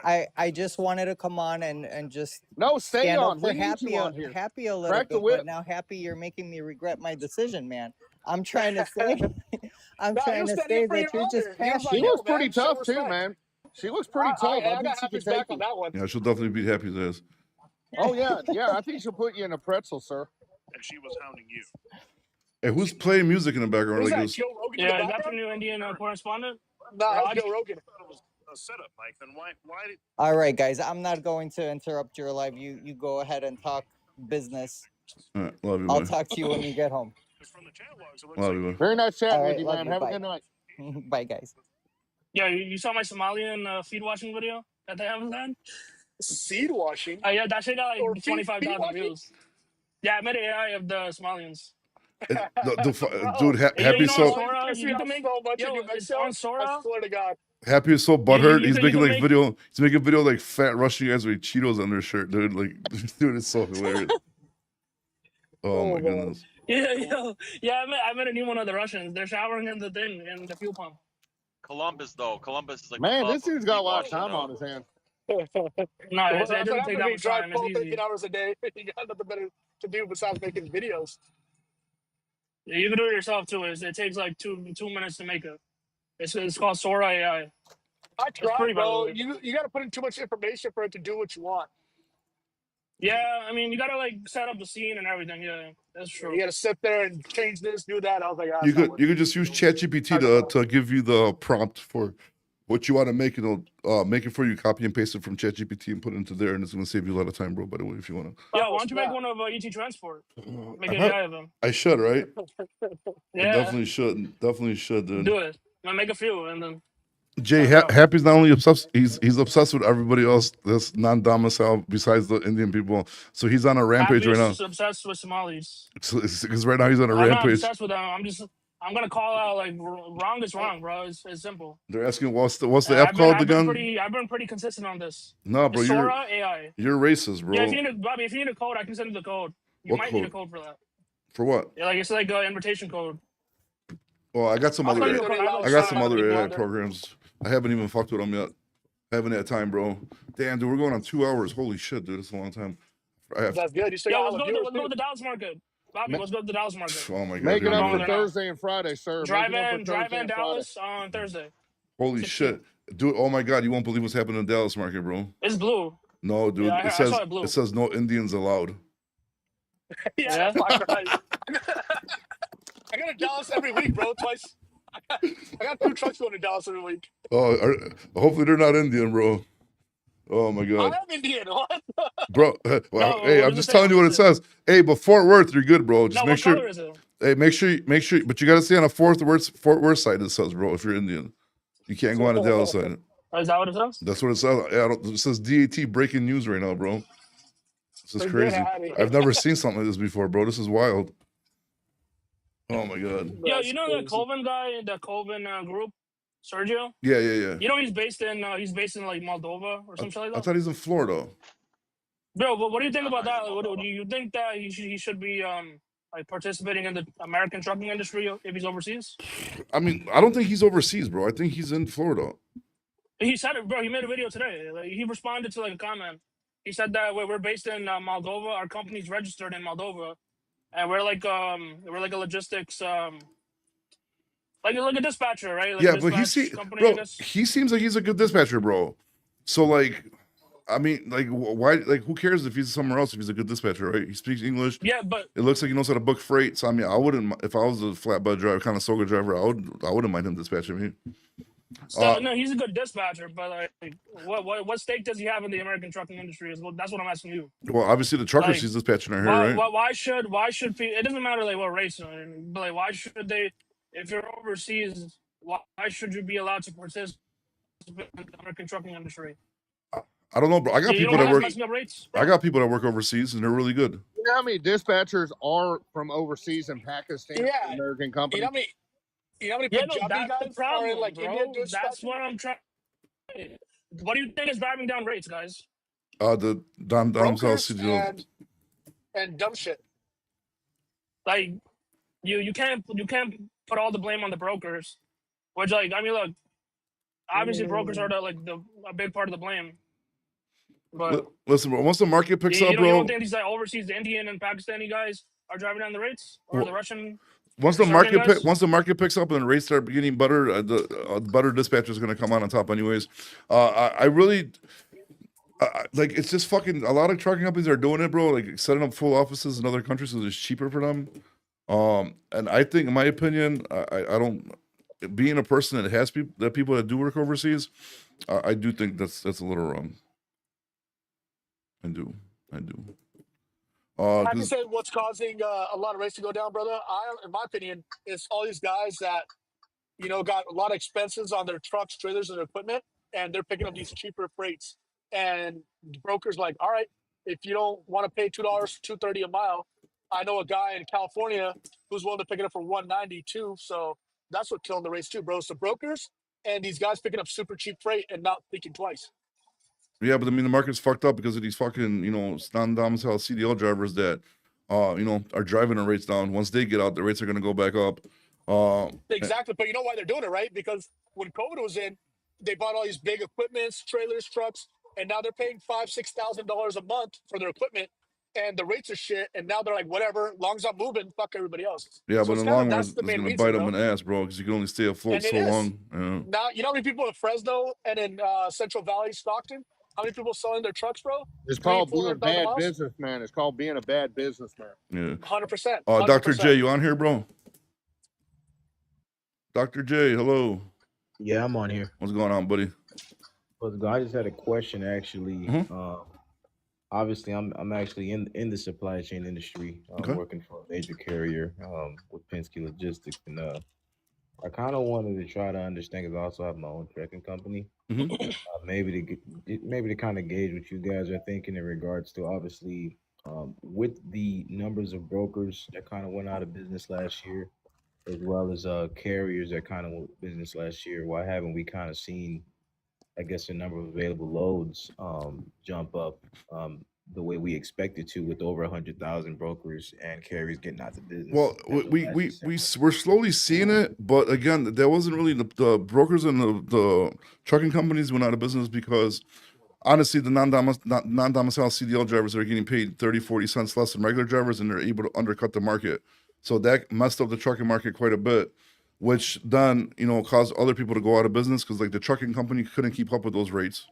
I just wanted to come on and just No, stay stand on. up for We need Happy you on here. Happy a little Crack the bit, whip. but now Happy, you're making me regret my decision, man. I'm trying to say, I'm No, he trying was to standing say up for that your you're just honor. He was She like, passionate. looks yo, pretty man, show tough too, respect. man. She looks pretty tough. I I gotta think have she his can take back on you. that one. Yeah, she'll definitely beat Happy's ass. Oh yeah, yeah. I think she'll put you in a pretzel, sir. And she was hounding you. Hey, who's playing music in the background? Who's Like that? this? Joe Rogan in Yeah, the is that the background? new Indian correspondent? Nah, Raj? that's Joe Rogan. It was a setup, Mike. Then why did All right, guys, I'm not going to interrupt your live. You go ahead and talk business. All right, love you, I'll man. talk to you when you get home. because from the chat logs it looks Love like you, man. Very nice chatting All with right, you, love man. you. Have a Bye. good night. Bye, guys. Yeah, you saw my Somalian feed watching video that they haven't done? Seed washing. Yeah, that shit got Or like feed 25,000 washing? views. Yeah, I made an AI of the Somalians. Dude, Happy you know, so Sora, Piss me you off can make so much in yo, New it's Mexico. on I Sora. swear to God. Happy is so butthurt. you He's can making like make- video. He's making video like fat Russian guys with Cheetos on their shirt, dude. Like, dude, it's so hilarious. Oh my God. goodness. Yeah. I met a new one of the Russians. They're showering in the thing in the fuel pump. Columbus though. Columbus is like Man, the this hub dude's of got a feet lot of washing, time though. on his hands. No, it That's doesn't what take happens that when you much drive time. It's 12, 13 easy. hours a day. You got nothing better to do besides making videos. Yeah, you can do it yourself too. It takes like two minutes to make it. It's called Sora AI. I tried, pretty, by the bro. way. You got to put in too much information for it to do what you want. Yeah, I mean, you gotta like set up the scene and everything. Yeah, that's true. You got to sit there and change this, do that. I was like, You could just use ChatGPT to give you the prompt for what you want to make, and it'll make it for you. Copy and paste it from ChatGPT and put it into there, and it's gonna save you a lot of time, bro. By the way, if you want to. Yeah, why don't you make one of ET Transport? Make an I AI of him. I should, right? I Yeah, definitely should. Definitely should, dude. do it. Make a few and then. Jay, Happy's not only obsessed, he's obsessed with everybody else that's non-domicile besides the Indian people. So he's on a rampage right now. Happy's obsessed with Somalis. Because right now he's on a I'm not rampage. obsessed with them. I'm gonna call out like wrong is wrong, bro. It's simple. They're asking what's the F I've called been again? I've been pretty consistent on this. No, bro, Sora AI. you're racist, bro. Yeah, if you need Bobby, if you need a code, I can send you the code. You What might need a code? code for that. For what? Yeah, like it's like an invitation code. Well, I got some I'll other. send you a Only code. I have allows like I got certain some amount of other people AI on there. programs. I haven't even fucked with them yet. Haven't had time, bro. Damn, dude, we're going on 2 hours. Holy shit, dude, it's a long time. I have. That's good. You still Yo, got let's all the go. viewers Let's go too. to the Dallas market. Bobby, Ma- let's go to the Dallas market. Oh my god, Make here it we I'm up going for go. there now. Thursday and Friday, sir. Make it up for Drive Thursday in and Friday. Dallas on Thursday. Holy 16th. shit, dude! Oh my god, you won't believe what's happening in Dallas market, bro. It's blue. No, Yeah, dude, I saw it blue. it says no Indians allowed. Yeah, Yeah. fuck right. I go to Dallas every week, bro. Twice. I got 2 trucks going to Dallas every week. Oh, hopefully they're not Indian, bro. Oh my I god, am Indian. What? bro. No, Hey, what I'm does it just say? telling you what it says. Hey, but Fort Worth, you're good, bro. Just No, make what sure. color is it? Hey, make sure. But you got to stay on a Fort Worth side. It says, bro. If you're Indian, you can't go on the Dallas side. Oh, is that what it says? That's what it says. Yeah, it says DAT breaking news right now, bro. This is Get crazy. out of here. I've never seen something like this before, bro. This is wild. Oh my god. Yo, That's you know crazy. the Colvin guy in the Colvin group, Sergio? Yeah. You know he's based in like Moldova or some shit like I that. thought he's in Florida. Bro, but what do you think I about thought that? he was What, do you think that he should be like participating in the American trucking industry if he's overseas? I mean, I don't think he's overseas, bro. I think he's in Florida. He said it, bro. He made a video today. Like, he responded to like a comment. He said that we're based in Moldova. Our company's registered in Moldova, and we're like a logistics like a dispatcher, right? Like Yeah, a but dispatch company, I bro, guess. he seems like he's a good dispatcher, bro. So like, I mean, like, why? Like, who cares if he's somewhere else if he's a good dispatcher, right? He speaks English. Yeah, but It looks like he knows how to book freight. So I mean, I wouldn't if I was a flatbed driver, kind of soga driver. I wouldn't mind him dispatching me. so no, he's a good dispatcher. But like, what stake does he have in the American trucking industry? That's what I'm asking you. Well, obviously the truckers Like, he's dispatching are here, right? why should people? It doesn't matter like what race, but like why should they? If you're overseas, why should you be allowed to participate in the American trucking industry? I don't know, bro. I got You people don't that have work. messing up rates. I got people that work overseas, and they're really good. You know how many dispatchers are from overseas in Pakistan? Yeah. American You company. know how many? You know how many Yeah, no, Punjabi that's the guys are in problem, like bro. India doing That's dispatching? what I'm trying. What do you think is driving down rates, guys? The Don Brokers CDL. and dumb shit. Like, you can't put all the blame on the brokers, which like I mean, look, obviously brokers are a big part of the blame. But Listen, bro. Once the market picks up, you bro. don't think these like overseas Indian and Pakistani guys are driving down the rates, or Well, the Russian? Once the Serbian guys? once the market picks up and the rates start getting better, the butter dispatcher is going to come on top anyways. I really like it's just fucking a lot of trucking companies are doing it, bro. Like setting up full offices in other countries because it's cheaper for them. And I think, in my opinion, I don't. Being a person that has people that do work overseas, I do think that's a little wrong. I do. Like you said, what's causing a lot of rates to go down, brother? In my opinion, is all these guys that got a lot of expenses on their trucks, trailers, and equipment, and they're picking up these cheaper freights. And the broker's like, all right, if you don't want to pay $2, $2.30 a mile, I know a guy in California who's willing to pick it up for $1.90 too. So that's what killing the rates too, bro. So brokers and these guys picking up super cheap freight and not thinking twice. Yeah, but I mean the market's fucked up because of these fucking non-domicile CDL drivers that are driving the rates down. Once they get out, the rates are going to go back up. Exactly, but you know why they're doing it, right? Because when COVID was in, they bought all these big equipments, trailers, trucks, and now they're paying $5,000-$6,000 a month for their equipment, and the rates are shit. And now they're like, whatever, long as I'm moving, fuck everybody else. Yeah, So but it's in the kind long of run, that's it's the main going to reason, bite them bro. in the ass, bro, because you can only stay afloat And it so is. long. Yeah. Now you know how many people in Fresno and in Central Valley, Stockton, how many people selling their trucks, bro? It's called being a 400,000 bad miles? businessman. It's called being a bad businessman. Yeah. 100%. Dr. 100%. J, you on here, bro? Dr. J, hello. Yeah, I'm on here. What's going on, buddy? What's good? I just had a question actually. Obviously, I'm actually in the supply chain industry. I'm Okay. working for a major carrier with Penske Logistics, and I kind of wanted to try to understand because I also have my own trucking company. Maybe to kind of gauge what you guys are thinking in regards to obviously with the numbers of brokers that kind of went out of business last year, as well as carriers that kind of went business last year. Why haven't we kind of seen, I guess, the number of available loads jump up? the way we expect it to, with over 100,000 brokers and carriers getting out the business. Well, we're slowly seeing it, but again, there wasn't really the brokers and the trucking companies went out of business because honestly, the non-domicile CDL drivers are getting paid 30, 40 cents less than regular drivers, and they're able to undercut the market. So that messed up the trucking market quite a bit, which then, caused other people to go out of business because like the trucking company couldn't keep up with those rates.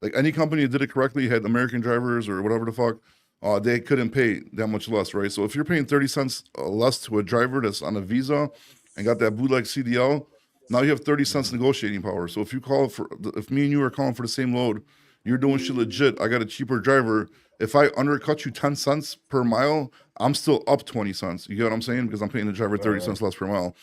Like any company that did it correctly had American drivers or whatever the fuck, they couldn't pay that much less, right? So if you're paying 30 cents less to a driver that's on a visa and got that bootleg CDL, now you have 30 cents negotiating power. So if if me and you are calling for the same load, you're doing shit legit, I got a cheaper driver. If I undercut you 10 cents per mile, I'm still up 20 cents. You get what I'm saying? Because I'm paying the driver 30 cents less per mile.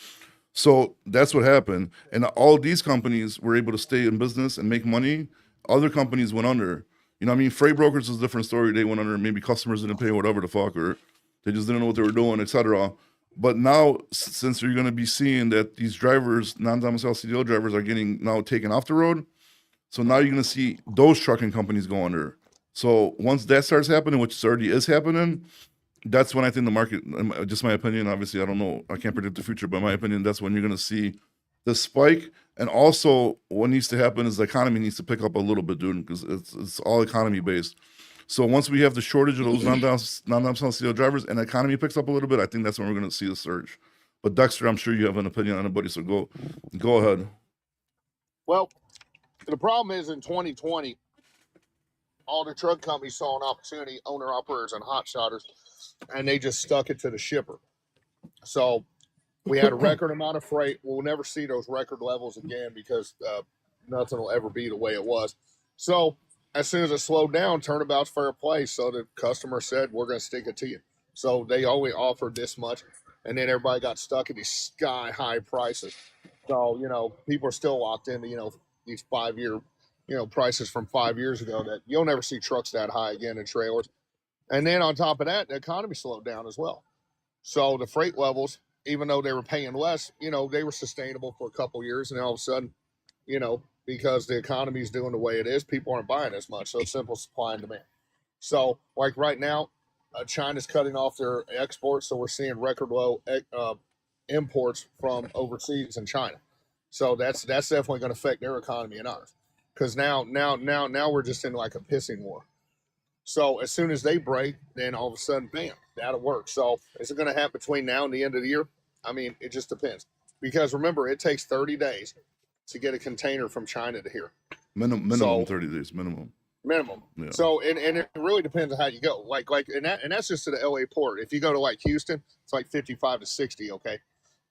So that's what happened. And all these companies were able to stay in business and make money. Other companies went under. You know what I mean? Freight brokers is a different story. They went under. Maybe customers didn't pay whatever the fuck, or they just didn't know what they were doing, etc. But now, since you're going to be seeing that these drivers, non-domicile CDL drivers, are getting now taken off the road, so now you're going to see those trucking companies go under. So once that starts happening, which already is happening, that's when I think the market, just my opinion, obviously I don't know, I can't predict the future, but in my opinion, that's when you're going to see the spike. And also what needs to happen is the economy needs to pick up a little bit, dude, because it's all economy based. So once we have the shortage of those non-domicile CDL drivers and the economy picks up a little bit, I think that's when we're going to see the surge. But Dexter, I'm sure you have an opinion on it, buddy, so go ahead. Well, the problem is in 2020, all the truck companies saw an opportunity, owner operators and hot shotters, and they just stuck it to the shipper. So we had a record amount of freight. We'll never see those record levels again because nothing will ever be the way it was. So as soon as it slowed down, turnabout's fair play. So the customer said, we're going to stick it to you. So they only offered this much, and then everybody got stuck at these sky high prices. So, people are still locked into, these 5-year, prices from 5 years ago that you'll never see trucks that high again in trailers. And then on top of that, the economy slowed down as well. So the freight levels, even though they were paying less, they were sustainable for a couple years. And all of a sudden, because the economy is doing the way it is, people aren't buying as much. So it's simple supply and demand. So like right now, China's cutting off their exports. So we're seeing record low imports from overseas in China. So that's definitely going to affect their economy and ours. Because now we're just in like a pissing war. So as soon as they break, then all of a sudden, bam, that'll work. So is it going to happen between now and the end of the year? I mean, it just depends. Because remember, it takes 30 days to get a container from China to here. Minimum 30 days, minimum. Yeah. So and it really depends on how you go. Like and that's just to the LA port. If you go to like Houston, it's like 55 to 60. Okay.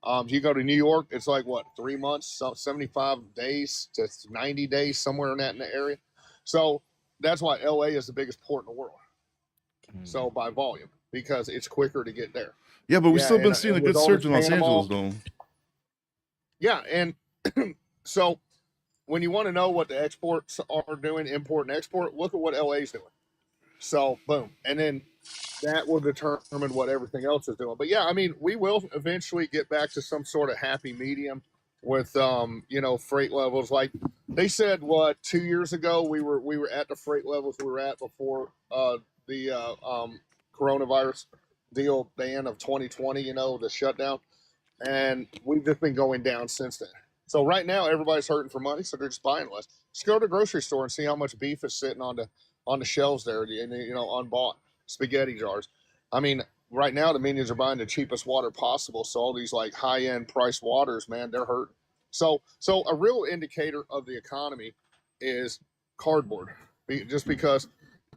If you go to New York, it's like what, 3 months, 75 days to 90 days, somewhere in the area. So that's why LA is the biggest port in the world. So by volume, because it's quicker to get there. Yeah, but we've still been seeing a good surge in Los Angeles, though. Yeah, and so when you want to know what the exports are doing, import and export, look at what LA's doing. So boom, and then that will determine what everything else is doing. But yeah, I mean, we will eventually get back to some sort of happy medium with freight levels. Like they said, 2 years ago we were at the freight levels we were at before the coronavirus deal, the end of 2020, the shutdown, and we've just been going down since then. So right now everybody's hurting for money, so they're just buying less. Just go to the grocery store and see how much beef is sitting on the shelves there, unbought spaghetti jars. I mean, right now the minions are buying the cheapest water possible, so all these like high-end priced waters, man, they're hurting. So a real indicator of the economy is cardboard, just because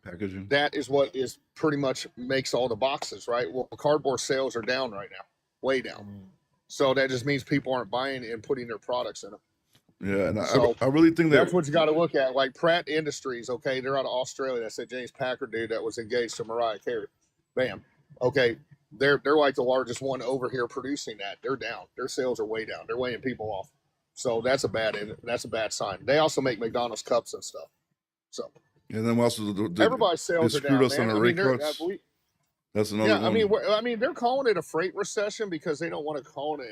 packaging, that is what is pretty much makes all the boxes, right? Well, cardboard sales are down right now, way down. So that just means people aren't buying and putting their products in them. Yeah, and I really think that's what you got to look at. Like Pratt Industries, okay, they're out of Australia. That's that James Packard dude that was engaged to Mariah Carey. Bam. Okay, they're like the largest one over here producing that. They're down. Their sales are way down. They're weighing people off. So that's a bad sign. They also make McDonald's cups and stuff. So. And then also everybody's sales are down. Us on our rate cuts. That's another. Yeah, I mean, they're calling it a freight recession because they don't want to call it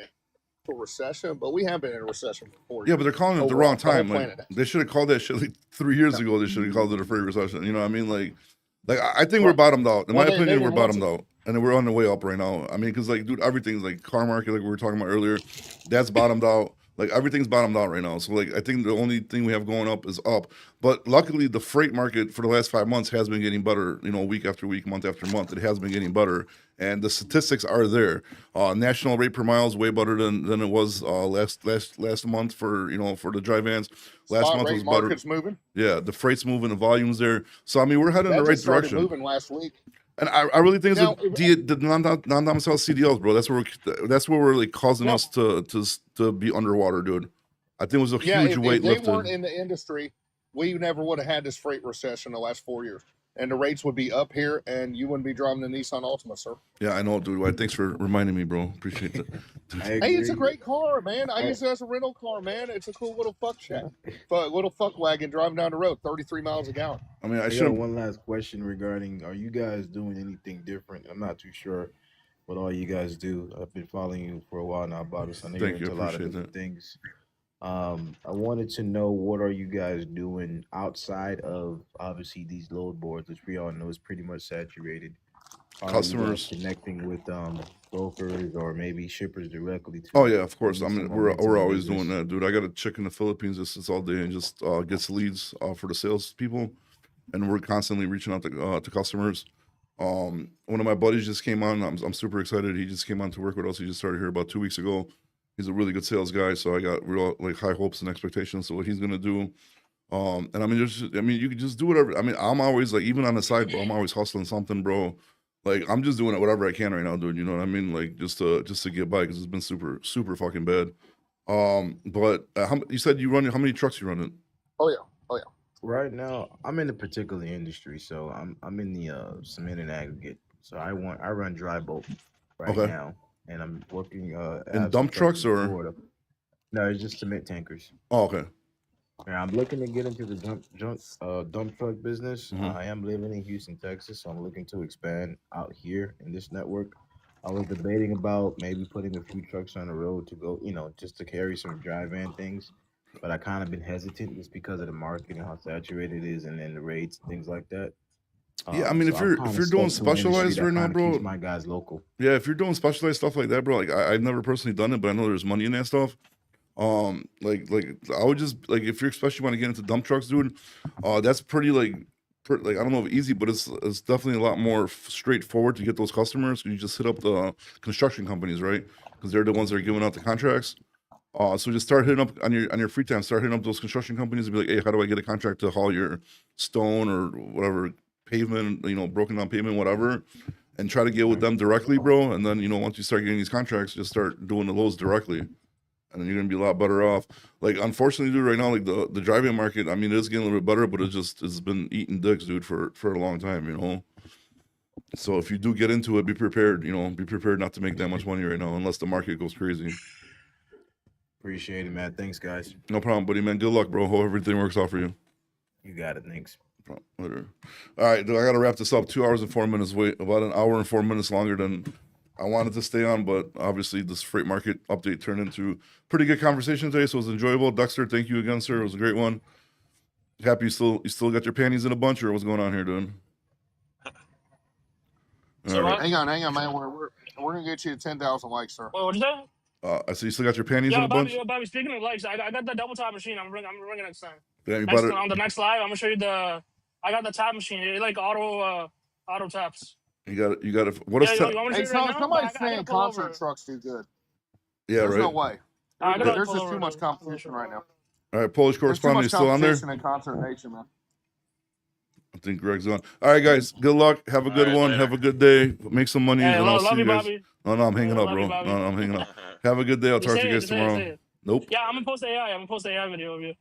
a recession, but we have been in a recession before. Yeah, but they're calling it at the wrong time. Like, they should have called that shit like 3 years ago. They should have called it a freight recession. You know what I mean? Like, Like I think we're bottomed out. In Well, my they opinion, were we're going bottomed out, and we're on the way up right now. I mean, because like, dude, everything's like car market, like we were talking about earlier, that's bottomed out. Like everything's bottomed out right now. So like, I think the only thing we have going up is up. But luckily, the freight market for the last 5 months has been getting better. You know, week after week, month after month, it has been getting better, and the statistics are there. National rate per mile is way better than it was last month for for the dry vans. Last Spot month rate was better. market's moving. Yeah, the freight's moving, the volume's there. So I mean, we're heading in That the right just started direction. moving last week. And I really think Now, it's the non-domicile CDLs, bro. That's where we're like causing No. us to be underwater, dude. I think it was a Yeah, huge if weight they lifted. weren't in the industry, we never would have had this freight recession the last 4 years. And the rates would be up here, and you wouldn't be driving the Nissan Altima, sir. Yeah, I know, dude. Thanks for reminding me, bro. Appreciate that. Hey, it's a great car, man. I use it as a rental car, man. It's a cool little fuck shack, little fuck wagon driving down the road, 33 miles a gallon. I mean, I got should. one last question regarding: are you guys doing anything different? I'm not too sure what all you guys do. I've been following you for a while now, Bobby. So I know you're Thank you. into a lot of Appreciate different that. things. I wanted to know, what are you guys doing outside of obviously these load boards, which we all know is pretty much saturated. Are you guys Customers. connecting with brokers or maybe shippers directly to Oh yeah, of course. I maybe mean, some we're momentum in always doing business? that, dude. I got a chick in the Philippines that sits all day and just gets leads for the sales people, and we're constantly reaching out to customers. One of my buddies just came on. I'm super excited. He just came on to work with us. He just started here about 2 weeks ago. He's a really good sales guy, so I got real like high hopes and expectations. So what he's gonna do, and I mean, you can just do whatever. I mean, I'm always like, even on the side, bro, I'm always hustling something, bro. Like I'm just doing it whatever I can right now, dude. You know what I mean? Like just to get by, because it's been super fucking bad. But you said you run how many trucks you running? Oh yeah, oh yeah. Right now, I'm in a particular industry, so I'm in the cement and aggregate. So I run dry bulk right Okay. now, and I'm working. I In have some dump trucks in or? Florida. No, it's just cement tankers. Oh, okay. Yeah, I'm looking to get into the dump truck business. Mhm. I am living in Houston, Texas, so I'm looking to expand out here in this network. I was debating about maybe putting a few trucks on the road to go, just to carry some dry van things. But I kind of been hesitant just because of the market and how saturated it is, and then the rates and things like that. Yeah, I mean, So if I'm you're kind if of you're doing stuck to an industry specialized that right now, kind of keeps bro. my guys local. Yeah, if you're doing specialized stuff like that, bro. Like I've never personally done it, but I know there's money in that stuff. Like I would just like, if you especially want to get into dump trucks, dude. That's pretty like I don't know if easy, but it's definitely a lot more straightforward to get those customers. You just hit up the construction companies, right? Because they're the ones that are giving out the contracts. So just start hitting up on your free time. Start hitting up those construction companies and be like, hey, how do I get a contract to haul your stone or whatever pavement, broken down pavement, whatever, and try to get with them directly, bro. And then once you start getting these contracts, just start doing the loads directly, and then you're gonna be a lot better off. Like unfortunately, dude, right now, like the driving market, I mean, it is getting a little bit better, but it's been eating dicks, dude, for a long time. So if you do get into it, be prepared. Be prepared not to make that much money right now, unless the market goes crazy. Appreciate it, man. Thanks, guys. No problem, buddy, man. Good luck, bro. Hope everything works out for you. You got it. Thanks. Later. All right, dude, I got to wrap this up. 2 hours and 4 minutes. Wait, about an hour and 4 minutes longer than I wanted to stay on, but obviously this freight market update turned into pretty good conversation today, so it was enjoyable. Dexter, thank you again, sir. It was a great one. Happy you still got your panties in a bunch, or what's going on here, dude? So All right. Hang on, man. We're gonna get you to 10,000 likes, sir. What'd you say? I see you still got your panties in Yeah, a bunch. Bobby. Speaking of likes, I got the double tap machine. I'm bringing it next time. Yeah, you bought it. On the next live, I'm gonna show you I got the tap machine. It like auto taps. You got it. What is You want me to show you right now? Somebody's I gotta saying pull concert over. trucks do good. Yeah, There's right. no way. I gotta There's pull just over too much to- competition right now. All right, Polish There's too correspondent, much you still on there? competition in concert nation, man. I think Greg's on. All right, guys. Good luck. Have a good one. Have a good day. Make some money. Hey, and I'll love see you, you guys. Bobby. No, I'm hanging up, Love bro. you, Bobby. No, I'm hanging up. Have a good day. I'll talk to you guys tomorrow. Nope. Yeah, I'm gonna post the AI. I'm gonna post the AI video of you.